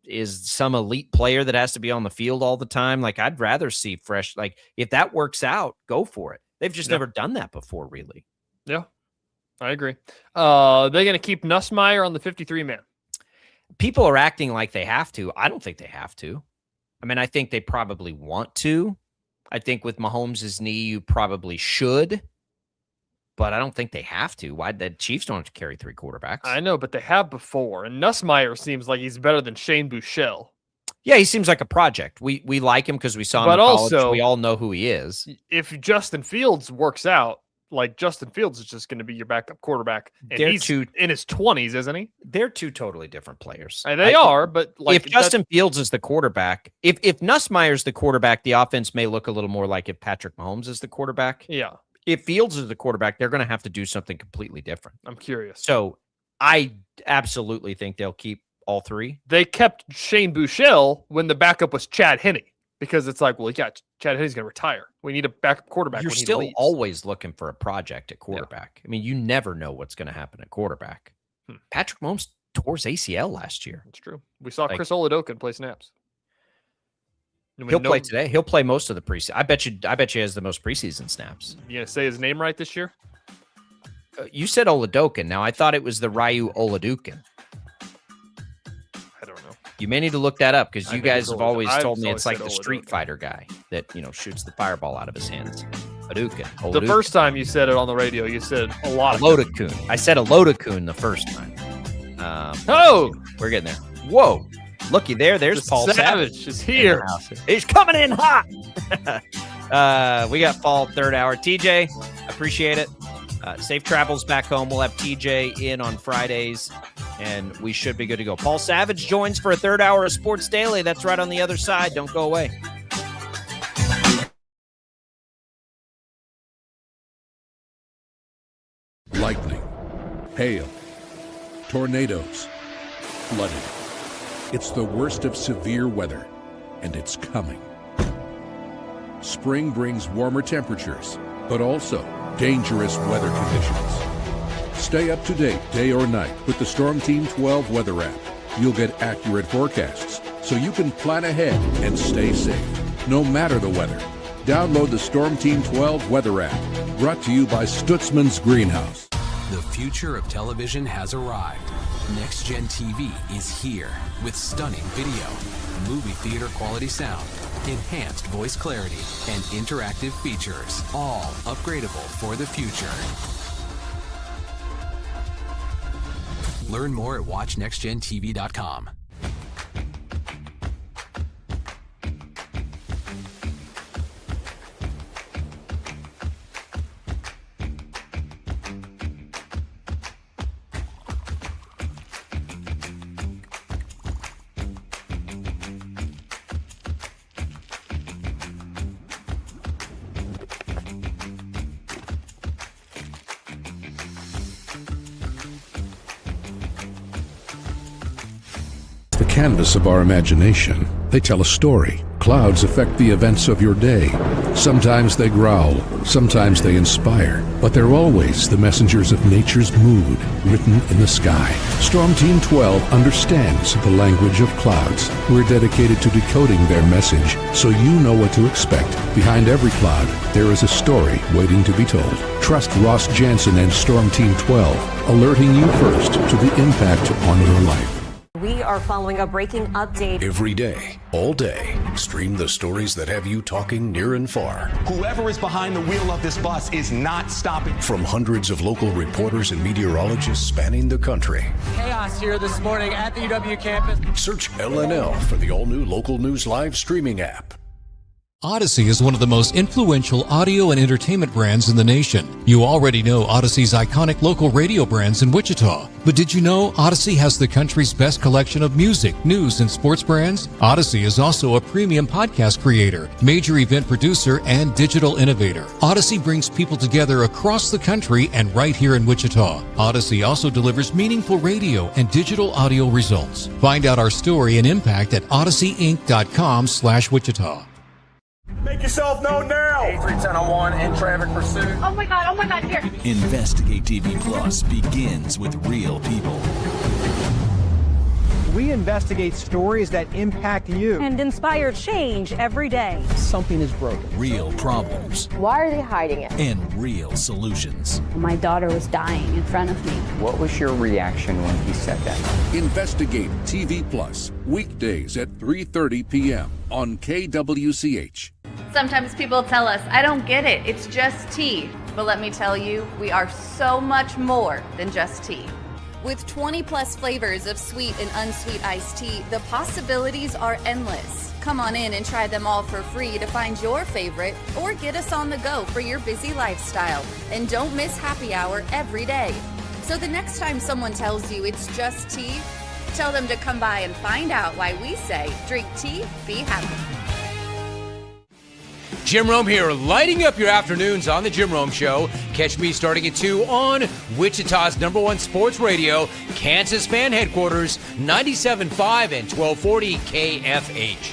is some elite player that has to be on the field all the time. Like, I'd rather see fresh. Like, if that works out, go for it. They've just never done that before, really. Yeah, I agree. They're going to keep Nussmeier on the 53-man. People are acting like they have to. I don't think they have to. I mean, I think they probably want to. I think with Mahomes' knee, you probably should. But I don't think they have to. Why? The Chiefs don't have to carry 3 quarterbacks. I know, but they have before. And Nussmeier seems like he's better than Shane Buechele. Yeah, he seems like a project. We like him because we saw him in college. Also, we all know who he is. If Justin Fields works out, like, Justin Fields is just going to be your backup quarterback. And he's in his 20s, isn't he? They're two totally different players. They are, but like, if Justin Fields is the quarterback, if Nussmeier's the quarterback, the offense may look a little more like if Patrick Mahomes is the quarterback. Yeah. If Fields is the quarterback, they're going to have to do something completely different. I'm curious. So I absolutely think they'll keep all 3. They kept Shane Buechele when the backup was Chad Henne, because it's like, well, yeah, Chad Henne's going to retire. We need a backup quarterback. You're still always looking for a project at quarterback. Yeah. I mean, you never know what's going to happen at quarterback. Patrick Mahomes tore his ACL last year. That's true. We saw Chris Oladokun play snaps. He'll play today. He'll play most of the preseason. I bet you he has the most preseason snaps. You gonna say his name right this year? You said Oladokun. Now I thought it was the Ryu Oladokun. I don't know. You may need to look that up because you guys have always told me I've it's like always the said Street Fighter guy that shoots the fireball out of his hands. Oladokun. The first time you said it on the radio, you said a lot of Oladokun. I said Oladokun the first time. We're getting there. Whoa. Looky there. There's Paul Savage. Is here. He's coming in hot. We got fall third hour. TJ, appreciate it. Safe travels back home. We'll have TJ in on Fridays, and we should be good to go. Paul Savage joins for a third hour of Sports Daily. That's right on the other side. Don't go away. Lightning, hail, tornadoes, flooding. It's the worst of severe weather, and it's coming. Spring brings warmer temperatures, but also dangerous weather conditions. Stay up to date day or night with the Storm Team 12 weather app. You'll get accurate forecasts, so you can plan ahead and stay safe, no matter the weather. Download the Storm Team 12 weather app, brought to you by Stutzman's Greenhouse. The future of television has arrived. Next Gen TV is here with stunning video, movie theater quality sound, enhanced voice clarity, and interactive features, all upgradable for the future. Learn more at watchnextgentv.com. Canvas of our imagination. They tell a story. Clouds affect the events of your day. Sometimes they growl, sometimes they inspire, but they're always the messengers of nature's mood, written in the sky. Storm Team 12 understands the language of clouds. We're dedicated to decoding their message, so you know what to expect. Behind every cloud, there is a story waiting to be told. Trust Ross Jansen and Storm Team 12, alerting you first to the impact on your life. We are following a breaking update. Every day, all day, stream the stories that have you talking near and far. Whoever is behind the wheel of this bus is not stopping. From hundreds of local reporters and meteorologists spanning the country. Chaos here this morning at the UW campus. Search LNL for the all-new Local News Live streaming app. Odyssey is one of the most influential audio and entertainment brands in the nation. You already know Odyssey's iconic local radio brands in Wichita. But did you know Odyssey has the country's best collection of music, news, and sports brands? Odyssey is also a premium podcast creator, major event producer, and digital innovator. Odyssey brings people together across the country and right here in Wichita. Odyssey also delivers meaningful radio and digital audio results. Find out our story and impact at odysseyinc.com/Wichita. Make yourself known now. 310-1 in traffic pursuit. Oh my God, here. Investigate TV Plus begins with real people. We investigate stories that impact you. And inspire change every day. Something is broken. Real problems. Why are they hiding it? And real solutions. My daughter was dying in front of me. What was your reaction when he said that? Investigate TV Plus, weekdays at 3:30 p.m. on KWCH. Sometimes people tell us, I don't get it, it's just tea. But let me tell you, we are so much more than just tea. With 20 plus flavors of sweet and unsweet iced tea, the possibilities are endless. Come on in and try them all for free to find your favorite or get us on the go for your busy lifestyle. And don't miss happy hour every day. So the next time someone tells you it's just tea, tell them to come by and find out why we say drink tea, be happy. Jim Rome here, lighting up your afternoons on The Jim Rome Show. Catch me starting at 2 on Wichita's #1 sports radio, Kansas Fan Headquarters, 97.5 and 1240 KFH.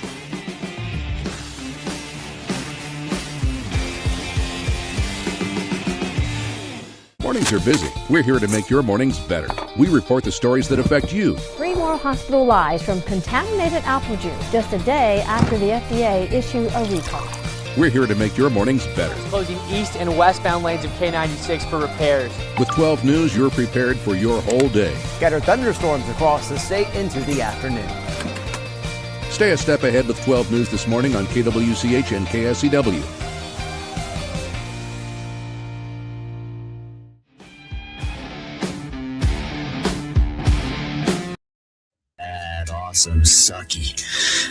Mornings are busy. We're here to make your mornings better. We report the stories that affect you. 3 more hospital lies from contaminated apple juice just a day after the FDA issued a recall. We're here to make your mornings better. Closing east and westbound lanes of K96 for repairs. With 12 News, you're prepared for your whole day. Scattered thunderstorms across the state into the afternoon. Stay a step ahead with 12 News this morning on KWCH and KSCW. Awesome sucky.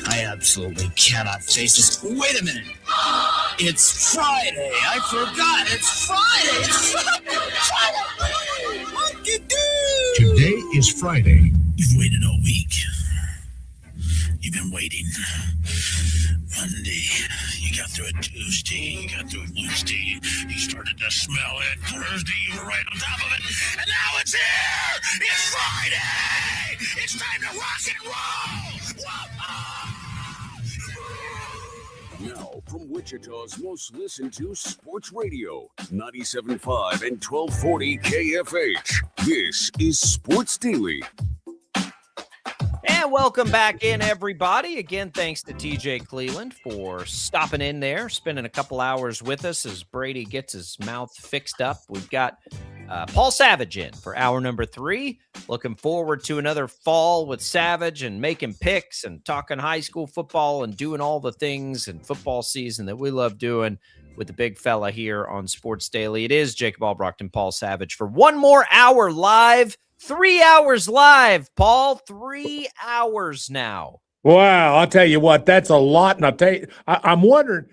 I absolutely cannot face this. Wait a minute. It's Friday. I forgot. It's Friday. It's Friday. What you do? Today is Friday. You've waited all week. You've been waiting. Monday, you got through it. Tuesday, you got through it. Wednesday, you started to smell it. Thursday, you were right on top of it. And now it's here! It's Friday! It's time to rock and roll! Now, from Wichita's most listened to sports radio, 97.5 and 1240 KFH. This is Sports Daily. And welcome back in, everybody. Again, thanks to TJ Cleveland for stopping in there, spending a couple hours with us as Brady gets his mouth fixed up. We've got Paul Savage in for hour number 3. Looking forward to another fall with Savage and making picks and talking high school football and doing all the things in football season that we love doing with the big fella here on Sports Daily. It is Jacob Albrocht and Paul Savage for one more hour live. 3 hours live, Paul. 3 hours now. Wow, I'll tell you what, that's a lot. And I'll tell you, I'm wondering,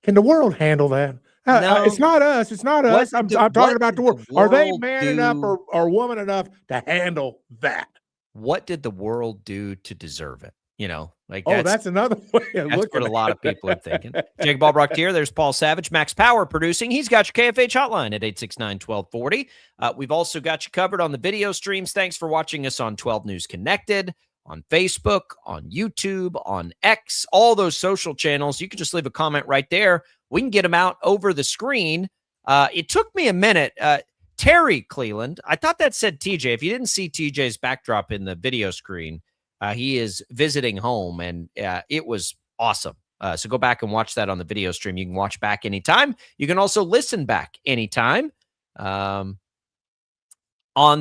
can the world handle that? No, it's not us. It's not us. I'm talking about the world. Are they man enough or woman enough to handle that? What did the world do to deserve it? You know, like that's another way of that's looking what a at lot of people are thinking. Jacob Albrocht here. There's Paul Savage, Max Power producing. He's got your KFH hotline at 869-1240. We've also got you covered on the video streams. Thanks for watching us on 12 News Connected, on Facebook, on YouTube, on X, all those social channels. You can just leave a comment right there. We can get them out over the screen. It took me a minute. Terry Cleveland, I thought that said TJ. If you didn't see TJ's backdrop in the video screen, he is visiting home, and it was awesome. So go back and watch that on the video stream. You can watch back anytime. You can also listen back anytime on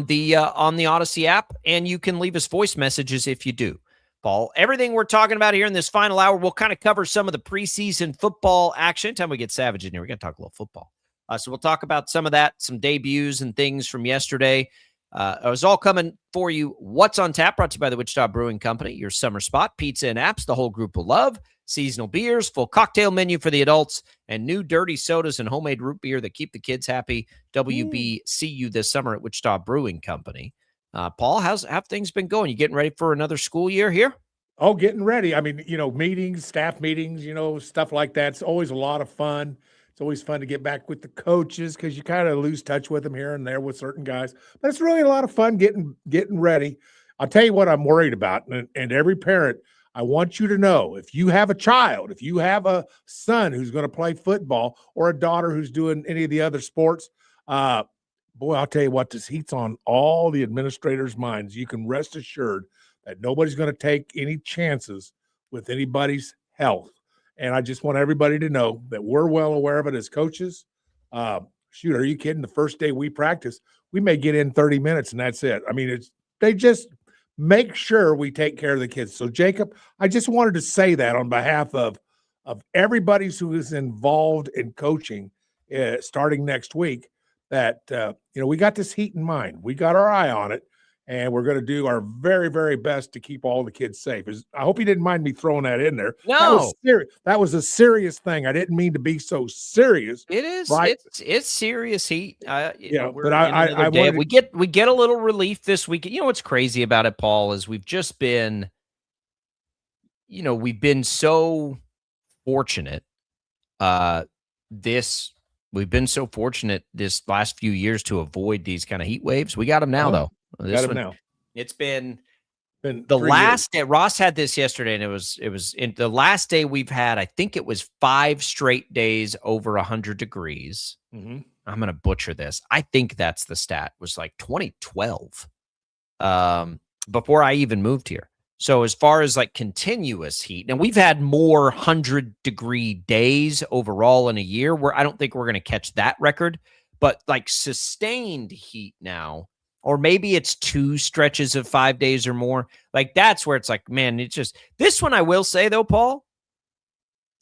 the Odyssey app, and you can leave us voice messages if you do. Paul, everything we're talking about here in this final hour, we'll kind of cover some of the preseason football action. Anytime we get Savage in here, we're going to talk a little football. So we'll talk about some of that, some debuts and things from yesterday. It was all coming for you. What's on Tap, brought to you by the Wichita Brewing Company, your summer spot, pizza and apps, the whole group will love, seasonal beers, full cocktail menu for the adults, and new dirty sodas and homemade root beer that keep the kids happy. WB, see you this summer at Wichita Brewing Company. Paul, have things been going? You getting ready for another school year here? Oh, getting ready. I mean, meetings, staff meetings, stuff like that. It's always a lot of fun. It's always fun to get back with the coaches because you kind of lose touch with them here and there with certain guys. But it's really a lot of fun getting ready. I'll tell you what I'm worried about, and every parent, I want you to know, if you have a child, if you have a son who's going to play football or a daughter who's doing any of the other sports, boy, I'll tell you what, this heat's on all the administrators' minds. You can rest assured that nobody's going to take any chances with anybody's health. And I just want everybody to know that we're well aware of it as coaches. Shoot, are you kidding? The first day we practice, we may get in 30 minutes and that's it. I mean, they just make sure we take care of the kids. So, Jacob, I just wanted to say that on behalf of everybody who is involved in coaching starting next week, that, we got this heat in mind. We got our eye on it. And we're going to do our very, very best to keep all the kids safe. I hope you didn't mind me throwing that in there. No. That was a serious thing. I didn't mean to be so serious. It is. Right? It's serious heat. But we get a little relief this week. You know what's crazy about it, Paul, is we've just been, we've been so fortunate. We've been so fortunate this last few years to avoid these kind of heat waves. We got them now, though. Got them now. It's been The last day, Ross had this yesterday, and it was in the last day we've had, I think it was 5 straight days over 100 degrees. Mm-hmm. I'm going to butcher this. I think that's the stat. It was like 2012, before I even moved here. So as far as like continuous heat, now we've had more 100-degree days overall in a year, where I don't think we're going to catch that record, but like sustained heat now, or maybe it's 2 stretches of 5 days or more. Like that's where it's like, man, it's just this one. I will say though, Paul,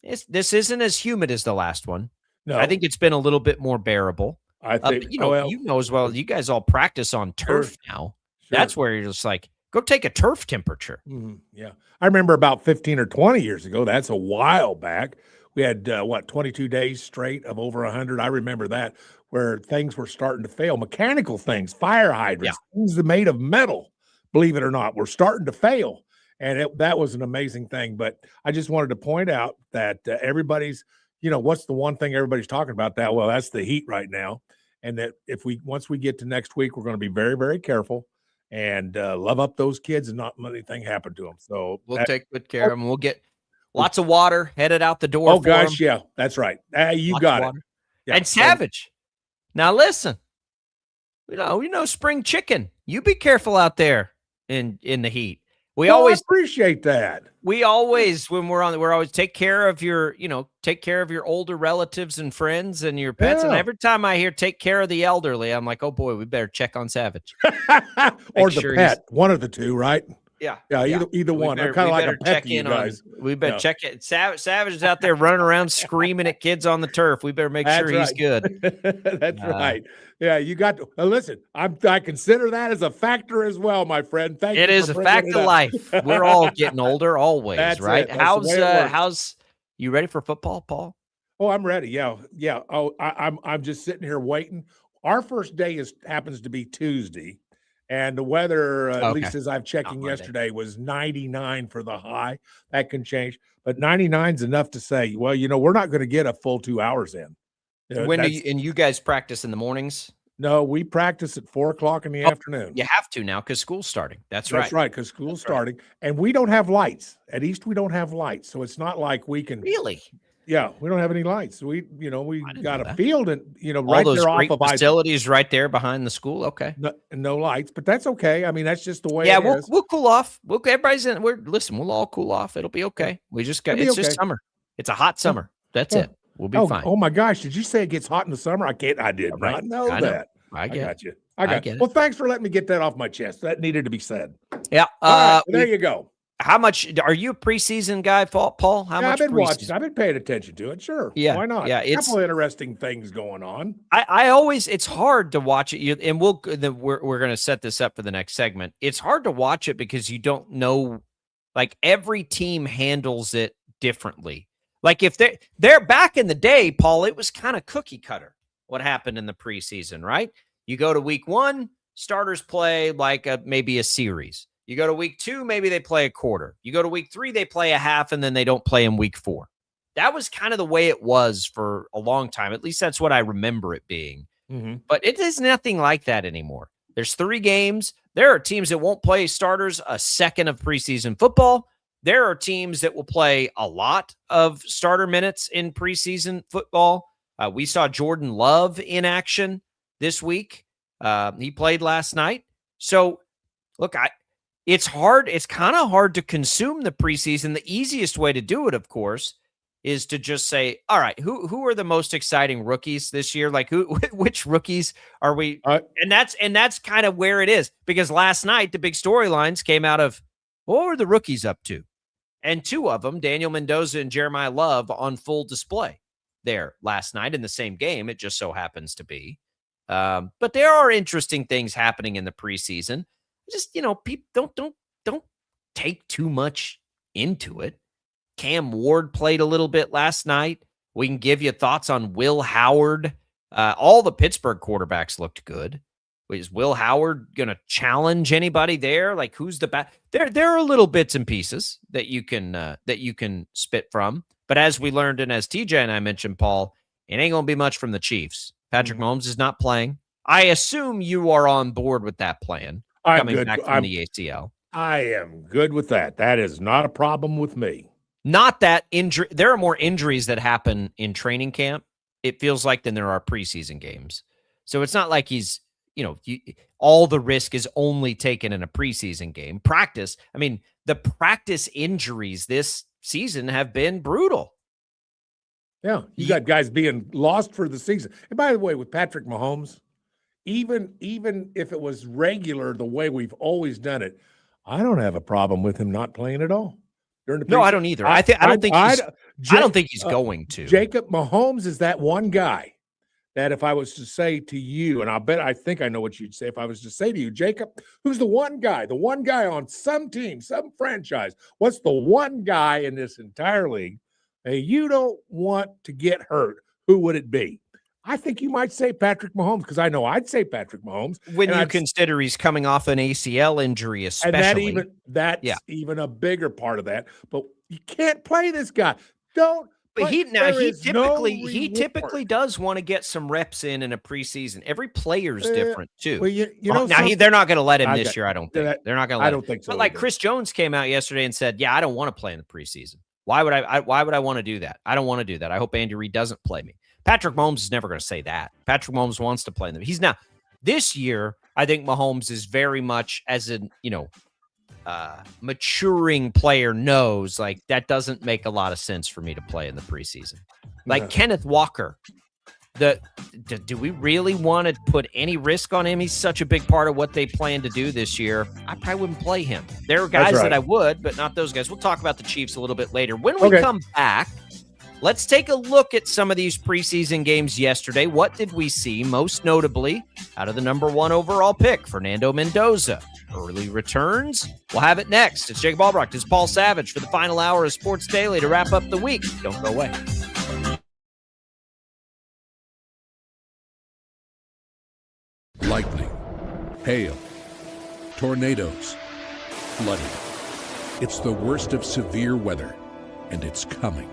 this isn't as humid as the last one. No, I think it's been a little bit more bearable. I think you know as well. You guys all practice on turf now. Sure. That's where you're just like, go take a turf temperature. Mm-hmm. Yeah, I remember about 15 or 20 years ago. That's a while back. We had 22 days straight of over 100. I remember that, where things were starting to fail. Mechanical things, fire hydrants, things that made of metal, believe it or not, were starting to fail. And that was an amazing thing. But I just wanted to point out that everybody's, what's the one thing everybody's talking about? Well, that's the heat right now. And that once we get to next week, we're going to be very, very careful and love up those kids and not let anything happen to them. So we'll take good care of them. We'll get lots of water headed out the door. Oh, gosh, yeah, that's right. You got it. Yeah. And Savage. Now listen, spring chicken. You be careful out there in the heat. We always appreciate that. We always, when we're always take care of your older relatives and friends and your pets. Yeah. And every time I hear take care of the elderly, I'm like, oh boy, we better check on Savage. Or the pet, one of the two, right? Yeah. Either one. I'm kind of like a pet to you guys. We better check it. Savage is out there running around screaming at kids on the turf. We better make sure he's good. That's right. Yeah, you got to listen. I consider that as a factor as well, my friend. Thank you. It is a fact of life. We're all getting older, always, That's right? It. How's you ready for football, Paul? Oh, I'm ready. Yeah. Oh, I'm just sitting here waiting. Our first day happens to be Tuesday. And the weather, at least as I've checking yesterday, was 99 for the high. That can change, but 99 is enough to say, well, we're not going to get a full 2 hours in. When do you guys practice in the mornings? No, we practice at 4:00 in the afternoon. You have to now because school's starting. That's right. That's right, because school's starting, and we don't have lights. At East, we don't have lights, so it's not like we can really. Yeah, we don't have any lights. We got a field and all right those there great off of facilities right there behind the school. Okay, no lights, but that's okay. I mean, that's just the way. Yeah, it is. We'll cool off. Everybody's in. We'll all cool off. It'll be okay. We just got. It's just summer. It's a hot summer. That's it. We'll be fine. Oh my gosh! Did you say it gets hot in the summer? I did not know that. I got you. I got it. Well, thanks for letting me get that off my chest. That needed to be said. Yeah. All right, there you go. How much are you a preseason guy, Paul? How much? I've been watching. I've been paying attention to it. Sure. Yeah. Why not? Yeah. A couple of interesting things going on. I always. It's hard to watch it. And we're going to set this up for the next segment. It's hard to watch it because you don't know. Like every team handles it differently. Like if they're back in the day, Paul, it was kind of cookie cutter what happened in the preseason, right? You go to week 1, starters play like maybe a series. You go to week 2, maybe they play a quarter. You go to week 3, they play a half, and then they don't play in week 4. That was kind of the way it was for a long time. At least that's what I remember it being. Mm-hmm. But it is nothing like that anymore. There's 3 games. There are teams that won't play starters a second of preseason football. There are teams that will play a lot of starter minutes in preseason football. We saw Jordan Love in action this week. He played last night. So, look, it's hard. It's kind of hard to consume the preseason. The easiest way to do it, of course, is to just say, all right, who are the most exciting rookies this year? Like which rookies are we? And that's kind of where it is, because last night the big storylines came out of what were the rookies up to? And 2 of them, Daniel Mendoza and Jeremiah Love, on full display there last night in the same game. It just so happens to be. But there are interesting things happening in the preseason. Just, people don't take too much into it. Cam Ward played a little bit last night. We can give you thoughts on Will Howard. All the Pittsburgh quarterbacks looked good. Is Will Howard going to challenge anybody there? Like, who's the best? There are little bits and pieces that you can spit from. But as we learned, and as TJ and I mentioned, Paul, it ain't going to be much from the Chiefs. Patrick Mahomes is not playing. I assume you are on board with that plan coming back from the ACL. I am good with that. That is not a problem with me. Not that injury. There are more injuries that happen in training camp, it feels like, than there are preseason games. So it's not like he's, all the risk is only taken in a preseason game. Practice, I mean, the practice injuries this season have been brutal. Yeah, you got guys being lost for the season. And by the way, with Patrick Mahomes, even if it was regular the way we've always done it, I don't have a problem with him not playing at all. No, I don't either. I don't think he's going to. Jacob Mahomes is that one guy that if I was to say to you, and I think I know what you'd say if I was to say to you, Jacob, who's the one guy on some team, some franchise, what's the one guy in this entire league that you don't want to get hurt? Who would it be? I think you might say Patrick Mahomes, because I know I'd say Patrick Mahomes. When you consider he's coming off an ACL injury, especially. And that's even a bigger part of that. But you can't play this guy. Don't. But he typically does want to get some reps in a preseason. Every player's different too. Well, they're not going to let him this year. I don't think they're not going to. I don't think so. But like Chris Jones came out yesterday and said, "Yeah, I don't want to play in the preseason. Why would I want to do that? I don't want to do that. I hope Andy Reid doesn't play me." Patrick Mahomes is never going to say that. Patrick Mahomes wants to play in them. He's not. This year, I think Mahomes is very much as a maturing player knows, like, that doesn't make a lot of sense for me to play in the preseason. Like Kenneth Walker, do we really want to put any risk on him? He's such a big part of what they plan to do this year. I probably wouldn't play him. There are guys that I would, but not those guys. We'll talk about the Chiefs a little bit later. When we come back, let's take a look at some of these preseason games yesterday. What did we see? Most notably, out of the number 1 overall pick, Fernando Mendoza. Early returns. We'll have it next. It's Jacob Albrecht. It's Paul Savage for the final hour of Sports Daily to wrap up the week. Don't go away. Lightning, hail, tornadoes, flooding. It's the worst of severe weather, and it's coming.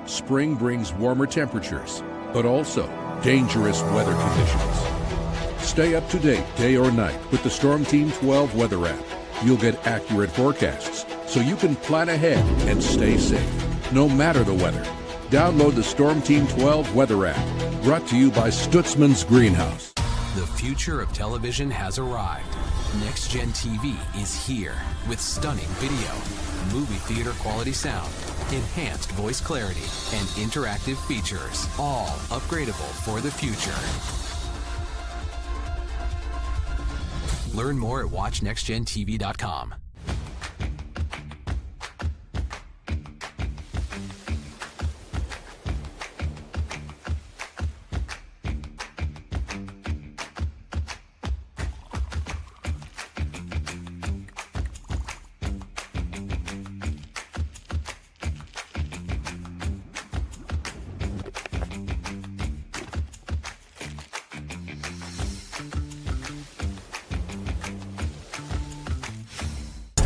Spring brings warmer temperatures, but also dangerous weather conditions. Stay up to date day or night with the Storm Team 12 weather app. You'll get accurate forecasts, so you can plan ahead and stay safe, no matter the weather. Download the Storm Team 12 weather app, brought to you by Stutzman's Greenhouse. The future of television has arrived. Next Gen TV is here with stunning video, movie theater quality sound, enhanced voice clarity, and interactive features, all upgradable for the future. Learn more at watchnextgentv.com.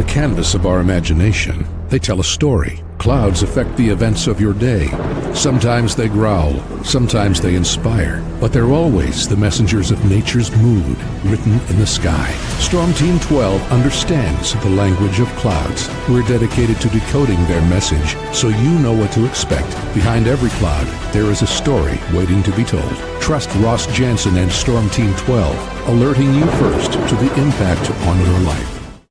Canvas of our imagination. They tell a story. Clouds affect the events of your day. Sometimes they growl, sometimes they inspire, but they're always the messengers of nature's mood written in the sky. Storm Team 12 understands the language of clouds. We're dedicated to decoding their message so you know what to expect. Behind every cloud, there is a story waiting to be told. Trust Ross Jansen and Storm Team 12, alerting you first to the impact on your life.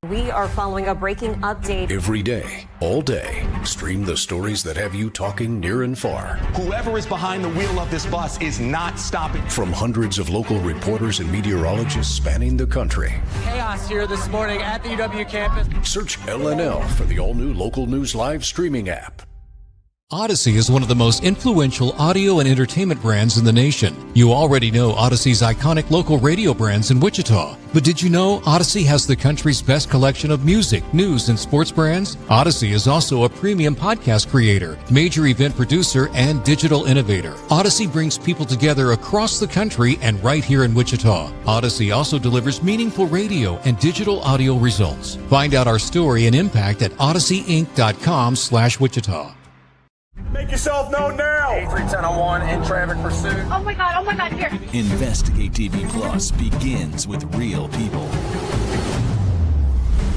We are following a breaking update. Every day, all day, stream the stories that have you talking near and far. Whoever is behind the wheel of this bus is not stopping. From hundreds of local reporters and meteorologists spanning the country. Chaos here this morning at the UW campus. Search LNL for the all-new Local News Live streaming app. Odyssey is one of the most influential audio and entertainment brands in the nation. You already know Odyssey's iconic local radio brands in Wichita. But did you know Odyssey has the country's best collection of music, news, and sports brands? Odyssey is also a premium podcast creator, major event producer, and digital innovator. Odyssey brings people together across the country and right here in Wichita. Odyssey also delivers meaningful radio and digital audio results. Find out our story and impact at odysseyinc.com/Wichita. Make yourself known now. 83101 in traffic pursuit. Oh my God, here. Investigate TV Plus begins with real people.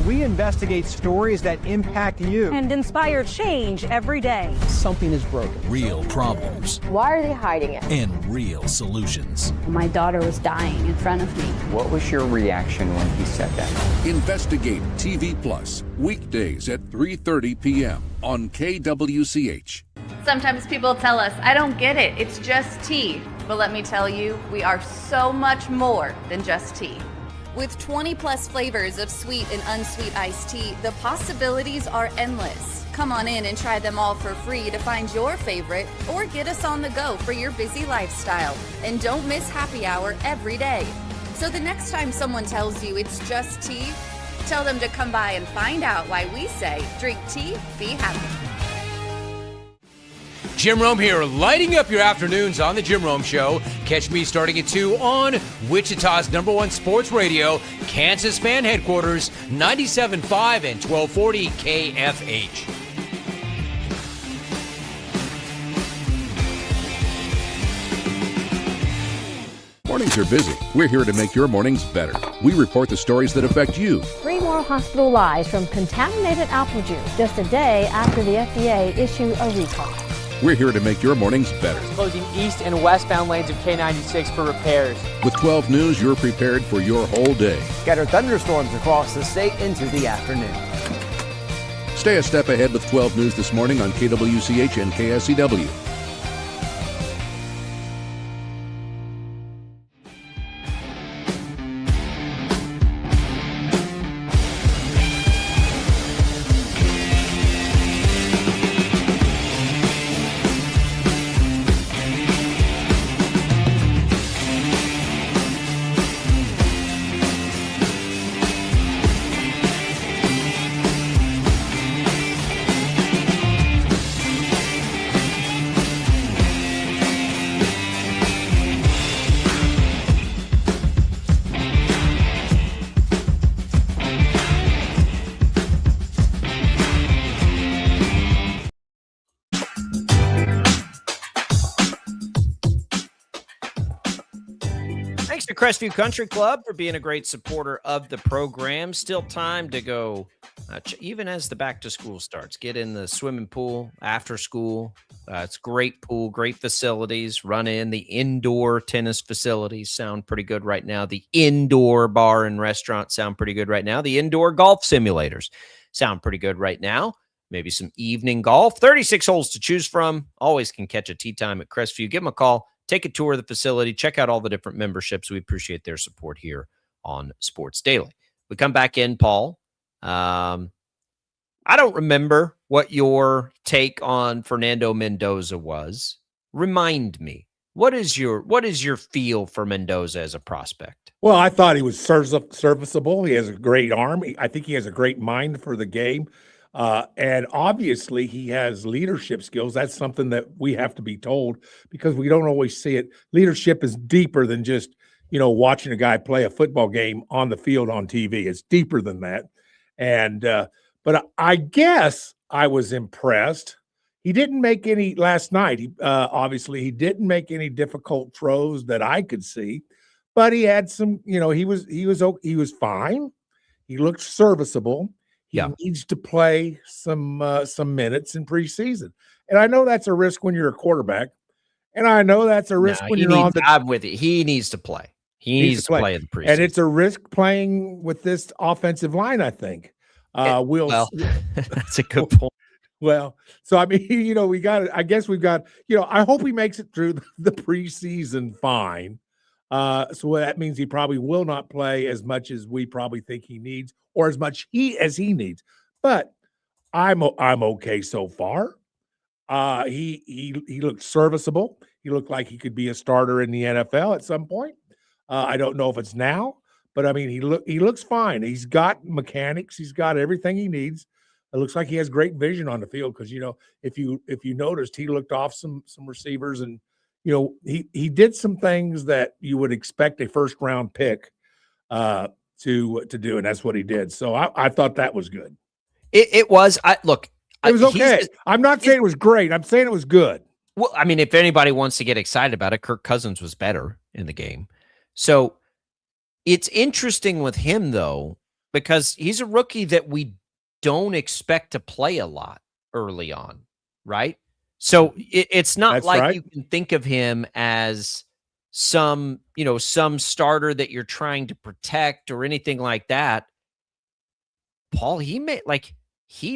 we investigate stories that impact you and inspire change every day. Something is broken. Real problems. Why are they hiding it? And real solutions. My daughter was dying in front of me. What was your reaction when he said that? Investigate TV Plus, weekdays at 3:30 p.m. on KWCH. Sometimes people tell us, I don't get it, it's just tea. But let me tell you, we are so much more than just tea. With 20 plus flavors of sweet and unsweet iced tea, the possibilities are endless. Come on in and try them all for free to find your favorite, or get us on the go for your busy lifestyle. And don't miss happy hour every day. So the next time someone tells you it's just tea, tell them to come by and find out why we say, drink tea, be happy. Jim Rome here, lighting up your afternoons on The Jim Rome Show. Catch me starting at 2 on Wichita's #1 sports radio, Kansas fan headquarters, 97.5 and 1240 KFH. Mornings are busy. We're here to make your mornings better. We report the stories that affect you. 3 more hospital lies from contaminated apple juice just a day after the FDA issue a recall. We're here to make your mornings better. Closing east and westbound lanes of K96 for repairs. With 12 News, you're prepared for your whole day. Scattered thunderstorms across the state into the afternoon. Stay a step ahead with 12 News this morning on KWCH and KSCW. Thanks to Crestview Country Club for being a great supporter of the program. Still time to go, even as the back to school starts. Get in the swimming pool after school. It's great pool, great facilities. Run in the indoor tennis facilities. Sound pretty good right now. The indoor bar and restaurant sound pretty good right now. The indoor golf simulators sound pretty good right now. Maybe some evening golf. 36 holes to choose from. Always can catch a tee time at Crestview. Give them a call. Take a tour of the facility. Check out all the different memberships. We appreciate their support here on Sports Daily. We come back in, Paul. I don't remember what your take on Fernando Mendoza was. Remind me. What is your feel for Mendoza as a prospect? Well, I thought he was serviceable. He has a great arm. I think he has a great mind for the game. And obviously he has leadership skills. That's something that we have to be told because we don't always see it. Leadership is deeper than just, watching a guy play a football game on the field on TV. It's deeper than that. And, but I guess I was impressed. He didn't make any last night. Obviously he didn't make any difficult throws that I could see, but he had some, he was fine. He looked serviceable. He needs to play some minutes in preseason. And I know that's a risk when you're a quarterback. And I know that's a risk when you're on the – I'm with you. He needs to play. He needs to play in the preseason. And it's a risk playing with this offensive line, I think. Well, that's a good point. Well, so, I mean, I guess we've got – I hope he makes it through the preseason fine. So that means he probably will not play as much as we probably think he needs or as much as he needs. But I'm okay so far. He looked serviceable. He looked like he could be a starter in the NFL at some point. I don't know if it's now, but I mean, he looks fine. He's got mechanics. He's got everything he needs. It looks like he has great vision on the field because if you noticed, he looked off some receivers and he did some things that you would expect a first round pick to do, and that's what he did. So I thought that was good. It was. It was okay. I'm not saying it was great. I'm saying it was good. Well, I mean, if anybody wants to get excited about it, Kirk Cousins was better in the game. So it's interesting with him, though. because he's a rookie that we don't expect to play a lot early on, right? So it's not That's like right. you can think of him as some starter that you're trying to protect or anything like that. Paul, he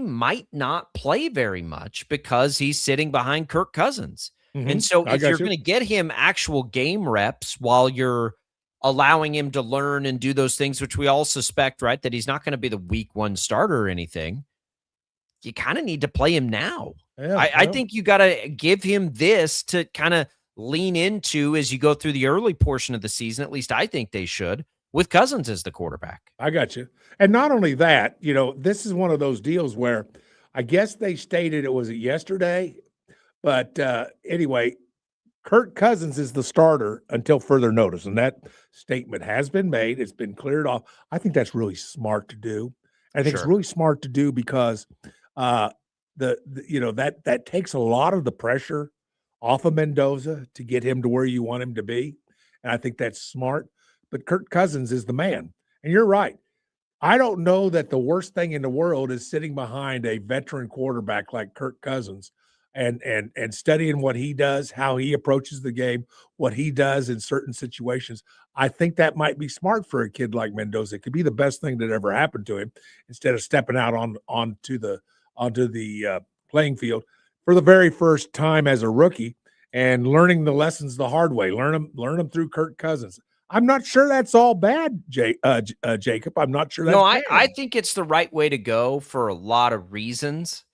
might not play very much because he's sitting behind Kirk Cousins. And so I if got you're you. going to get him actual game reps while you're allowing him to learn and do those things, which we all suspect, right, that he's not going to be the week one starter or anything, you kind of need to play him now. Yeah, I think you got to give him this to kind of lean into as you go through the early portion of the season. At least I think they should, with Cousins as the quarterback. I got you. And not only that, this is one of those deals where I guess they stated it was yesterday, but anyway, Kirk Cousins is the starter until further notice, and that statement has been made. It's been cleared off. I think that's really smart to do. I think it's really smart to do because that takes a lot of the pressure off of Mendoza to get him to where you want him to be, and I think that's smart. But Kirk Cousins is the man, and you're right. I don't know that the worst thing in the world is sitting behind a veteran quarterback like Kirk Cousins and studying what he does, how he approaches the game, what he does in certain situations. I think that might be smart for a kid like Mendoza. It could be the best thing that ever happened to him instead of stepping out onto the playing field for the very first time as a rookie and learning the lessons the hard way. Learn them through Kirk Cousins. I'm not sure that's all bad, Jacob. I'm not sure that's bad. I think it's the right way to go for a lot of reasons.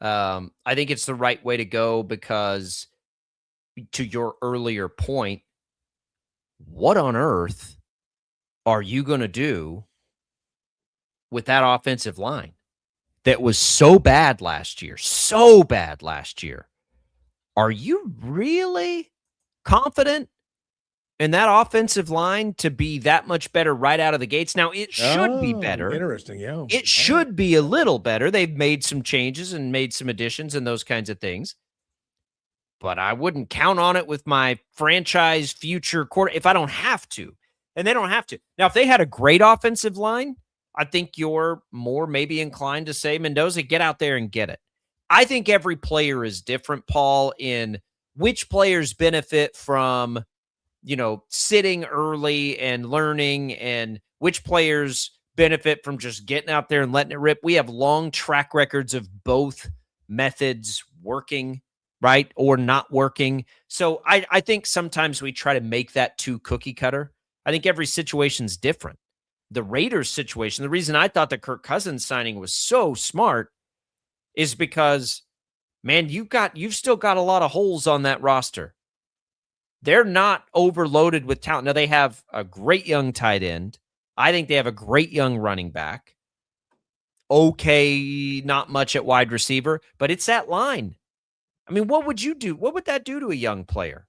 I think it's the right way to go because, to your earlier point, what on earth are you going to do with that offensive line that was so bad last year? So bad last year. Are you really confident in that offensive line to be that much better right out of the gates? Now, it should be better. Interesting, yeah. It should be a little better. They've made some changes and made some additions and those kinds of things. But I wouldn't count on it with my franchise future quarter if I don't have to. And they don't have to. Now, if they had a great offensive line, I think you're more maybe inclined to say, Mendoza, get out there and get it. I think every player is different, Paul, in which players benefit from sitting early and learning, and which players benefit from just getting out there and letting it rip. We have long track records of both methods working, right, or not working. So I think sometimes we try to make that too cookie cutter. I think every situation's different. The Raiders situation, the reason I thought the Kirk Cousins signing was so smart is because, man, you've still got a lot of holes on that roster. They're not overloaded with talent. Now, they have a great young tight end. I think they have a great young running back. Okay, not much at wide receiver, but it's that line. I mean, what would you do? What would that do to a young player?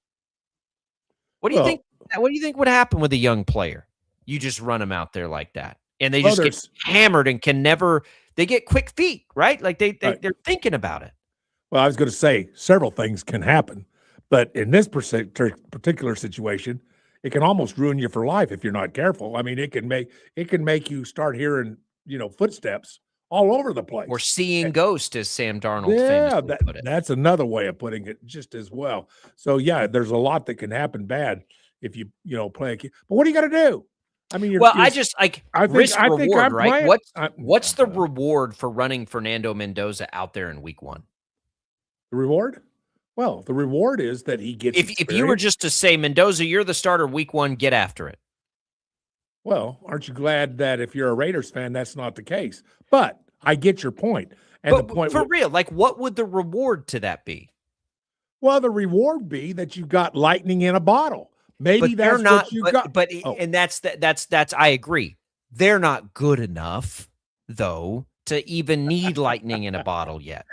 What do you think? What do you think would happen with a young player? You just run them out there like that, and they just get hammered and can never. They get quick feet, right? Like they're thinking about it. Well, I was going to say several things can happen. But in this particular situation, it can almost ruin you for life if you're not careful. I mean, it can make you start hearing, footsteps all over the place. Or seeing ghosts, as Sam Darnold famously put it. That's another way of putting it just as well. So, yeah, there's a lot that can happen bad if you play a kid. But what are you going to do? I mean, risk reward, right? What's the reward for running Fernando Mendoza out there in week one? The reward? Well, the reward is that he gets if you were just to say, Mendoza, you're the starter week one, get after it. Well, aren't you glad that if you're a Raiders fan, that's not the case? But I get your point. And the point for real, like, what would the reward to that be? Well, the reward be that you got lightning in a bottle. Maybe that's what you got. But and that's I agree. They're not good enough, though, to even need lightning in a bottle yet.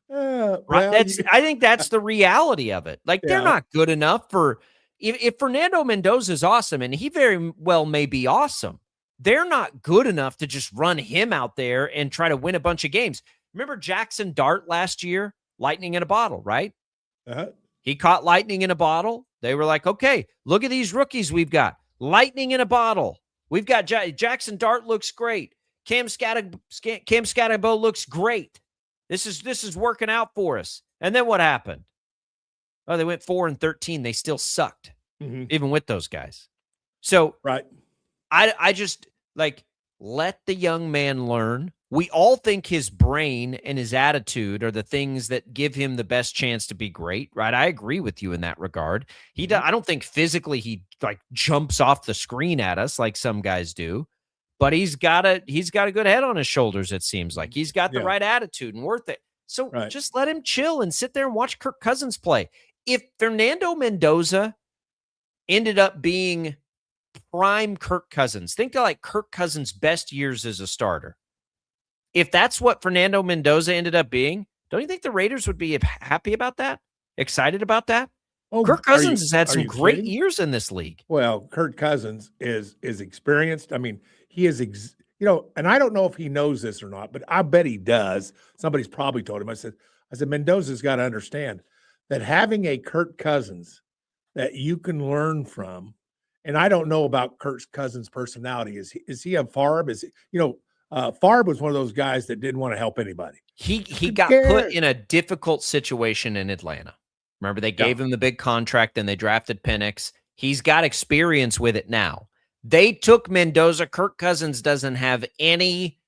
Right? I think that's the reality of it. Like, they're not good enough for if Fernando Mendoza is awesome, and he very well may be awesome, they're not good enough to just run him out there and try to win a bunch of games. Remember Jackson Dart last year? Lightning in a bottle, right? He caught lightning in a bottle. They were like, okay, look at these rookies we've got. Lightning in a bottle. We've got Jackson Dart looks great. Cam Scatterbo looks great. This is working out for us. And then what happened? Oh, they went 4-13. They still sucked, even with those guys. So right. I just let the young man learn. We all think his brain and his attitude are the things that give him the best chance to be great, right? I agree with you in that regard. I don't think physically he jumps off the screen at us like some guys do, but he's got a good head on his shoulders. It seems like he's got the right attitude and worth it. So just let him chill and sit there and watch Kirk Cousins play. If Fernando Mendoza ended up being prime Kirk Cousins, think of Kirk Cousins' best years as a starter. If that's what Fernando Mendoza ended up being, don't you think the Raiders would be happy about that? Excited about that? Oh, Kirk Cousins has had some great years in this league. Well, Kirk Cousins is experienced. I mean, he is, and I don't know if he knows this or not, but I bet he does. Somebody's probably told him. I said, Mendoza's got to understand that having a Kirk Cousins that you can learn from, and I don't know about Kirk Cousins' personality. Is he a Favre? Favre was one of those guys that didn't want to help anybody. He got put in a difficult situation in Atlanta. Remember, they gave him the big contract, and they drafted Penix. He's got experience with it now. They took Mendoza. Kirk Cousins doesn't have any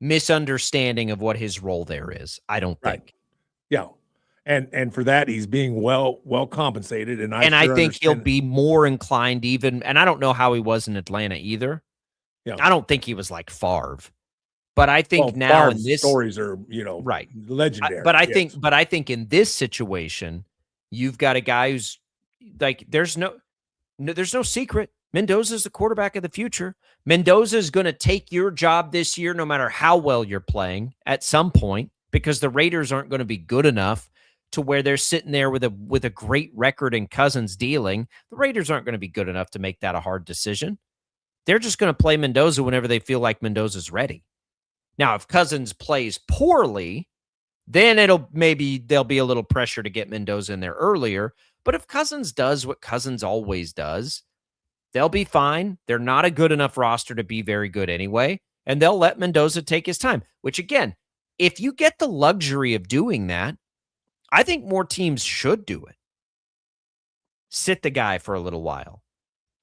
misunderstanding of what his role there is, I don't think. Right. Yeah. And for that, he's being well compensated. And I think he'll be more inclined even, and I don't know how he was in Atlanta either. Yeah. I don't think he was like Favre. But I think now Favre's in this stories are, right, legendary. But I think in this situation, you've got a guy who's there's no secret. Mendoza's the quarterback of the future. Mendoza is going to take your job this year, no matter how well you're playing at some point, because the Raiders aren't going to be good enough to where they're sitting there with a great record and Cousins dealing. The Raiders aren't going to be good enough to make that a hard decision. They're just going to play Mendoza whenever they feel like Mendoza's ready. Now, if Cousins plays poorly, then there'll be a little pressure to get Mendoza in there earlier. But if Cousins does what Cousins always does, they'll be fine. They're not a good enough roster to be very good anyway, and they'll let Mendoza take his time, which, again, if you get the luxury of doing that, I think more teams should do it. Sit the guy for a little while.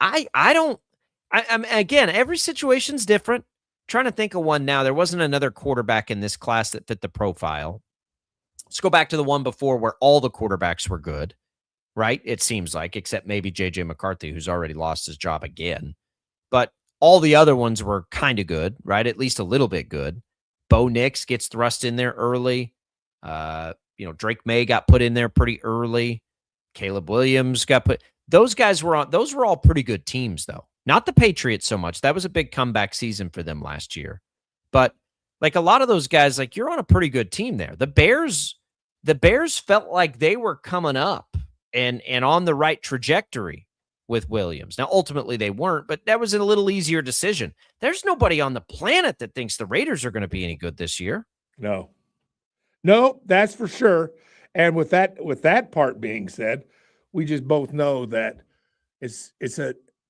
Again, every situation's different. Trying to think of one now. There wasn't another quarterback in this class that fit the profile. Let's go back to the one before where all the quarterbacks were good, right? It seems like, except maybe J.J. McCarthy, who's already lost his job again. But all the other ones were kind of good, right? At least a little bit good. Bo Nix gets thrust in there early. Drake May got put in there pretty early. Caleb Williams got put. Those were all pretty good teams, though. Not the Patriots so much. That was a big comeback season for them last year. But a lot of those guys, you're on a pretty good team there. The Bears felt like they were coming up and on the right trajectory with Williams. Now, ultimately they weren't, but that was a little easier decision. There's nobody on the planet that thinks the Raiders are going to be any good this year. No, that's for sure. And with that part being said, we just both know that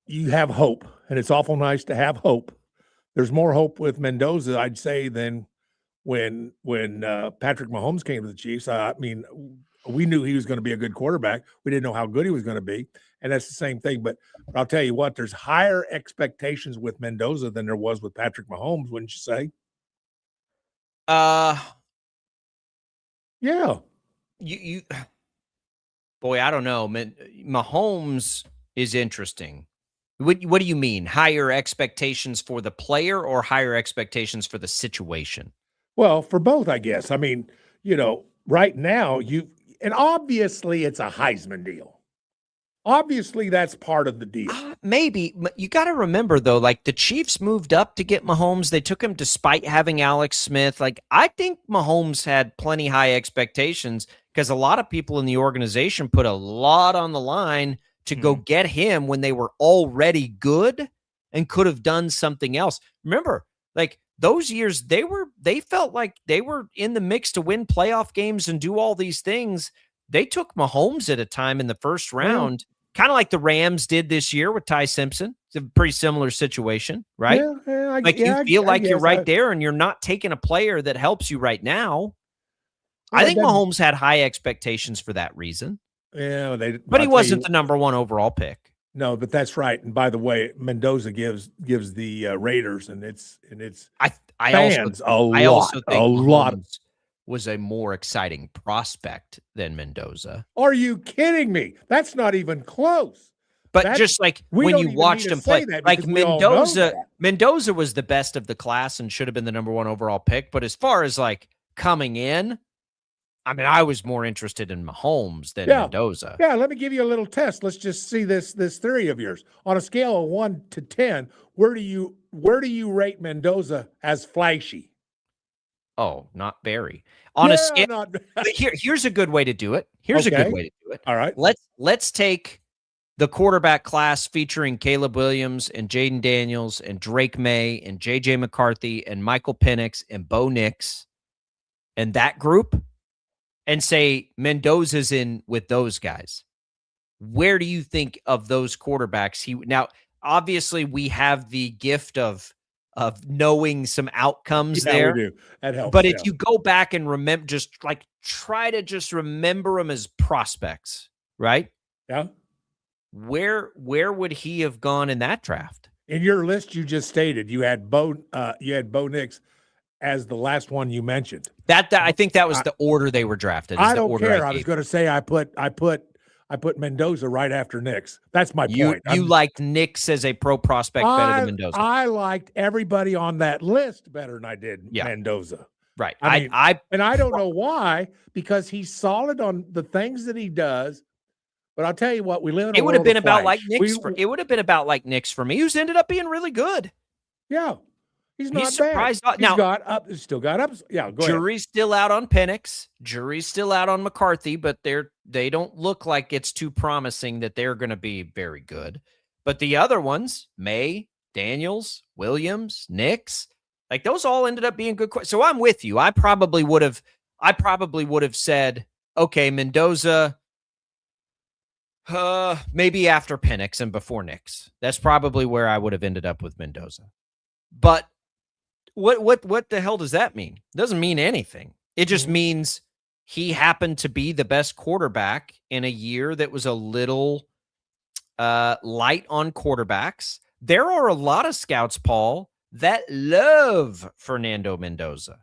you have hope, and it's awful nice to have hope. There's more hope with Mendoza, I'd say, than when Patrick Mahomes came to the Chiefs. I mean, we knew he was going to be a good quarterback. We didn't know how good he was going to be, and that's the same thing. But I'll tell you what, there's higher expectations with Mendoza than there was with Patrick Mahomes, wouldn't you say? Yeah. Boy, I don't know. Mahomes is interesting. What do you mean? Higher expectations for the player or higher expectations for the situation? Well, for both, I guess. I mean, right now and obviously it's a Heisman deal. Obviously that's part of the deal. Maybe. You got to remember, though, the Chiefs moved up to get Mahomes. They took him despite having Alex Smith. I think Mahomes had plenty high expectations because a lot of people in the organization put a lot on the line to go get him when they were already good and could have done something else. Remember, those years, they felt like they were in the mix to win playoff games and do all these things. They took Mahomes at a time in the first round kind of like the Rams did this year with Ty Simpson. It's a pretty similar situation, right? You feel like you're right there and you're not taking a player that helps you right now. I think Mahomes had high expectations for that reason. Yeah, but he wasn't the number 1 overall pick. No, but that's right. And by the way, Mendoza gives the Raiders and it's I fans also think a lot was a more exciting prospect than Mendoza. Are you kidding me? That's not even close. But just like when you watched him play, like Mendoza was the best of the class and should have been the number 1 overall pick. But as far as like coming in, I mean, I was more interested in Mahomes than Mendoza. Yeah, let me give you a little test. Let's just see this theory of yours. On a scale of 1 to 10, where do you rate Mendoza as flashy? Oh, not very. On a scale, here's a good way to do it. Here's a good way to do it. All right. Let's take the quarterback class featuring Caleb Williams and Jaden Daniels and Drake May and J.J. McCarthy and Michael Penix and Bo Nix and that group, and say Mendoza's in with those guys. Where do you think of those quarterbacks? Now, obviously, we have the gift of knowing some outcomes there. We do. That helps. But if you go back and remember, just like try to just remember them as prospects, right? Yeah. Where would he have gone in that draft? In your list you just stated, you had Bo Nix as the last one you mentioned. That I think that was the order they were drafted. I don't care. I was going to say I put Mendoza right after Nix. That's my point. You liked Nix as a pro prospect better than Mendoza. I liked everybody on that list better than I did Mendoza. Right. I don't know why, because he's solid on the things that he does. But I'll tell you what, we live in a world of it would have been about flash. like Nix for me, who's ended up being really good. Yeah. He's not surprised. bad. Still got up. Yeah, go ahead. Jury's still out on Penix. Jury's still out on McCarthy, but they don't look like it's too promising that they're going to be very good. But the other ones, May, Daniels, Williams, Nix, like those all ended up being good. So I'm with you. I probably would have said, okay, Mendoza, maybe after Penix and before Nix. That's probably where I would have ended up with Mendoza. But what the hell does that mean? It doesn't mean anything. It just means he happened to be the best quarterback in a year that was a little light on quarterbacks. There are a lot of scouts, Paul, that love Fernando Mendoza.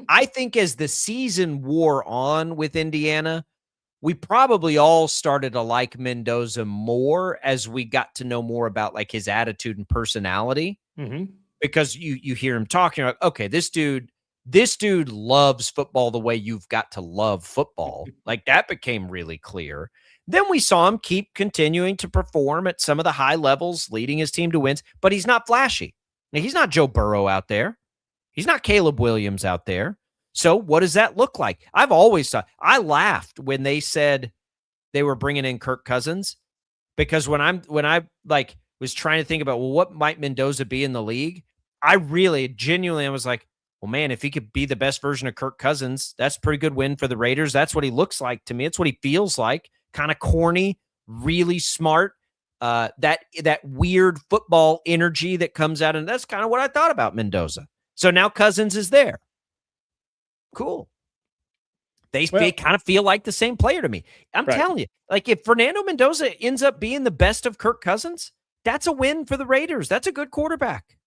I think as the season wore on with Indiana, we probably all started to like Mendoza more as we got to know more about like his attitude and personality. Because you hear him talking about, okay, this dude loves football the way you've got to love football. Like that became really clear. Then we saw him keep continuing to perform at some of the high levels, leading his team to wins, but he's not flashy. Now, he's not Joe Burrow out there. He's not Caleb Williams out there. So what does that look like? I've always thought, I laughed when they said they were bringing in Kirk Cousins, because when I like was trying to think about, well, what might Mendoza be in the league? I really genuinely, I was like, well, man, if he could be the best version of Kirk Cousins, that's a pretty good win for the Raiders. That's what he looks like to me. It's what he feels like. Kind of corny, really smart, that weird football energy that comes out. And that's kind of what I thought about Mendoza. So now Cousins is there. Cool. They kind of feel like the same player to me. I'm telling you, like if Fernando Mendoza ends up being the best of Kirk Cousins, that's a win for the Raiders. That's a good quarterback.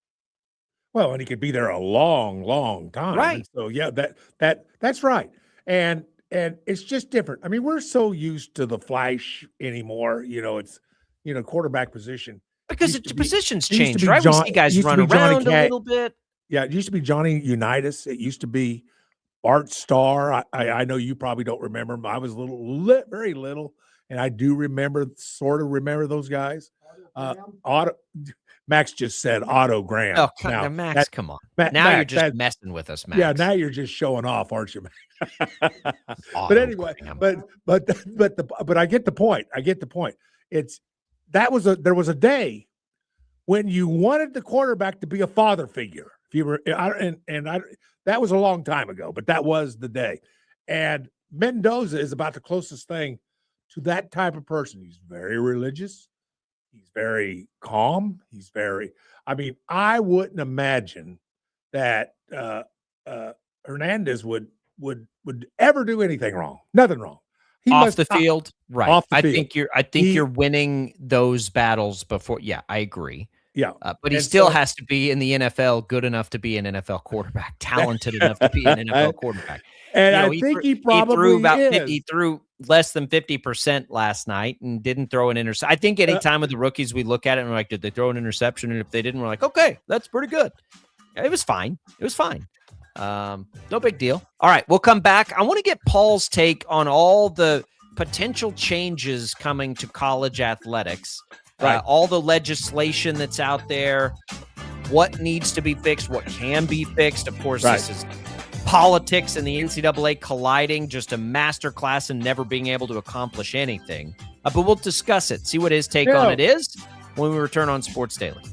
Well, and he could be there a long, long time. Right. And so yeah, that's right. And it's just different. I mean, we're so used to the flash anymore. It's quarterback position. Because the positions changed, right? We see guys run around a little bit. Yeah, it used to be Johnny Unitas. It used to be Art Starr. I know you probably don't remember him. I was very little, and I do sort of remember those guys. Max just said Otto Graham. Oh, now, Max, come on. Now you're just messing with us, Max. Yeah, now you're just showing off, aren't you, Max? But anyway, but I get the point. There was a day when you wanted the quarterback to be a father figure. If you were, that was a long time ago, but that was the day. And Mendoza is about the closest thing to that type of person. He's very religious. He's very calm. I wouldn't imagine that Hernandez would ever do anything wrong. Nothing wrong. He off must the not. field, right? Off the I field. think you're winning those battles before. Yeah, I agree. Yeah, but he still has to be in the NFL, good enough to be an NFL quarterback, talented enough to be an NFL quarterback. And I think he probably threw about is. 50, he threw less than 50% last night and didn't throw an interception. I think any time with the rookies, we look at it and we're like, did they throw an interception? And if they didn't, we're like, okay, that's pretty good. It was fine. It was fine. No big deal. All right, we'll come back. I want to get Paul's take on all the potential changes coming to college athletics. Right. All the legislation that's out there, what needs to be fixed, what can be fixed. Of course, This is politics and the NCAA colliding, just a masterclass in never being able to accomplish anything. But we'll discuss it, see what his take on it is when we return on Sports Daily.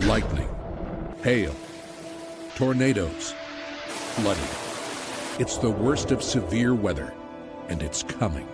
Lightning, hail, tornadoes, flooding. It's the worst of severe weather, and it's coming.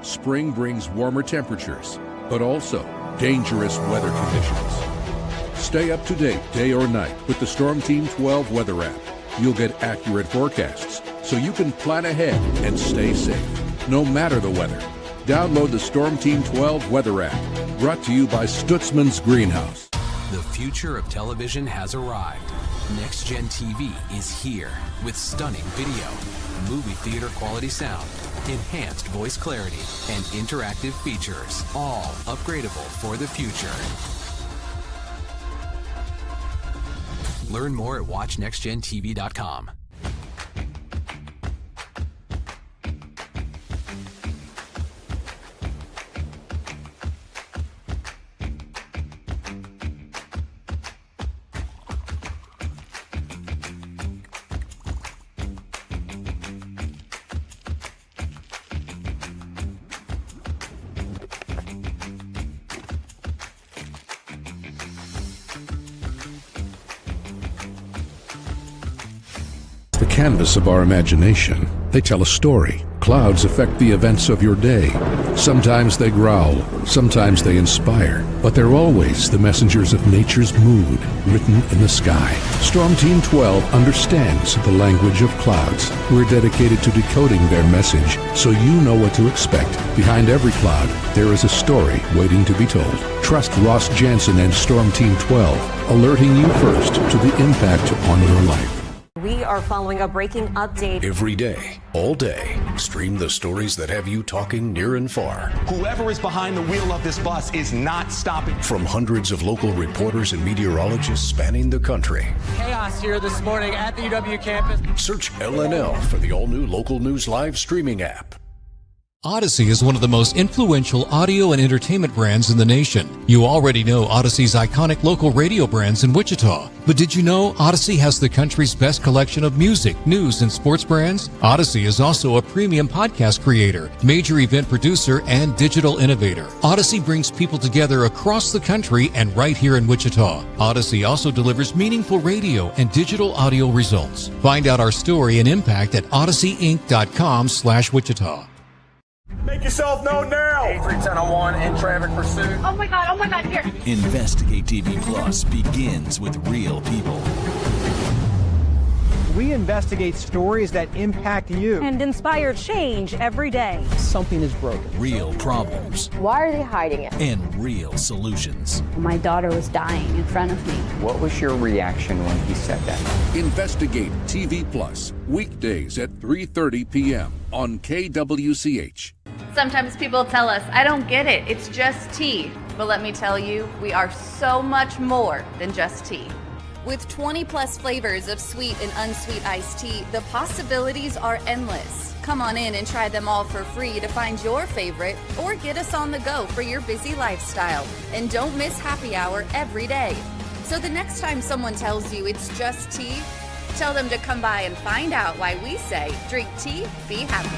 Spring brings warmer temperatures, but also dangerous weather conditions. Stay up to date day or night with the Storm Team 12 weather app. You'll get accurate forecasts, so you can plan ahead and stay safe, no matter the weather. Download the Storm Team 12 weather app, brought to you by Stutzman's Greenhouse. The future of television has arrived. Next Gen TV is here with stunning video, movie theater quality sound, enhanced voice clarity, and interactive features, all upgradable for the future. Learn more at watchnextgentv.com. The canvas of our imagination. They tell a story. Clouds affect the events of your day. Sometimes they growl, sometimes they inspire, but they're always the messengers of nature's mood written in the sky. Storm Team 12 understands the language of clouds. We're dedicated to decoding their message so you know what to expect. Behind every cloud, there is a story waiting to be told. Trust Ross Jansen and Storm Team 12, alerting you first to the impact on your life. We are following a breaking update. Every day, all day, stream the stories that have you talking near and far. Whoever is behind the wheel of this bus is not stopping. From hundreds of local reporters and meteorologists spanning the country. Chaos here this morning at the UW campus. Search LNL for the all-new Local News Live streaming app. Odyssey is one of the most influential audio and entertainment brands in the nation. You already know Odyssey's iconic local radio brands in Wichita. But did you know Odyssey has the country's best collection of music, news, and sports brands? Odyssey is also a premium podcast creator, major event producer, and digital innovator. Odyssey brings people together across the country and right here in Wichita. Odyssey also delivers meaningful radio and digital audio results. Find out our story and impact at odysseyinc.com/Wichita. Make yourself known now. 83101 in traffic pursuit. Oh my God, here. Investigate TV Plus begins with real people. We investigate stories that impact you. And inspire change every day. Something is broken. Real problems. Why are they hiding it? And real solutions. My daughter was dying in front of me. What was your reaction when he said that? Investigate TV Plus, weekdays at 3:30 p.m. on KWCH. Sometimes people tell us, I don't get it, it's just tea. But let me tell you, we are so much more than just tea. With 20 plus flavors of sweet and unsweet iced tea, the possibilities are endless. Come on in and try them all for free to find your favorite or get us on the go for your busy lifestyle. And don't miss happy hour every day. So the next time someone tells you it's just tea, tell them to come by and find out why we say drink tea, be happy.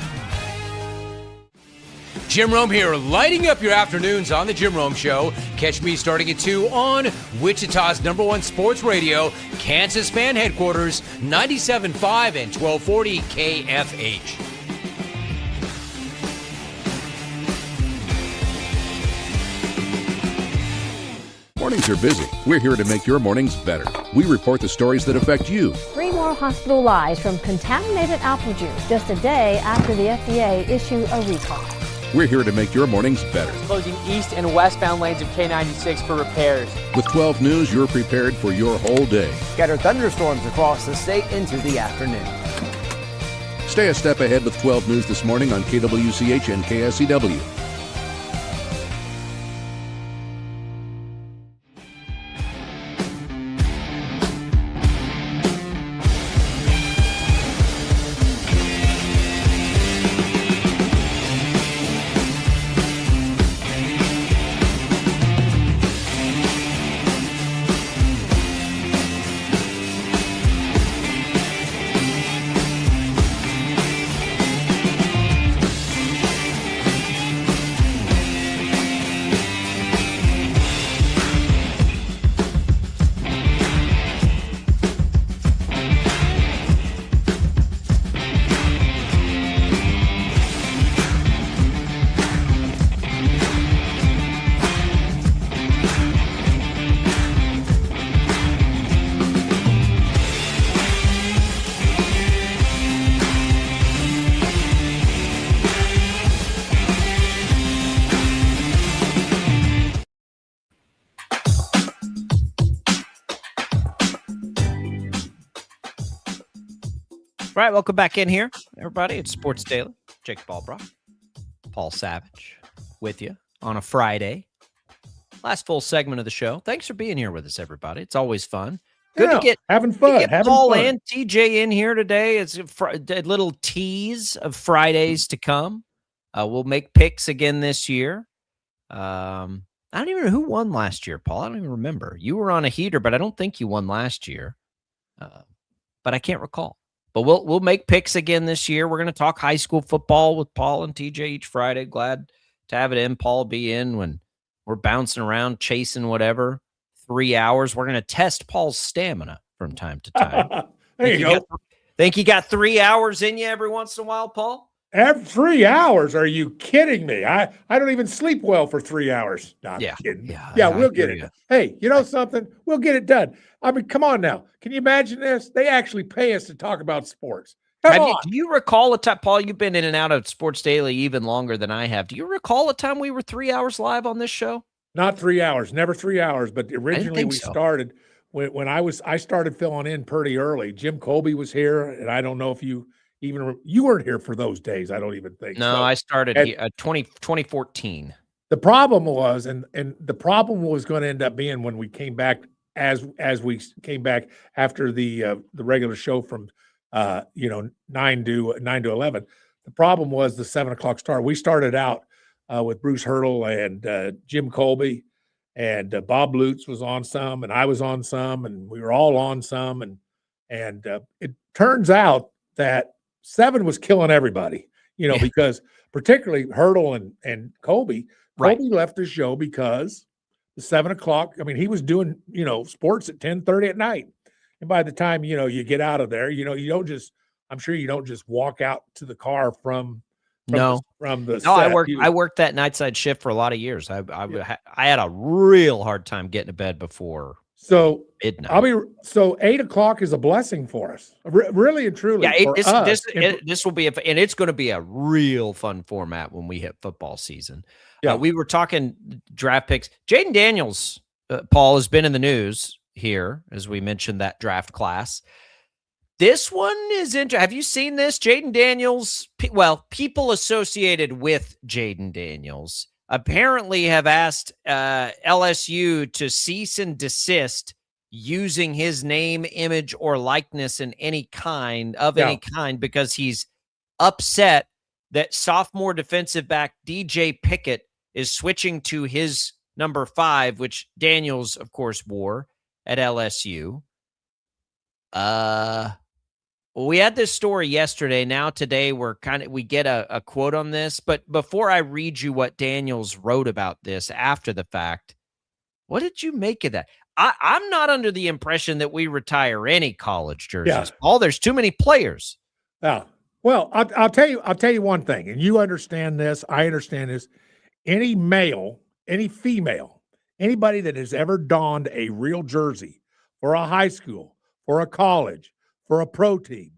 Jim Rome here, lighting up your afternoons on the Jim Rome Show. Catch me starting at 2 on Wichita's #1 sports radio, Kansas Fan Headquarters, 97.5 and 1240 KFH. Mornings are busy. We're here to make your mornings better. We report the stories that affect you. 3 more hospitalized from contaminated apple juice just a day after the FDA issued a recall. We're here to make your mornings better. Closing east and westbound lanes of K96 for repairs. With 12 News, you're prepared for your whole day. Scattered thunderstorms across the state into the afternoon. Stay a step ahead with 12 News this morning on KWCH and KSCW. All right, welcome back in here, everybody. It's Sports Daily. Jake Ballbrock, Paul Savage with you on a Friday. Last full segment of the show. Thanks for being here with us, everybody. It's always fun. Good to get having fun. Get Paul and TJ in here today. It's a little tease of Fridays to come. We'll make picks again this year. I don't even know who won last year, Paul. I don't even remember. You were on a heater, but I don't think you won last year. But I can't recall. But we'll make picks again this year. We're going to talk high school football with Paul and TJ each Friday. Glad to have it in. Paul be in when we're bouncing around, chasing whatever. 3 hours. We're going to test Paul's stamina from time to time. There you go. Think you got 3 hours in you every once in a while, Paul? Every 3 hours? Are you kidding me? I don't even sleep well for 3 hours. No, I'm kidding. Yeah, we'll get it. Hey, you know something? We'll get it done. I mean, come on now. Can you imagine this? They actually pay us to talk about sports. Come on. Do you recall a time, Paul, you've been in and out of Sports Daily even longer than I have. Do you recall a time we were 3 hours live on this show? Not 3 hours, never 3 hours. But originally we started when I started filling in pretty early. Jim Colby was here, and I don't know if you weren't here for those days. I don't even think. No, I started 2014. The problem was, and the problem was going to end up being when we came back as we came back after the regular show from 9 to 11. The problem was the 7 o'clock start. We started out with Bruce Hurdle and Jim Colby, and Bob Lutz was on some, and I was on some, and we were all on some, and it turns out that 7 was killing everybody, because particularly Hurdle and Colby. Right. Colby left the show because the 7 o'clock. I mean, he was doing sports at 10:30 at night, and by the time you get out of there, you don't just. I'm sure you don't just walk out to the car from the set. I worked that nightside shift for a lot of years. I had a real hard time getting to bed before midnight. 8 o'clock is a blessing for us, really and truly. Yeah, this will be and it's going to be a real fun format when we hit football season. Yeah, we were talking draft picks. Jaden Daniels, Paul, has been in the news here as we mentioned that draft class. This one is interesting. Have you seen this? Jaden Daniels, people associated with Jaden Daniels apparently have asked LSU to cease and desist using his name, image, or likeness in any kind because he's upset that sophomore defensive back DJ Pickett is switching to his number 5, which Daniels, of course, wore at LSU. Well, we had this story yesterday. Now today we get a quote on this. But before I read you what Daniels wrote about this after the fact, what did you make of that? I'm not under the impression that we retire any college jerseys. Paul, there's too many players. Yeah. Well, I'll tell you one thing, and you understand this. I understand this. Any male, any female, anybody that has ever donned a real jersey for a high school, for a college, for a pro team,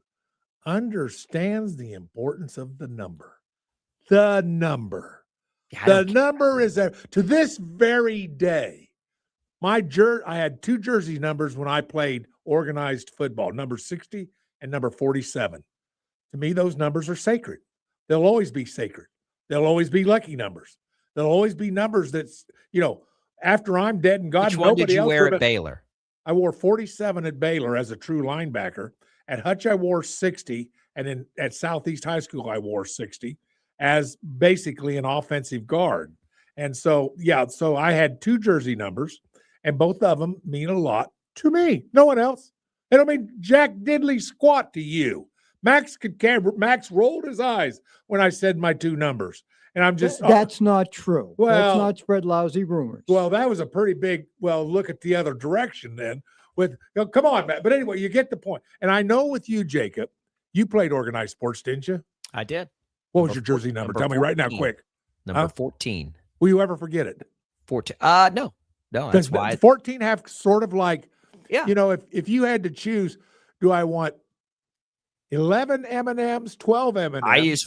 understands the importance of the number. The number. The number is there. To this very day, I had 2 jersey numbers when I played organized football, number 60 and number 47. To me, those numbers are sacred. They'll always be sacred. They'll always be lucky numbers. There'll always be numbers that's, after I'm dead and gone. Which one did you wear at Baylor? I wore 47 at Baylor as a true linebacker. At Hutch, I wore 60. And then at Southeast High School, I wore 60 as basically an offensive guard. And so, so I had 2 jersey numbers, and both of them mean a lot to me. No one else. They don't mean jack diddly squat to you. Max rolled his eyes when I said my 2 numbers. And I'm just that's not true. Well, let's not spread lousy rumors. Well, that was a pretty big look at the other direction then. Come on, Matt. But anyway, you get the point. And I know with you, Jacob, you played organized sports, didn't you? I did. What was your jersey number? Tell me right now, quick. Number 14. Will you ever forget it? 14. No. That's why 14 have sort of like, yeah. If you had to choose, do I want 11 M&Ms, 12 M&Ms? I use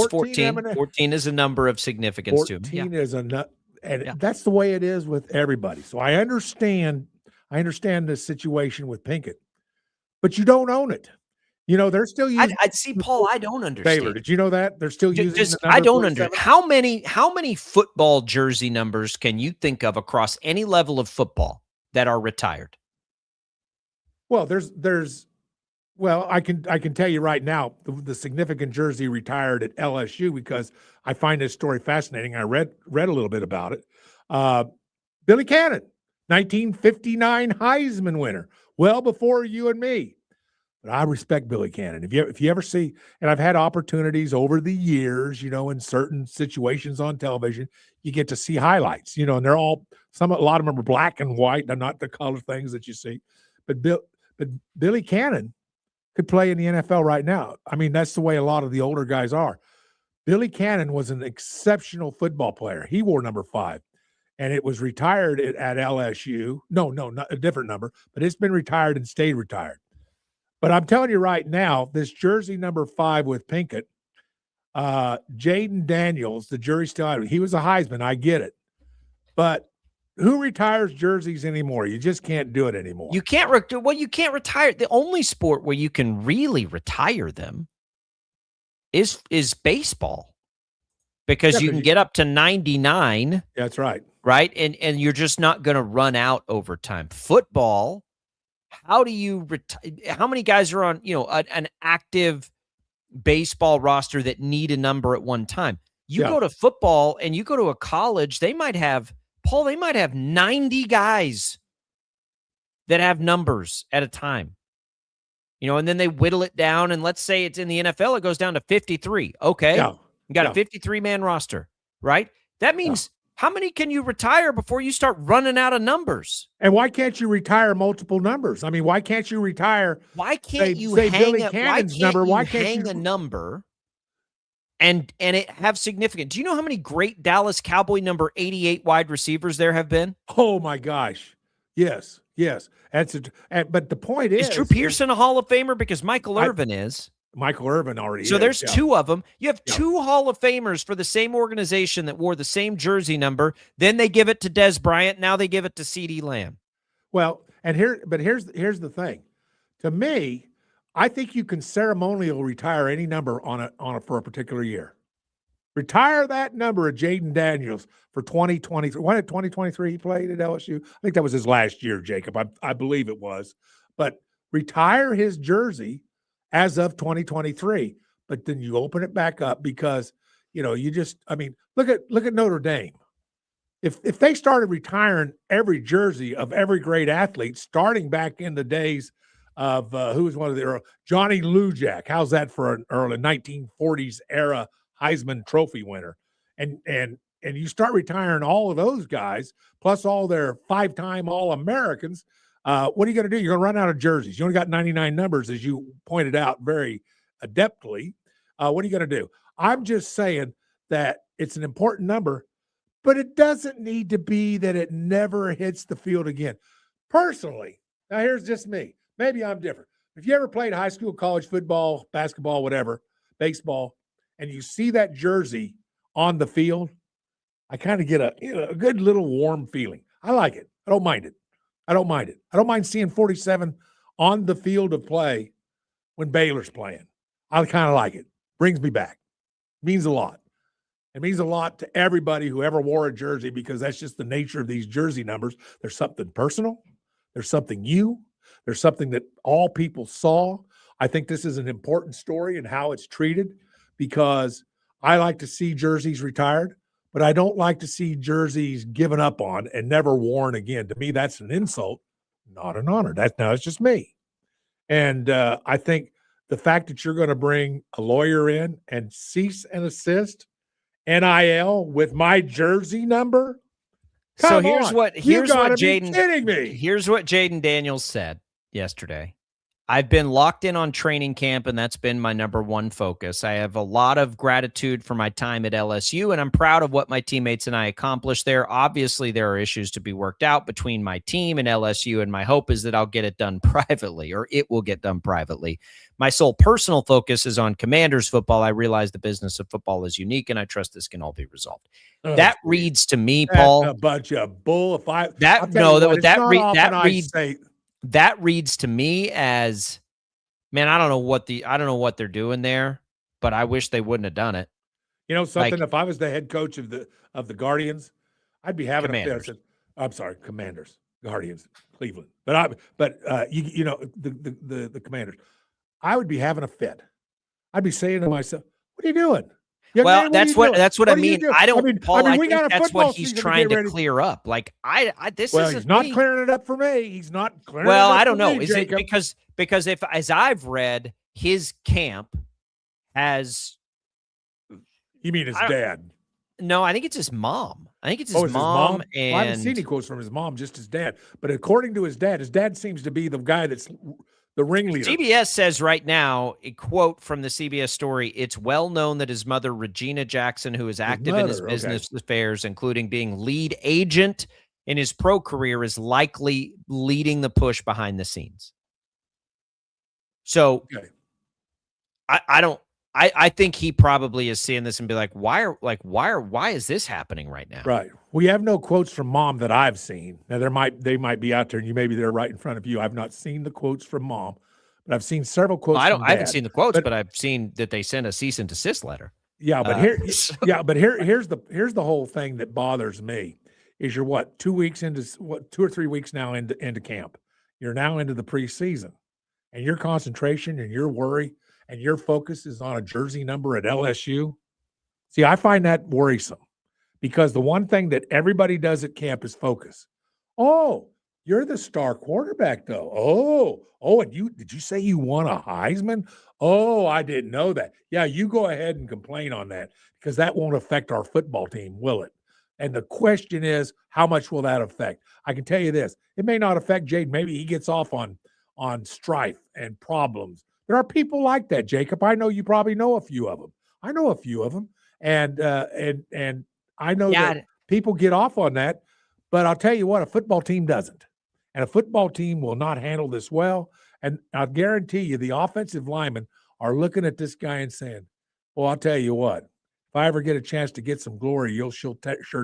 14. M&Ms. 14 is a number of significance to me. 14 is that's the way it is with everybody. So I understand the situation with Pinkett, but you don't own it. They're still using. I'd see, Paul. I don't understand. Baylor, did you know that they're still using? Just, I don't understand. How many football jersey numbers can you think of across any level of football that are retired? Well, I can tell you right now the significant jersey retired at LSU because I find this story fascinating. I read a little bit about it. Billy Cannon, 1959 Heisman winner, well before you and me. But I respect Billy Cannon. If you ever see, and I've had opportunities over the years, in certain situations on television, you get to see highlights, and they're a lot of them are black and white. They're not the color things that you see. But Billy Cannon could play in the NFL right now. I mean, that's the way a lot of the older guys are. Billy Cannon was an exceptional football player. He wore number 5, and it was retired at LSU. No, not a different number, but it's been retired and stayed retired. But I'm telling you right now, this jersey number 5 with Pinkett, Jaden Daniels, the jury's still out. He was a Heisman. I get it. But who retires jerseys anymore? You just can't do it anymore. You can't retire. The only sport where you can really retire them is baseball, because you can get up to 99. That's right. Right? And you're just not going to run out over time. Football, how do you how many guys are on, an active baseball roster that need a number at one time? You go to football and you go to a college, they might have 90 guys that have numbers at a time. And then they whittle it down, and let's say it's in the NFL, it goes down to 53. Okay. You got a 53-man roster, right? That means how many can you retire before you start running out of numbers? And why can't you retire multiple numbers? I mean, why can't you retire? Why can't you hang a number and it have significance? Do you know how many great Dallas Cowboy number 88 wide receivers there have been? Oh my gosh. Yes. But the point is Drew Pearson a Hall of Famer? Because Michael Irvin is. Michael Irvin already So there's 2 of them. You have 2 Hall of Famers for the same organization that wore the same jersey number. Then they give it to Des Bryant. Now they give it to CeeDee Lamb. Well, here's the thing. To me, I think you can ceremonially retire any number for a particular year. Retire that number of Jaden Daniels for 2023. When at 2023 he played at LSU? I think that was his last year, Jacob. I believe it was. But retire his jersey as of 2023, but then you open it back up because, look at Notre Dame. If they started retiring every jersey of every great athlete, starting back in the days of who was one of the Johnny Lujack. How's that for an early 1940s era Heisman Trophy winner? And you start retiring all of those guys, plus all their 5-time All-Americans. What are you going to do? You're going to run out of jerseys. You only got 99 numbers, as you pointed out very adeptly. What are you going to do? I'm just saying that it's an important number, but it doesn't need to be that it never hits the field again. Personally, now here's just me. Maybe I'm different. If you ever played high school, college football, basketball, whatever, baseball, and you see that jersey on the field, I kind of get a good little warm feeling. I like it. I don't mind it. I don't mind seeing 47 on the field of play when Baylor's playing. I kind of like it. Brings me back. Means a lot. It means a lot to everybody who ever wore a jersey, because that's just the nature of these jersey numbers. There's something personal. There's something new. There's something that all people saw. I think this is an important story in how it's treated, because I like to see jerseys retired, but I don't like to see jerseys given up on and never worn again. To me, that's an insult, not an honor. It's just me. And I think the fact that you're going to bring a lawyer in and cease and assist NIL with my jersey number. So here's what Jaden Daniels said yesterday. I've been locked in on training camp, and that's been my number one focus. I have a lot of gratitude for my time at LSU, and I'm proud of what my teammates and I accomplished there. Obviously, there are issues to be worked out between my team and LSU, and my hope is that I'll get it done privately, or it will get done privately. My sole personal focus is on Commanders football. I realize the business of football is unique, and I trust this can all be resolved. That reads to me, Paul, a bunch of bull. That reads to me as, man, I don't know what they're doing there, but I wish they wouldn't have done it. You know something? If I was the head coach of the Guardians, I'd be having Commanders. Commanders, Guardians, Cleveland. But the Commanders. I would be having a fit. I'd be saying to myself, "What are you doing?" That's what I mean. I think that's what he's trying to clear up. Like he's not clearing it up for me. He's not clearing it up. Well, I don't know. Me, Is Jacob. it because if, as I've read, his camp has. You mean his dad? No, I think it's his mom. I think it's his mom. And I haven't seen any quotes from his mom, just his dad. But according to his dad seems to be the guy that's the ringleader. CBS says right now, a quote from the CBS story, it's well known that his mother, Regina Jackson, who is active in his business affairs, including being lead agent in his pro career, is likely leading the push behind the scenes. So I think he probably is seeing this and be like, why is this happening right now? Right. We have no quotes from mom that I've seen. Now they might be out there, and you maybe they're right in front of you. I've not seen the quotes from mom, but I've seen several quotes. I haven't seen the quotes, but I've seen that they sent a cease and desist letter. Yeah, but here's the whole thing that bothers me is you're 2 or 3 weeks now into camp. You're now into the preseason, and your concentration and your worry and your focus is on a jersey number at LSU. See, I find that worrisome, because the one thing that everybody does at camp is focus. Oh, you're the star quarterback, though. Oh, and did you say you won a Heisman? Oh, I didn't know that. Yeah, you go ahead and complain on that, because that won't affect our football team, will it? And the question is, how much will that affect? I can tell you this. It may not affect Jade. Maybe he gets off on strife and problems. There are people like that, Jacob. I know you probably know a few of them. I know a few of them. And I know that people get off on that. But I'll tell you what, a football team doesn't. And a football team will not handle this well. And I'll guarantee you the offensive linemen are looking at this guy and saying, well, I'll tell you what, if I ever get a chance to get some glory, you'll sure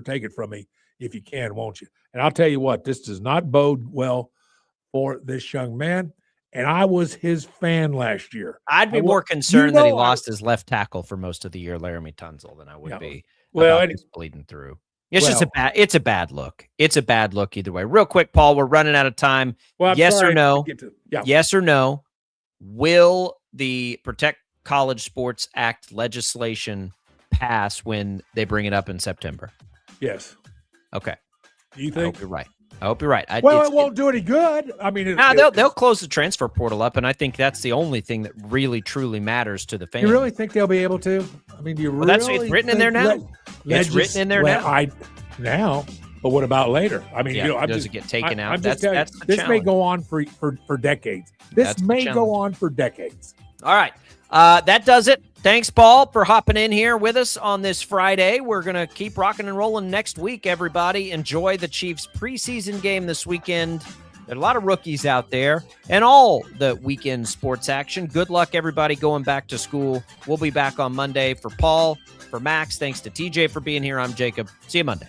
take it from me if you can, won't you? And I'll tell you what, this does not bode well for this young man. And I was his fan last year. I'd be more concerned that he lost his left tackle for most of the year, Laramie Tunsil, than I would be about this bleeding through. It's a bad look. It's a bad look either way. Real quick, Paul, we're running out of time. Yes or no? Yes or no? Will the Protect College Sports Act legislation pass when they bring it up in September? Yes. Okay. Do you think? I hope you're right. I hope you're right. It won't do any good. I mean, they'll close the transfer portal up, and I think that's the only thing that really, truly matters to the fans. You really think they'll be able to? I mean, do you really? It's written in there now. It's written in there now. But what about later? I mean, does it get taken out? That's the this may go on for decades. This may go on for decades. All right. That does it. Thanks, Paul, for hopping in here with us on this Friday. We're going to keep rocking and rolling next week, everybody. Enjoy the Chiefs preseason game this weekend. There are a lot of rookies out there and all the weekend sports action. Good luck, everybody, going back to school. We'll be back on Monday. For Paul, for Max, thanks to TJ for being here. I'm Jacob. See you Monday.